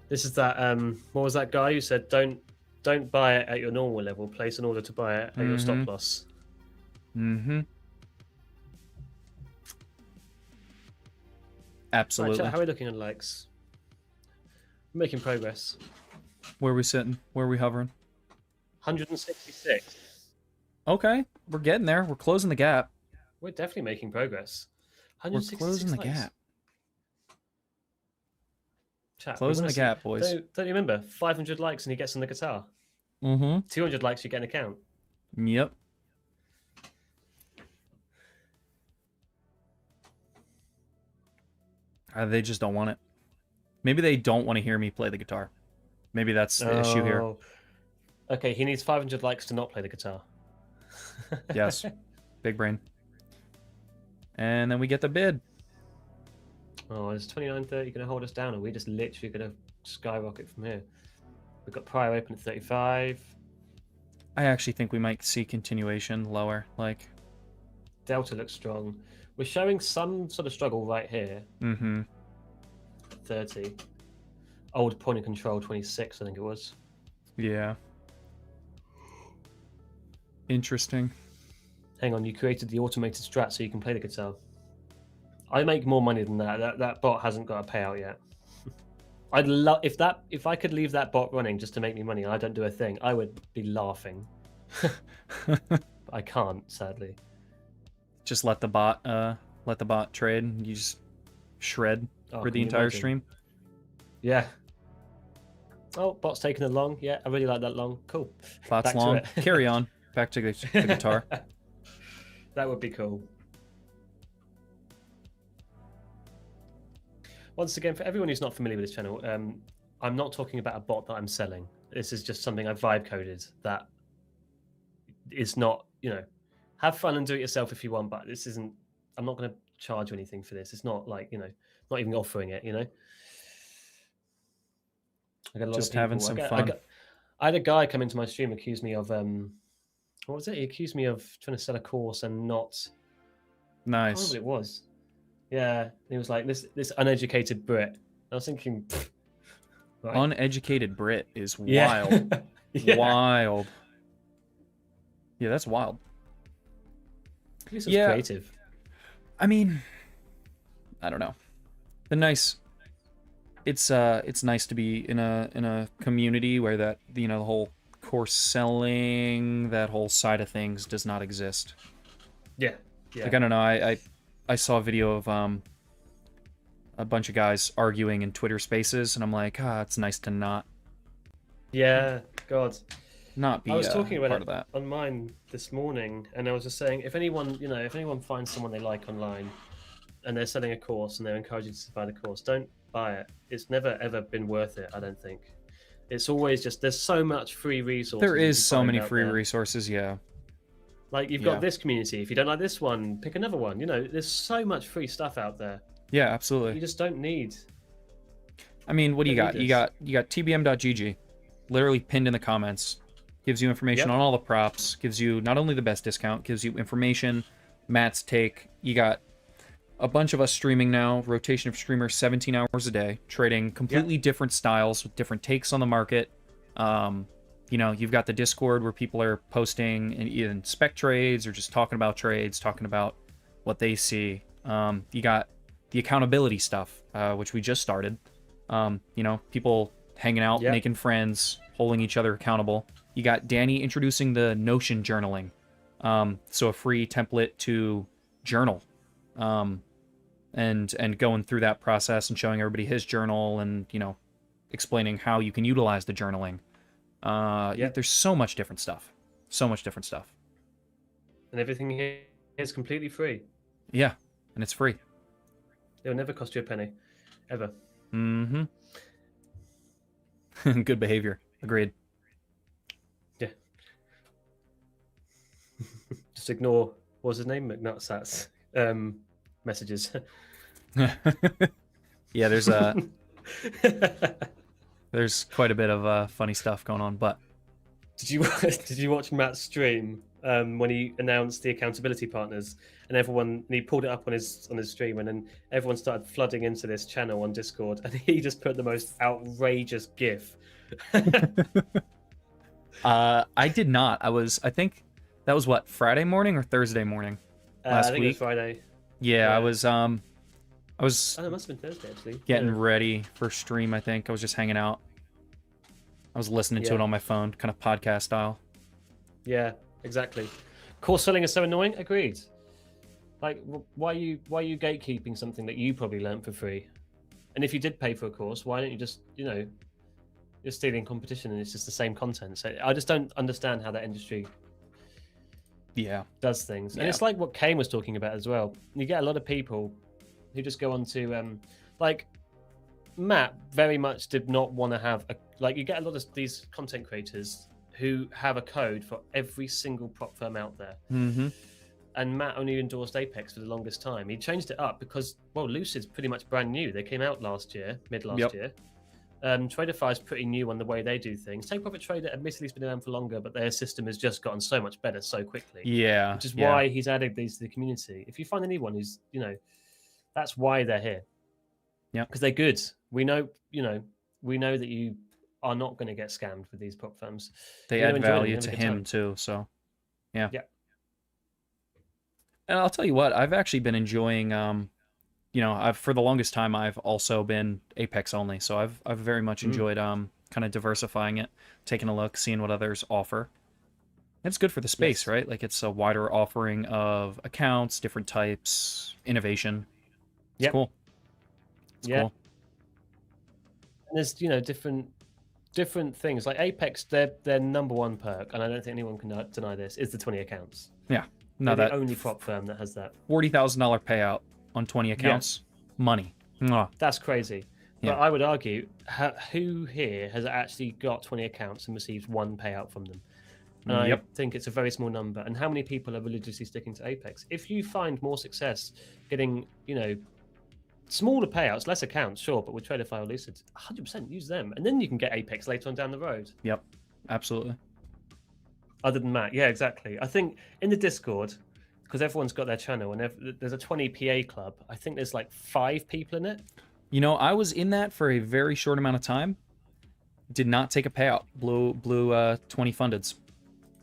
This is that what was that guy who said don't buy it at your normal level, place an order to buy it at your stop loss. Absolutely. Right, chat, how are we looking on likes? We're making progress. Where are we sitting? Where are we hovering? 166. Okay, we're getting there. We're closing the gap. We're definitely making progress. We're closing the gap. Chat, Closing the gap, boys. Don't you remember? 500 likes and he gets on the guitar. 200 likes, you get an account. Yep. They just don't want it. Maybe they don't want to hear me play the guitar. Maybe that's the issue here. Okay, he needs 500 likes to not play the guitar. Yes. Big brain. And then we get the bid. Oh, is 29.30 going to hold us down? Or are we just literally going to skyrocket from here? We've got prior open at 35. I actually think we might see continuation lower. Like, Delta looks strong. We're showing some sort of struggle right here. 30. Old point of control 26, I think it was. Yeah. Interesting. Hang on, you created the automated strat so you can play the guitar. I make more money than that. That bot hasn't got a payout yet. I'd love if I could leave that bot running just to make me money and I don't do a thing, I would be laughing. But I can't, sadly. Just let the bot trade and you just shred for the entire stream. Yeah. Oh, bot's taking it long. Yeah, I really like that long. Cool. Bot's long. Carry on. Back to the guitar. That would be cool. Once again, for everyone who's not familiar with this channel, I'm not talking about a bot that I'm selling. This is just something I vibe coded that is not, have fun and do it yourself if you want, but this isn't, I'm not going to charge you anything for this. It's not like, not even offering it, I got a lot just of people, having some fun. I had a guy come into my stream, accuse me of, what was it? He accused me of trying to sell a course and not. Nice. I don't know what it was. Yeah, he was like this uneducated Brit. I was thinking, right. Uneducated Brit is wild. Yeah. Wild. Yeah, that's wild. At least it's creative. I mean, I don't know. It's nice to be in a community where that the whole course selling, that whole side of things does not exist. Yeah. Like, I don't know, I saw a video of a bunch of guys arguing in Twitter Spaces, and I'm like, it's nice to not. Yeah, God. Not be. I was talking about part it of that on mine this morning, and I was just saying, if anyone finds someone they like online, and they're selling a course and they're encouraging you to buy the course, don't buy it. It's never ever been worth it. I don't think. It's always just there's so much free resources. There is so many free resources. Yeah. Like, you've got this community. If you don't like this one, pick another one. There's so much free stuff out there. Yeah, absolutely. You just don't need. I mean, what do you got? You got tbm.gg, literally pinned in the comments. Gives you information on all the props. Gives you not only the best discount, gives you information, Matt's take. You got a bunch of us streaming now, rotation of streamers 17 hours a day, trading completely different styles with different takes on the market. You've got the Discord where people are posting in spec trades or just talking about trades, talking about what they see. You got the accountability stuff, which we just started. People hanging out, making friends, holding each other accountable. You got Danny introducing the Notion journaling. So a free template to journal. And going through that process and showing everybody his journal and, explaining how you can utilize the journaling. There's so much different stuff. And everything here is completely free. Yeah, and it's free. It'll never cost you a penny. Ever. Mm-hmm. Good behavior. Agreed. Yeah. Just ignore, what was his name? McNutsats. Messages. Yeah, there's quite a bit of funny stuff going on, but Did you watch Matt's stream when he announced the accountability partners and he pulled it up on his stream and then everyone started flooding into this channel on Discord and he just put the most outrageous GIF. I did not. I think that was what, Friday morning or Thursday morning last I think week. it was Friday. Yeah, Yeah. I was Oh, it must have been Thursday actually. getting ready for stream. I think I was just hanging out. I was listening to it on my phone, kind of podcast style. Yeah, exactly. Course selling is so annoying. Agreed. Like, why are you gatekeeping something that you probably learned for free? And if you did pay for a course, why don't you just, you're stealing competition and it's just the same content. So I just don't understand how that industry does things. And it's like what Kane was talking about as well. You get a lot of people who just go on to, like, Matt very much did not want to have you get a lot of these content creators who have a code for every single prop firm out there. Mm-hmm. And Matt only endorsed Apex for the longest time. He changed it up because, well, Lucid's pretty much brand new. They came out mid last year. Tradeify is pretty new on the way they do things. Take Profit Trader, admittedly, has been around for longer, but their system has just gotten so much better so quickly. Yeah. Which is why he's added these to the community. If you find anyone who's, that's why they're here. Yeah. Because they're good. We know that you are not going to get scammed with these prop firms. They add value to him too, so yeah. And I'll tell you what, I've actually been enjoying for the longest time I've also been Apex only, so I've very much enjoyed kind of diversifying it, taking a look, seeing what others offer. It's good for the space, right? Like, it's a wider offering of accounts, different types, innovation. It's cool. It's cool. And there's different things. Like Apex, their number one perk, and I don't think anyone can deny this, is the 20 accounts. Yeah. No, they're the only prop firm that has that. $40,000 payout on 20 accounts. Money. Mwah. That's crazy. But I would argue, who here has actually got 20 accounts and received one payout from them? And I think it's a very small number. And how many people are religiously sticking to Apex? If you find more success getting, smaller payouts, less accounts, sure, but with Tradeify or Lucid, 100% use them. And then you can get Apex later on down the road. Yep, absolutely. Other than that, yeah, exactly. I think in the Discord, because everyone's got their channel, and there's a 20 PA club, I think there's like 5 people in it. I was in that for a very short amount of time. Did not take a payout. Blew 20 fundeds.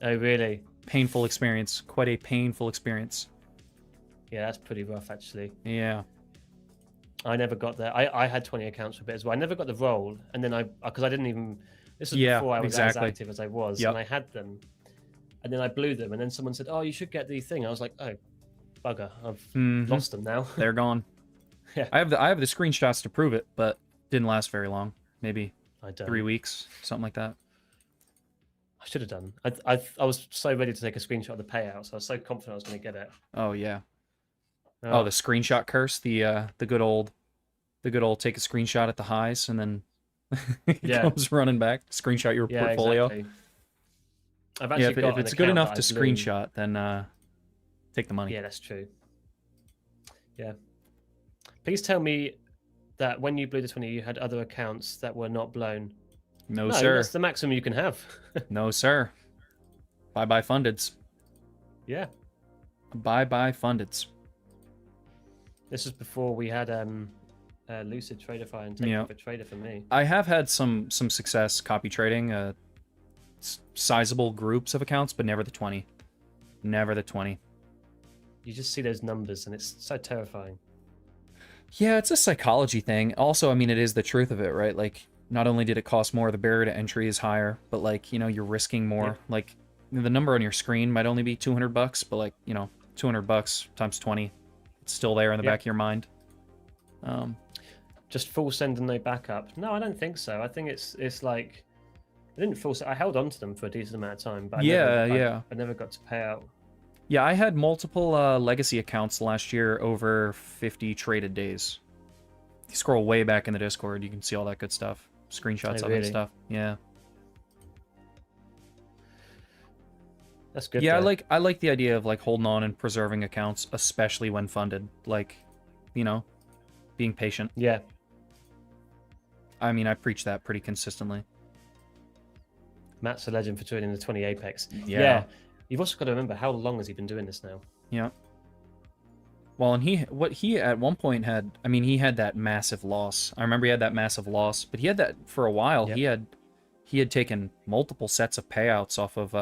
Oh, really? Painful experience. Quite a painful experience. Yeah, that's pretty rough, actually. Yeah. I never got that. I had 20 accounts for a bit as well. I never got the role, and then because I didn't even. This was before I was as active as I was, and I had them, and then I blew them, and then someone said, "Oh, you should get the thing." I was like, "Oh, bugger! I've lost them now. They're gone." Yeah. I have the screenshots to prove it, but didn't last very long. Maybe 3 weeks, something like that. I should have done. I was so ready to take a screenshot of the payouts. I was so confident I was going to get it. Oh yeah. Oh, the screenshot curse. The good old take a screenshot at the highs and then comes running back. Screenshot your portfolio. Exactly. I've actually got if it's good enough to screenshot, then take the money. Yeah, that's true. Yeah. Please tell me that when you blew the 20, you had other accounts that were not blown. No, sir. That's the maximum you can have. No, sir. Bye-bye fundeds. Yeah. Bye-bye fundeds. This was before we had Lucid, Tradeify, and Take Profit Trader for me. I have had some success copy trading, sizable groups of accounts, but never the 20. Never the 20. You just see those numbers, and it's so terrifying. Yeah, it's a psychology thing. Also, I mean, it is the truth of it, right? Like, not only did it cost more, the barrier to entry is higher, but like, you're risking more. Yep. Like, the number on your screen might only be $200, but like, $200 times 20, it's still there in the back of your mind. Just full send and no backup. No, I don't think so. I think it's like, I didn't full send. I held on to them for a decent amount of time, but I never got to pay out. Yeah, I had multiple legacy accounts last year over 50 traded days. If you scroll way back in the Discord, you can see all that good stuff. Screenshots of it and stuff. Yeah. That's good. Yeah, I like the idea of like holding on and preserving accounts, especially when funded. Like, being patient. Yeah. I mean, I preach that pretty consistently. Matt's a legend for joining the 20 Apex. Yeah. You've also got to remember, how long has he been doing this now? Yeah. Well, and he at one point had, I mean, he had that massive loss. I remember he had that massive loss, but he had that for a while. Yep. He had taken multiple sets of payouts off of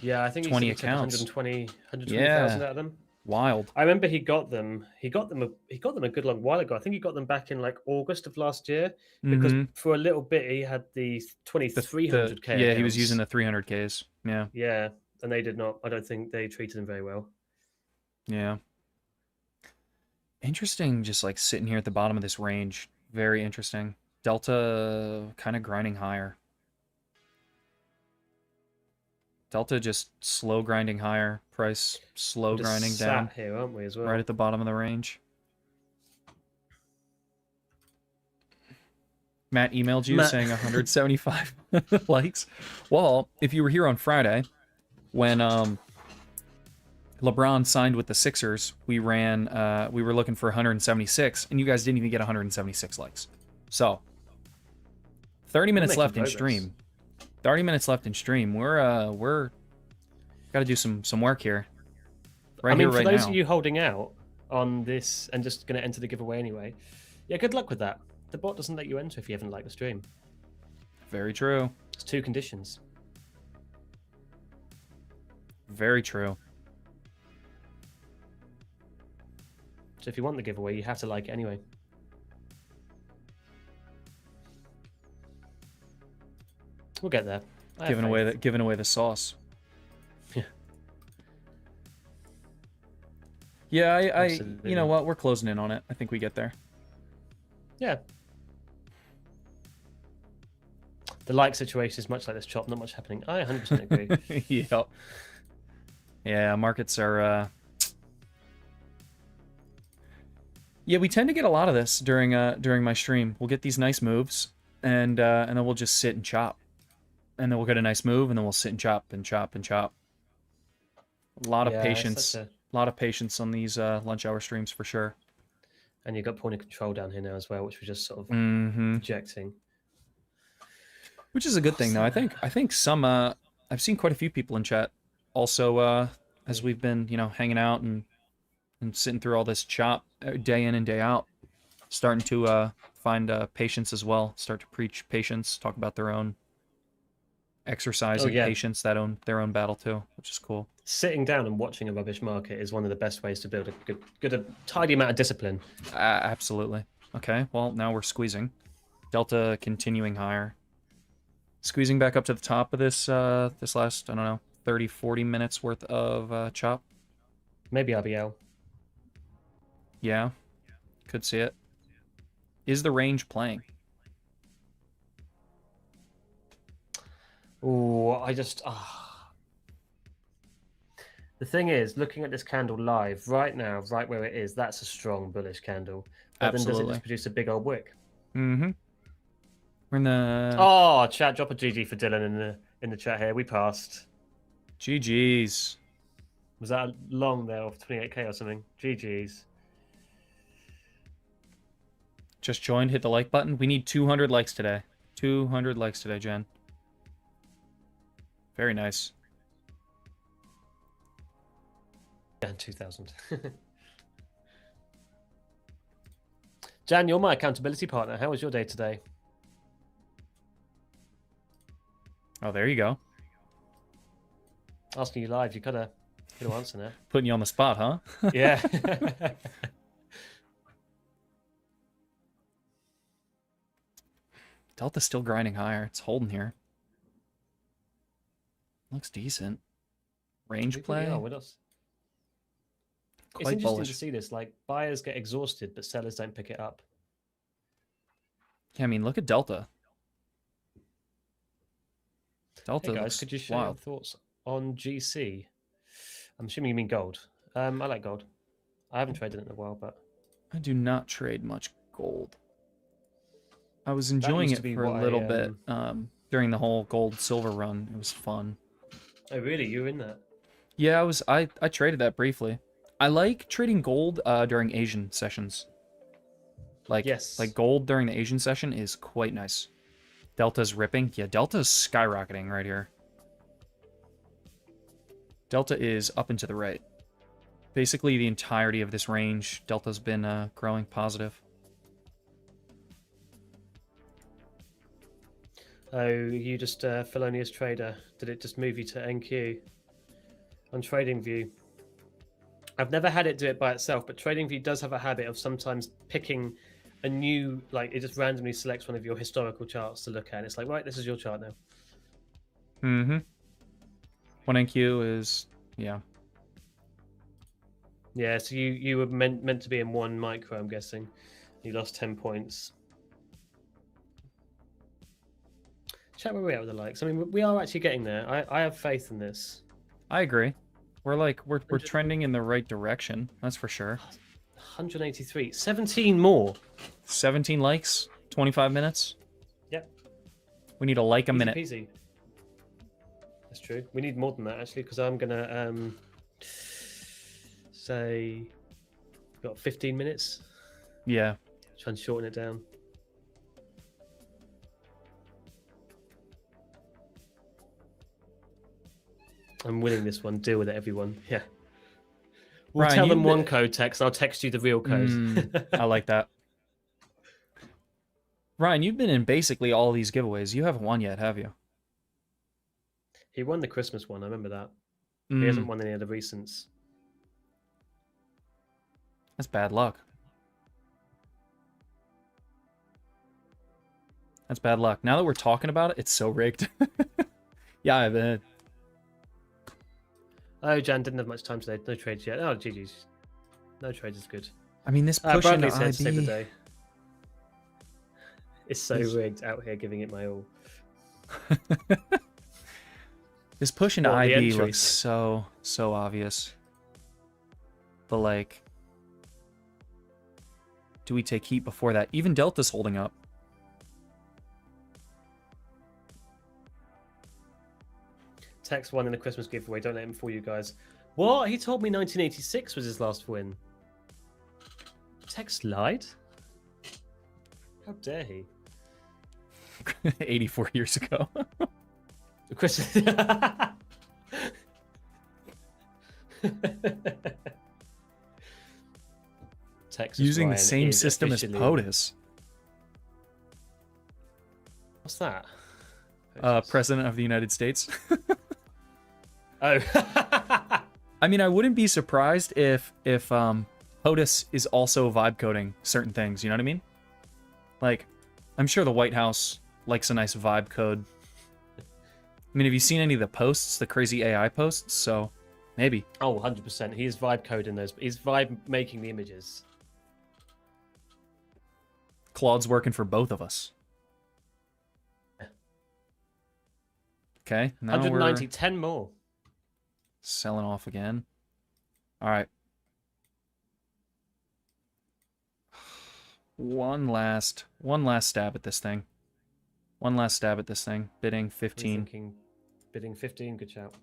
yeah, I think 20 he took accounts. 120,000 out of them. Wild. I remember he got them a good long while ago. I think he got them back in like August of last year, because for a little bit he had the 2300k. Yeah, he was using the 300ks. Yeah. Yeah, and they did not. I don't think they treated him very well. Yeah. Interesting, just like sitting here at the bottom of this range. Very interesting. Delta kind of grinding higher. Delta just slow grinding higher. Price slow grinding down. Sat here, aren't we, as well? Right at the bottom of the range. Matt emailed you saying 175 likes. Well, if you were here on Friday, when LeBron signed with the Sixers, we were looking for 176, and you guys didn't even get 176 likes. So, 30 minutes left in stream. 30 minutes left in stream. We're got to do some work here. Right here, right now. For those of you holding out on this and just going to enter the giveaway anyway, yeah, good luck with that. The bot doesn't let you enter if you haven't liked the stream. Very true. It's 2 conditions. Very true. So if you want the giveaway, you have to like it anyway. We'll get there. Giving away the sauce. Yeah. Yeah, I you know what? We're closing in on it. I think we get there. Yeah. The like situation is much like this chop, not much happening. I 100% agree. Yep. Yeah, markets are yeah, we tend to get a lot of this during my stream. We'll get these nice moves, and then we'll just sit and chop. And then we'll get a nice move, and then we'll sit and chop and chop and chop. A lot of patience. A lot of patience on these lunch hour streams for sure. And you've got point of control down here now as well, which we're just sort of projecting. Which is a good thing, though. I think some I've seen quite a few people in chat also as we've been, hanging out and sitting through all this chop day in and day out, starting to find patience as well. Start to preach patience, talk about their own exercising patience, their own battle too, which is cool. Sitting down and watching a rubbish market is one of the best ways to build a good tidy amount of discipline. Absolutely. Okay, well, now we're squeezing. Delta continuing higher. Squeezing back up to the top of this this last, I don't know, 30, 40 minutes worth of chop. Maybe RBL. Yeah, could see it. Is the range playing? Oh, the thing is, looking at this candle live right now, right where it is, that's a strong bullish candle. But then does it just produce a big old wick? Mm-hmm. We're in the... Oh, chat, drop a GG for Dylan in the chat here. We passed. GG's. Was that a long there of 28k or something? GG's. Just joined, hit the like button. We need 200 likes today. 200 likes today, Jen. Very nice. Yeah, 2,000. Jan, you're my accountability partner. How was your day today? Oh, there you go. Asking you live, you gotta answer now. Putting you on the spot, huh? Yeah. Delta's still grinding higher. It's holding here. Looks decent. Range play. Yeah, what else? It's interesting to see this. Like, buyers get exhausted, but sellers don't pick it up. Yeah, I mean, look at Delta. Delta hey guys, could you share your thoughts on GC? I'm assuming you mean gold. I like gold. I haven't traded it in a while, but I do not trade much gold. I was enjoying it for a little bit during the whole gold silver run. It was fun. Oh really? You were in that? Yeah, I traded that briefly. I like trading gold during Asian sessions. Yes. Like gold during the Asian session is quite nice. Delta's ripping. Yeah, Delta's skyrocketing right here. Delta is up and to the right. Basically, the entirety of this range, Delta's been growing positive. Oh, you just felonious trader. Did it just move you to NQ on TradingView? I've never had it do it by itself, but TradingView does have a habit of sometimes picking a new, like it just randomly selects one of your historical charts to look at. It's like, right, this is your chart now. Mm-hmm. 1NQ is, yeah. Yeah, so you were meant to be in 1 micro, I'm guessing. You lost 10 points. Chat where we are with the likes. I mean, we are actually getting there. I have faith in this. I agree. We're trending in the right direction. That's for sure. 183. 17 more. 17 likes, 25 minutes. Yep. We need a like a Easy minute. peasy. That's true. We need more than that, actually, because I'm going to say... Got 15 minutes? Yeah. Try and shorten it down. I'm winning this one. Deal with it, everyone. Yeah. We'll Ryan, tell them one code text. I'll text you the real code. I like that. Ryan, you've been in basically all these giveaways. You haven't won yet, have you? He won the Christmas one. I remember that. He hasn't won any of the recents. That's bad luck. That's bad luck. Now that we're talking about it, it's so rigged. Yeah, I bet. Oh, Jan didn't have much time today. No trades yet. Oh, GG's. No trades is good. I mean, this push into Bradley said save the IB... day. It's so rigged out here, giving it my all. This push into Well, the IB entries. looks so obvious. But, like... Do we take heat before that? Even Delta's holding up. Tex won in the Christmas giveaway. Don't let him fool you guys. What? He told me 1986 was his last win. Tex lied? How dare he? 84 years ago. Christmas. Texas Using Ryan the same is system as officially- POTUS. What's that? President of the United States. Oh. I mean, I wouldn't be surprised if POTUS is also vibe coding certain things. You know what I mean? Like, I'm sure the White House likes a nice vibe code. I mean, have you seen any of the posts, the crazy AI posts? So, maybe. Oh, 100%. He is vibe coding those. He's vibe making the images. Claude's working for both of us. Okay, now 190, we're 10 more. selling off again. All right. One last stab at this thing. One last stab at this thing. Bidding 15. Thinking, bidding 15, good shout.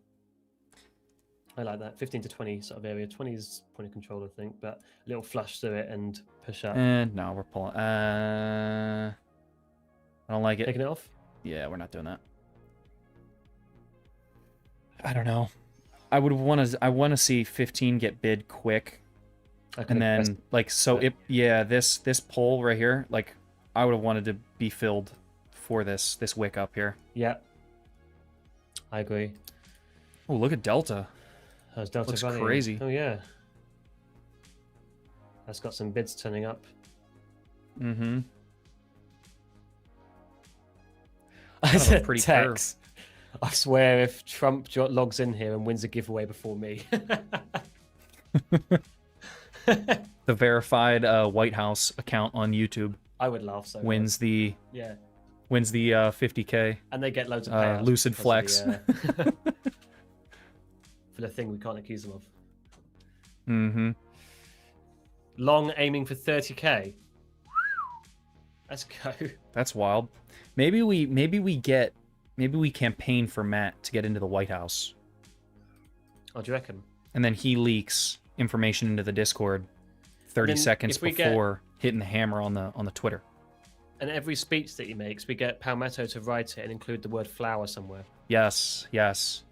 I like that. 15 to 20 sort of area. 20 is point of control, I think, but a little flush through it and push up. And no, we're pulling. I don't like it. Taking it off? Yeah, we're not doing that. I don't know. I want to see 15 get bid quick. And then like so this pull right here, like I would have wanted to be filled for this wick up here. Yeah. I agree. Oh, look at Delta. How's Delta Looks running? crazy. Oh yeah. That's got some bids turning up. Mm-hmm. I said pretty Tex. I swear if Trump logs in here and wins a giveaway before me. The verified White House account on YouTube I would laugh so wins much. the Yeah. 50K. And they get loads of payouts Lucid because of Flex. the, for the thing we can't accuse them of. Mm-hmm. Long aiming for 30k. Let's go. That's wild. Maybe we campaign for Matt to get into the White House. Oh, do you reckon? And then he leaks information into the Discord 30 Then seconds if we before hitting the hammer on the Twitter. And every speech that he makes, we get Palmetto to write it and include the word flower somewhere. Yes, yes.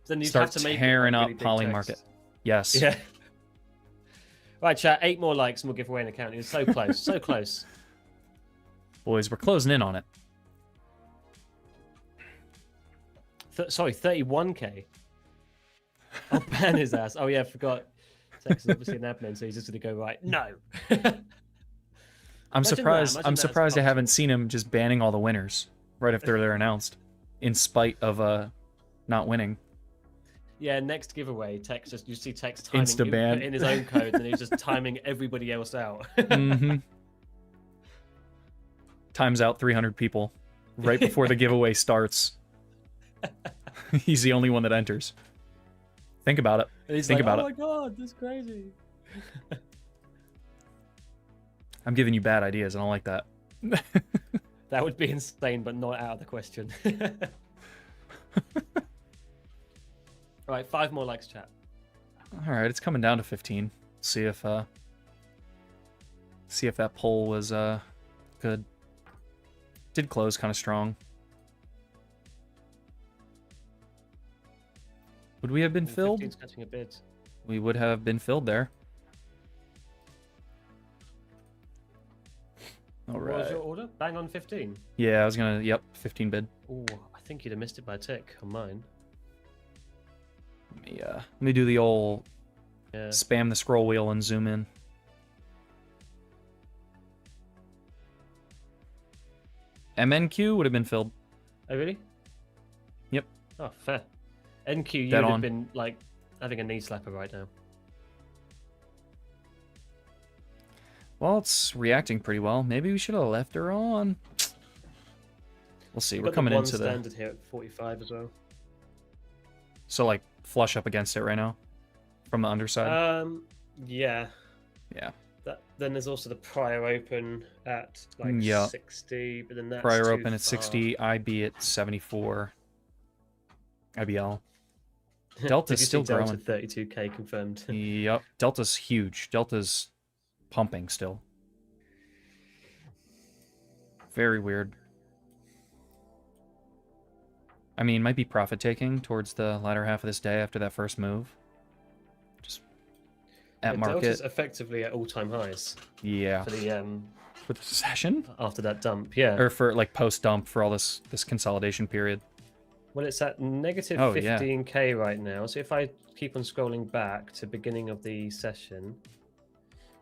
Then you Start have to make tearing it, like, up really big Poly text. Market. Yes. Yeah. Right, chat. 8 more likes and we'll give away an account. It was so close, so close. Boys, we're closing in on it. Sorry, 31k. I'll ban his ass. Oh yeah, I forgot. Tex is obviously an admin, so he's just gonna go right. No. I'm Imagine surprised. that. I'm Imagine that as surprised I haven't possible. seen him just banning all the winners right after they're announced, in spite of not winning. Yeah, next giveaway, Tex just you see Tex timing Insta-ban. put in his own code, and he's just timing everybody else out. Mm-hmm. Times out 300 people right before the giveaway starts. He's the only one that enters. Think about it. And he's Think like, about oh it. my god, that's crazy. I'm giving you bad ideas. I don't like that. That would be insane, but not out of the question. Right, 5 more likes, chat. All right, it's coming down to 15. See if that poll was good. Did close kind of strong. Would we have been filled? 15's catching a bid. We would have been filled there. All What was right. your order? Bang on 15. Yeah, I was gonna. Yep, 15 bid. Oh, I think you'd have missed it by a tick on mine. Let me do the old Yeah. spam the scroll wheel and zoom in. MNQ would have been filled. Oh, really? Yep. Oh, fair. NQ, you Dead would on. have been, like, having a knee slapper right now. Well, it's reacting pretty well. Maybe we should have left her on. We'll see. We've We're got coming the one into the... standard here at 45 as well. So, like, flush up against it right now? From the underside? Yeah. Yeah. Then there's also the prior open at, like, Yeah. 60, but then that's Prior too open at far. 60, IB at 74. IBL. Delta's Did you still see Delta growing. 32k confirmed. Yep. Delta's huge. Delta's pumping still. Very weird. I mean, might be profit taking towards the latter half of this day after that first move. Just at Yeah, market. Delta's effectively at all-time highs Yeah. for the For the session? after that dump. Yeah. Or for like post dump for all this consolidation period. Well, it's at negative Oh, yeah. 15k right now. So if I keep on scrolling back to beginning of the session,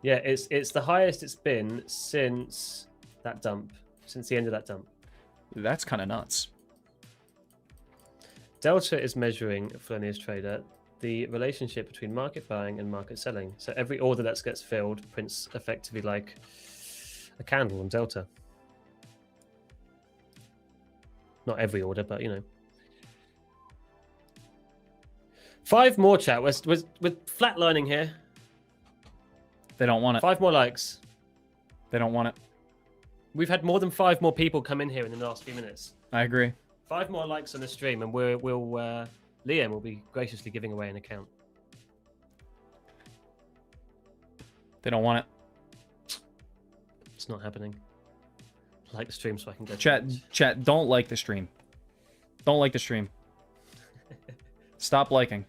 yeah, it's the highest it's been since that dump, since the end of that dump. That's kind of nuts. Delta is measuring, Felonious Trader, the relationship between market buying and market selling. So every order that gets filled prints effectively like a candle on Delta. Not every order, but you know. 5 more, chat. We're flatlining here. They don't want it. 5 more likes. They don't want it. We've had more than 5 more people come in here in the last few minutes. I agree. 5 more likes on the stream, and Liam will be graciously giving away an account. They don't want it. It's not happening. Like the stream so I can go. Chat, don't like the stream. Don't like the stream. Stop liking.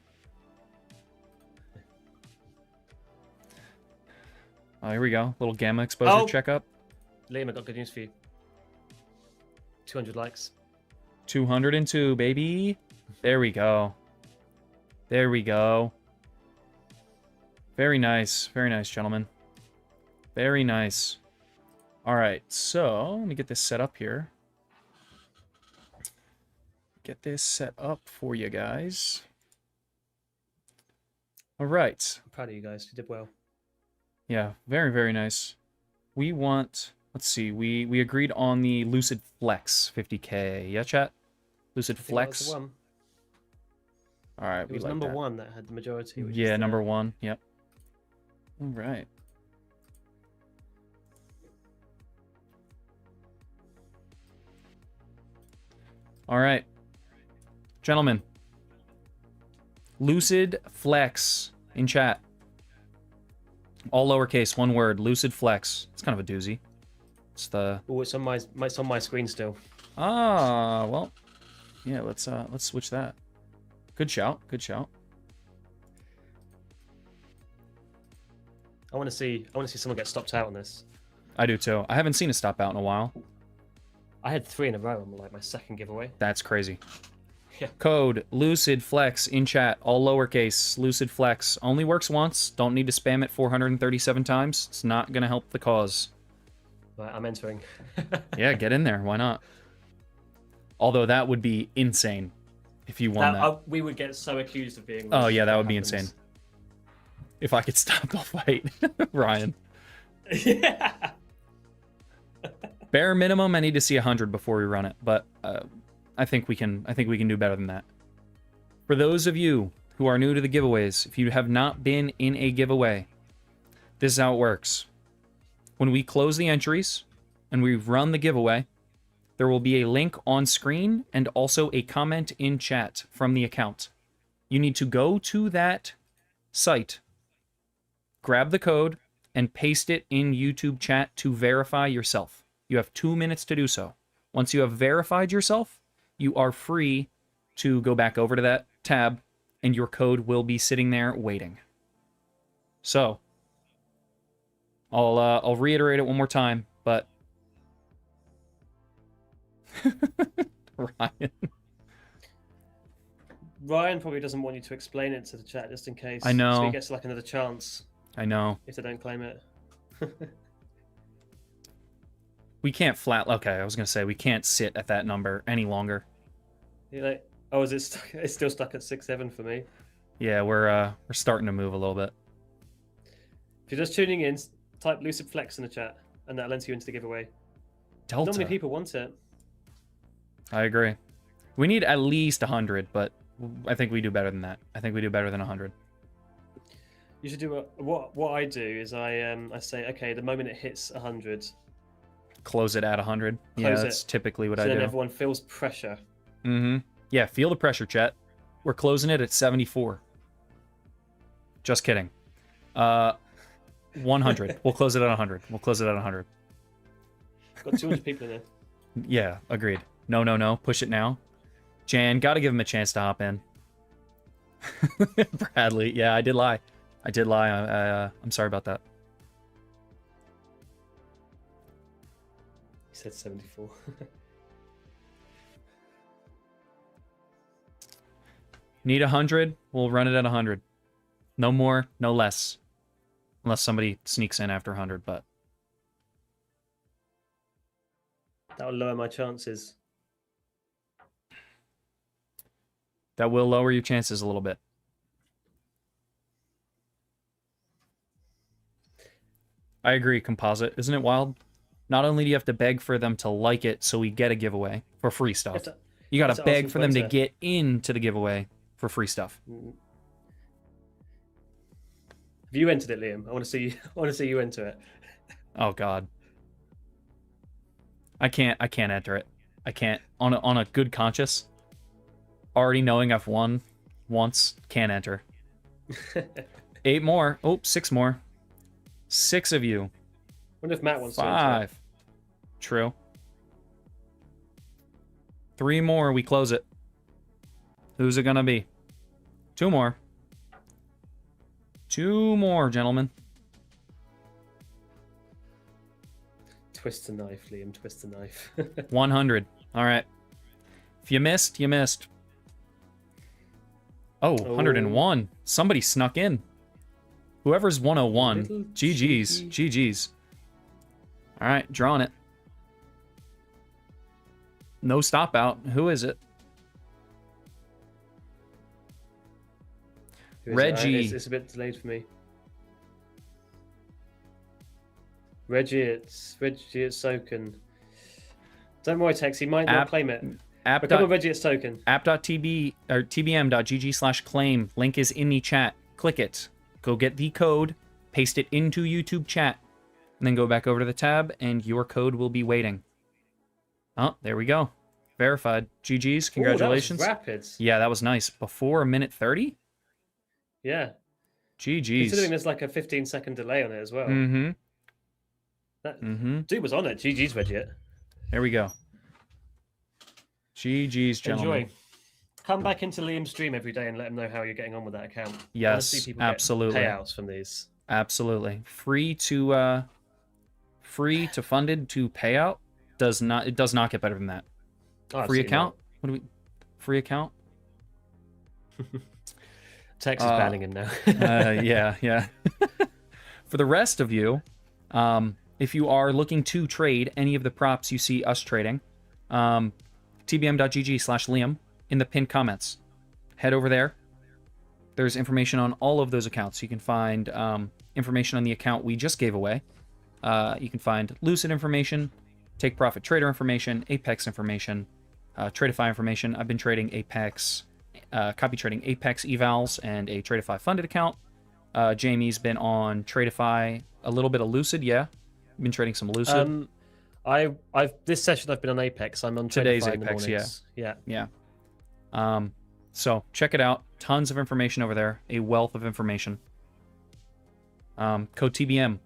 Oh, here we go. Little gamma exposure checkup. Liam, I got good news for you. 200 likes. 202, baby. There we go. There we go. Very nice. Very nice, gentlemen. Very nice. All right, so let me get this set up here. Get this set up for you guys. All right. I'm proud of you guys. You did well. Yeah, very, very nice. We want, let's see, we agreed on the Lucid Flex 50K. Yeah, chat? Lucid I think that was Flex. the one. All right, It we was like number that. 1 that had the majority. Which Yeah, is number 1. Yep. All right. All right. Gentlemen. Lucid Flex in chat. All lowercase, one word. Lucid Flex. It's kind of a doozy. It's the. Oh, it's on my screen still. Ah, well, yeah. Let's switch that. Good shout. Good shout. I want to see someone get stopped out on this. I do too. I haven't seen a stop out in a while. I had 3 in a row on like my second giveaway. That's crazy. Yeah. Code Lucid Flex in chat, all lowercase. Lucid Flex only works once. Don't need to spam it 437 times. It's not gonna help the cause. Right, I'm entering. Yeah, get in there. Why not? Although that would be insane if you won that. We would get so accused of being. Oh yeah, that would be insane. If I could stop the fight, Ryan. Yeah. Bare minimum, I need to see 100 before we run it, but I think we can do better than that. For those of you who are new to the giveaways, if you have not been in a giveaway, this is how it works. When we close the entries and we run the giveaway, there will be a link on screen and also a comment in chat from the account. You need to go to that site, grab the code, and paste it in YouTube chat to verify yourself. You have 2 minutes to do so. Once you have verified yourself, you are free to go back over to that tab, and your code will be sitting there waiting. So, I'll reiterate it one more time, but Ryan probably doesn't want you to explain it to the chat just in case. I know. So he gets like another chance. I know. If they don't claim it. We can't okay, I was gonna say we can't sit at that number any longer. You're like, oh, is it stuck? It's still stuck at 6-7 for me. Yeah, we're starting to move a little bit. If you're just tuning in, type Lucid Flex in the chat, and that lets you into the giveaway. Delta. Not many people want it. I agree. We need at least 100, but I think we do better than that. I think we do better than 100. You should do what I do is I say, okay, the moment it hits 100, close it at 100. Yeah, that's typically what I do. Then everyone feels pressure. Mm-hmm. Yeah, feel the pressure, chat. We're closing it at 74. Just kidding. 100. We'll close it at 100. We'll close it at 100. Got 200 people in there. Yeah, agreed. No. Push it now. Jan, gotta give him a chance to hop in. Bradley, yeah, I did lie. I'm sorry about that. He said 74. Need 100? We'll run it at 100. No more, no less. Unless somebody sneaks in after 100, but... That will lower my chances. That will lower your chances a little bit. I agree, Composite. Isn't it wild? Not only do you have to beg for them to like it so we get a giveaway for free stuff, you gotta beg for them to get into the giveaway for free stuff. Have you entered it, Liam? I want to see you enter it. Oh God. I can't enter it. I can't on a good conscience. Already knowing I've won once, can't enter. 8 more. Oh, 6 more. 6 of you. Wonder if Matt wants 5. To enter. True. 3 more, we close it. Who's it gonna be? 2 more. 2 more, gentlemen. Twist the knife, Liam. Twist the knife. 100. All right. If you missed, you missed. Oh, 101. Somebody snuck in. Whoever's 101. GG's. GG's. All right, drawing it. No stop out. Who is it? Reggie. It's a bit delayed for me. Reggie, it's Soken. Don't worry, Tex. He might not claim it. Become a Reggie, it's Token. App.tb or tbm.gg/claim. Link is in the chat. Click it. Go get the code. Paste it into YouTube chat. And then go back over to the tab, and your code will be waiting. Oh, there we go. Verified. GG's. Congratulations. Ooh, that was rapid. Yeah, that was nice. Before 1:30? Yeah. GG's. Considering there's like a 15-second delay on it as well. Mm-hmm. That dude was on it. GG's, Reggie. There we go. GG's, gentlemen. Enjoy. Come back into Liam's stream every day and let him know how you're getting on with that account. Yes, see people absolutely. Get payouts from these. Absolutely. Free to funded to payout does not get better than that. Oh, free account? What do we? Free account? Tex is banning him now. Yeah. For the rest of you, if you are looking to trade any of the props you see us trading, tbm.gg/Liam in the pinned comments. Head over there. There's information on all of those accounts. You can find information on the account we just gave away. You can find Lucid information, Take Profit Trader information, Apex information, Tradeify information. I've been trading Apex, copy trading Apex evals and a Tradeify funded account. Jamie's been on Tradeify, a little bit of Lucid, yeah. Been trading some Lucid. I've this session I've been on Apex. I'm on today's Tradeify Apex, in the yeah. So check it out. Tons of information over there. A wealth of information. Code TBM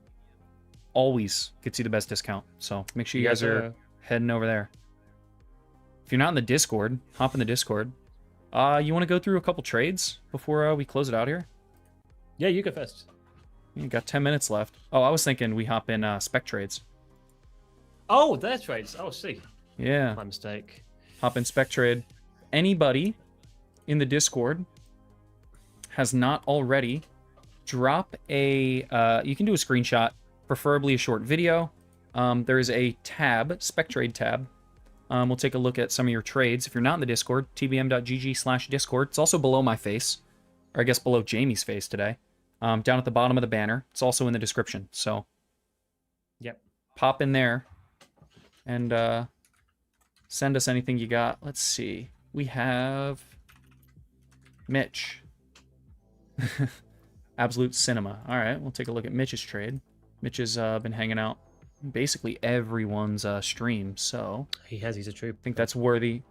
always gets you the best discount. So make sure you guys are heading over there. If you're not in the Discord, hop in the Discord. You want to go through a couple trades before we close it out here? Yeah, you go first. You got 10 minutes left. Oh, I was thinking we hop in spec trades. Oh, their trades. Oh, see. Yeah. My mistake. Hop in spec trade. Anybody in the Discord has not already, drop a... you can do a screenshot, preferably a short video. There is a tab, spec trade tab. We'll take a look at some of your trades. If you're not in the Discord, tbm.gg/Discord. It's also below my face, or I guess below Jamie's face today. Down at the bottom of the banner. It's also in the description. So, yep. Pop in there and send us anything you got. Let's see. We have Mitch. Absolute Cinema. All right, we'll take a look at Mitch's trade. Mitch has been hanging out basically everyone's stream, so he's a true. I think that's worthy.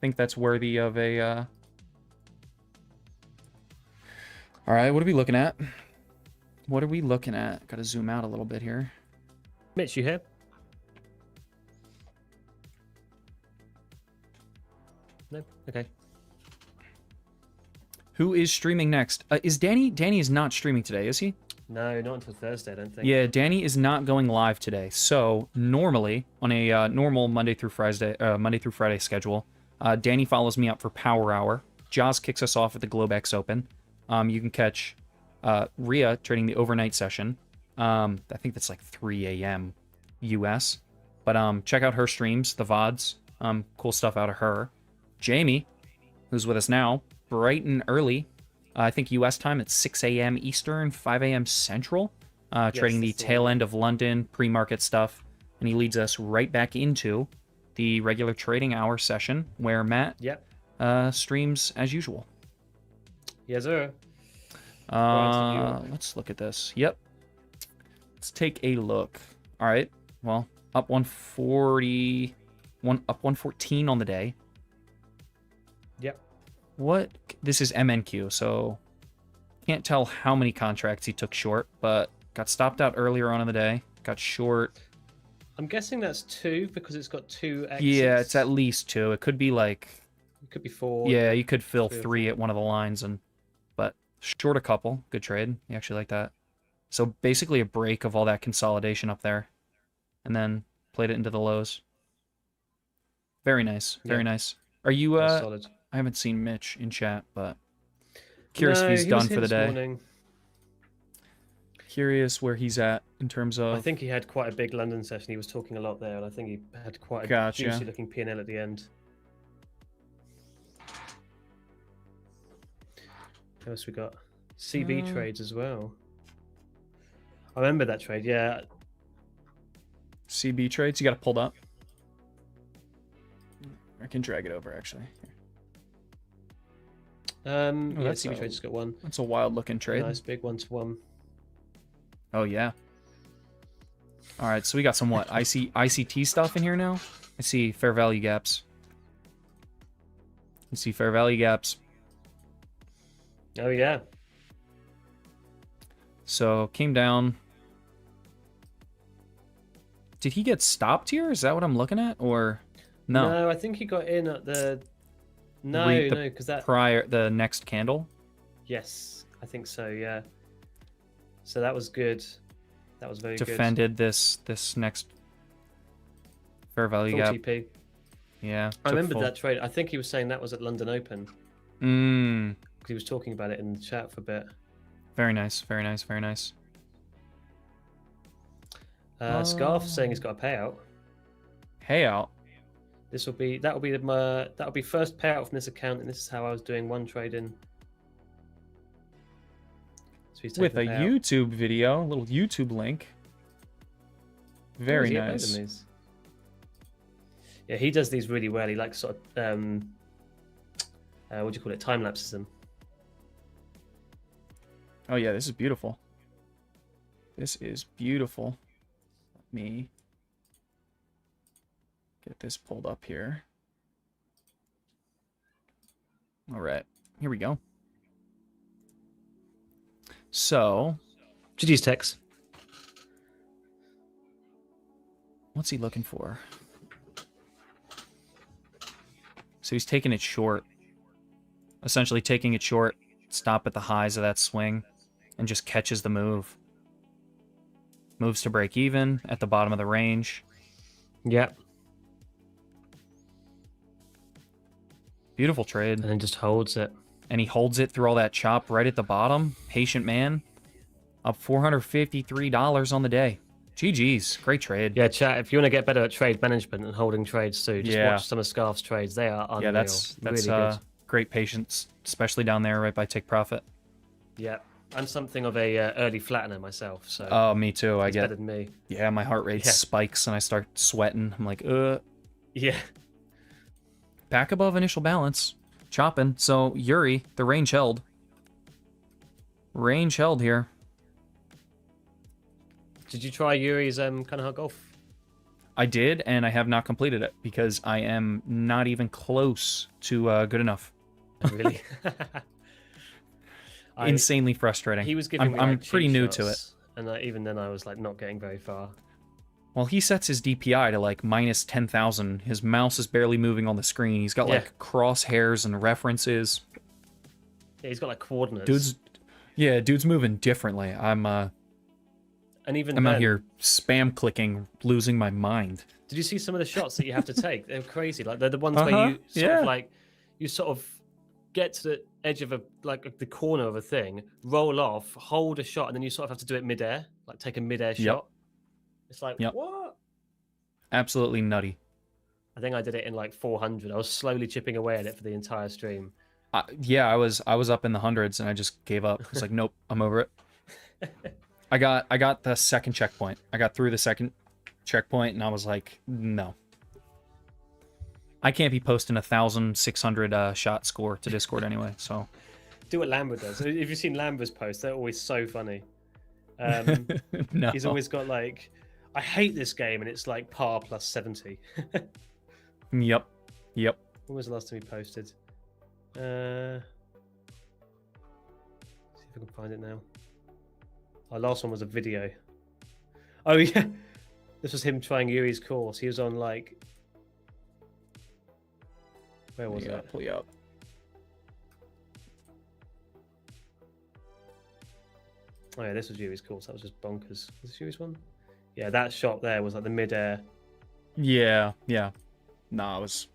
Of a. All right, what are we looking at? Got to zoom out a little bit here. Mitch, you here? No. Okay. Who is streaming next? Is Danny? Danny is not streaming today, is he? No, not until Thursday, I don't think. Yeah, Danny is not going live today. So normally on a normal Monday through Friday schedule, Danny follows me up for Power Hour. Jaws kicks us off at the Globex Open. You can catch Rhea trading the overnight session. I think that's like 3 a.m. US. But check out her streams, the VODs. Cool stuff out of her. Jamie, who's with us now, bright and early. I think US time at 6 a.m. Eastern, 5 a.m. Central. Trading the tail end of London, pre-market stuff. And he leads us right back into the regular trading hour session where Matt streams as usual. Yes, sir. Let's look at this. Yep. Let's take a look. All right. Well, up 140, up 114 on the day. Yep. What? This is MNQ, so can't tell how many contracts he took short, but got stopped out earlier on in the day. Got short. I'm guessing that's 2 because it's got 2 exits. Yeah, it's at least 2. It could be like... It could be 4. Yeah, you could fill 3 at one of the lines, but short a couple. Good trade. You actually like that. So basically a break of all that consolidation up there. And then played it into the lows. Very nice. Very nice. Are you... solid. I haven't seen Mitch in chat, but curious if he's done for the day. Morning. Curious where he's at in terms of... I think he had quite a big London session. He was talking a lot there, and I think he had quite a juicy looking P&L at the end. What else we got? CB trades as well. I remember that trade, yeah. CB trades? You got it pulled up? I can drag it over, actually. Yeah, CB trades got 1. That's a wild looking trade. Nice big 1-to-1. Oh, yeah. All right, so we got some what? ICT stuff in here now? I see fair value gaps. Oh, yeah. So came down. Did he get stopped here? Is that what I'm looking at? Or no? No, I think he got in at the... No, because that... The next candle? Yes, I think so, yeah. So that was good. That was very Defended this next fair value gap. 40p. Yeah. I remember that trade. I think he was saying that was at London Open. Mmm. He was talking about it in the chat for a bit. Very nice, very nice, very nice. Scarf saying he's got a payout. Payout? That'll be first payout from this account, and this is how I was doing one trade in. So he's with a payout. YouTube video, a little YouTube link. Very nice. Yeah, he does these really well. He likes sort of what do you call it? Time lapses them. Oh yeah, this is beautiful. This is beautiful. Let me get this pulled up here. All right, here we go. So, GG's Tex. What's he looking for? So he's taking it short. Essentially taking it short, stop at the highs of that swing, and just catches the move. Moves to break even at the bottom of the range. Yep. Beautiful trade. And then just holds it. And he holds it through all that chop right at the bottom. Patient man. Up $453 on the day. GG's. Great trade. Yeah, chat, if you want to get better at trade management and holding trades too, just watch some of Scarf's trades. They are unreal. Yeah, that's really good. Great patience, especially down there right by Take Profit. Yeah. I'm something of a early flattener myself, so... Oh, me too. I get better than me. Yeah, my heart rate spikes and I start sweating. I'm like, Yeah. Back above initial balance. Chopping. So, Yuri, the range held. Range held here. Did you try Yuri's Kanaha Golf? I did, and I have not completed it because I am not even close to good enough. Really? Insanely frustrating. He was giving me I'm pretty new shots, to it. And even then I was like not getting very far. Well, he sets his DPI to like minus 10,000. His mouse is barely moving on the screen. He's got like crosshairs and references. Yeah, he's got like coordinates. Dude's moving differently. I'm out here spam clicking, losing my mind. Did you see some of the shots that you have to take? They're crazy. Like they're the ones where you sort of get to the edge of the corner of a thing, roll off, hold a shot, and then you sort of have to do it midair, like take a midair shot. It's like what? Absolutely nutty. I think I did it in like 400. I was slowly chipping away at it for the entire stream. I was up in the hundreds and I just gave up. I was like, nope, I'm over it. I got the second checkpoint. I got through the second checkpoint and I was like, no. I can't be posting 1,600 shot score to Discord anyway, so. Do what Lambert does. If you've seen Lambert's posts, they're always so funny. No. He's always got like, I hate this game, and it's like par plus 70. Yep. When was the last time he posted? See if I can find it now. Our last one was a video. Oh yeah, this was him trying Yuri's course. He was on like, where was it? Pull you up. Oh yeah, this was Yuri's course. That was just bonkers. Was this Yuri's one? Yeah, that shot there was like the mid-air. Yeah. No, I was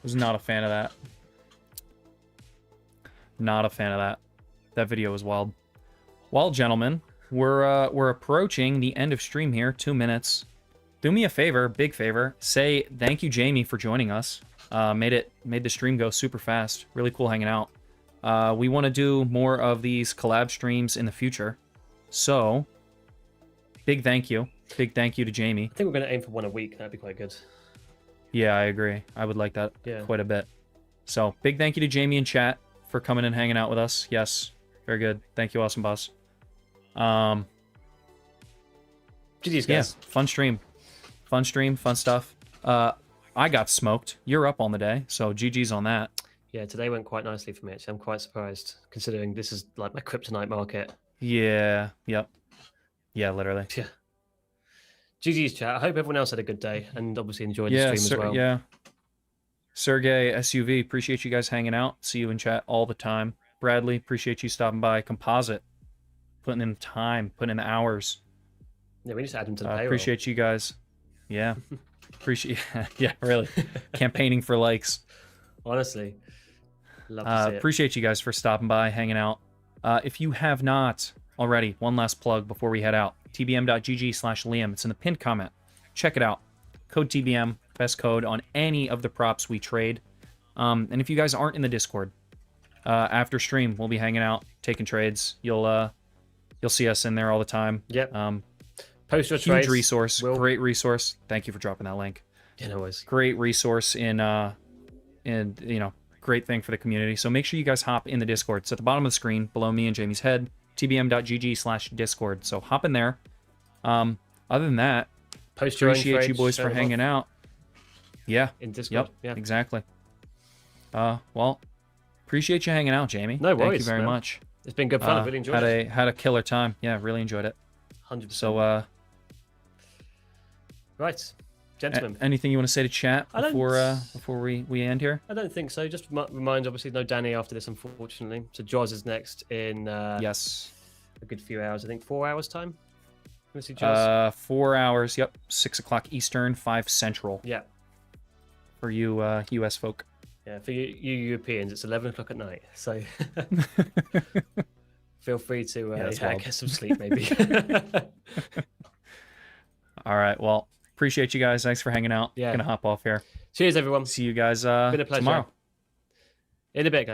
not a fan of that. Not a fan of that. That video was wild. Well, gentlemen, we're approaching the end of stream here. 2 minutes. Do me a favor, big favor. Say thank you, Jamie, for joining us. Made the stream go super fast. Really cool hanging out. We want to do more of these collab streams in the future. So, big thank you. Big thank you to Jamie. I think we're going to aim for one a week. That'd be quite good. Yeah, I agree. I would like that quite a bit. So, big thank you to Jamie in chat for coming and hanging out with us. Yes, very good. Thank you, awesome boss. GG's, guys. Yeah, fun stream. Fun stream, fun stuff. I got smoked. You're up on the day, so GG's on that. Yeah, today went quite nicely for me, actually. I'm quite surprised, considering this is like my kryptonite market. Yeah. Yep. Yeah, literally. Yeah. GG's chat. I hope everyone else had a good day and obviously enjoyed the Yeah, stream as well. yeah. Sergey, SUV, appreciate you guys hanging out. See you in chat all the time. Bradley, appreciate you stopping by. Composite, putting in time, putting in the hours. Yeah, we just add them to the payroll. Appreciate you guys. Yeah. Appreciate yeah, really. Campaigning for likes. Honestly. Love to see it. Appreciate you guys for stopping by, hanging out. If you have not already, one last plug before we head out. tbm.gg/Liam. It's in the pinned comment. Check it out. Code TBM, best code on any of the props we trade. And if you guys aren't in the Discord, after stream, we'll be hanging out, taking trades. You'll see us in there all the time. Yep. Post your huge trades. Resource, great resource. Thank you for dropping that link. Yeah, no worries. Great resource in great thing for the community. So make sure you guys hop in the Discord. It's at the bottom of the screen, below me and Jamie's head. tbm.gg/Discord. So hop in there. Other than that, Post your appreciate you boys for hanging out. Yeah. In Discord. Yep. Yeah. Exactly. Well, appreciate you hanging out, Jamie. No worries. Thank you very much. It's been good fun. I really enjoyed it. Had a killer time. Yeah, really enjoyed it. 100%. So right. Gentlemen. Anything you want to say to chat before we end here? I don't think so. Just remind, obviously, no Danny after this, unfortunately. So Jaws is next in yes, a good few hours. I think 4 hours time. Let me see Jaws. 4 hours. Yep, 6 o'clock Eastern, 5 Central. Yeah. For you US folk. Yeah, for you Europeans, it's 11 o'clock at night. So feel free to get some sleep, maybe. All right. Well, appreciate you guys. Thanks for hanging out. Yeah. Gonna hop off here. Cheers, everyone. See you guys Been a pleasure. tomorrow. In a bit, guys.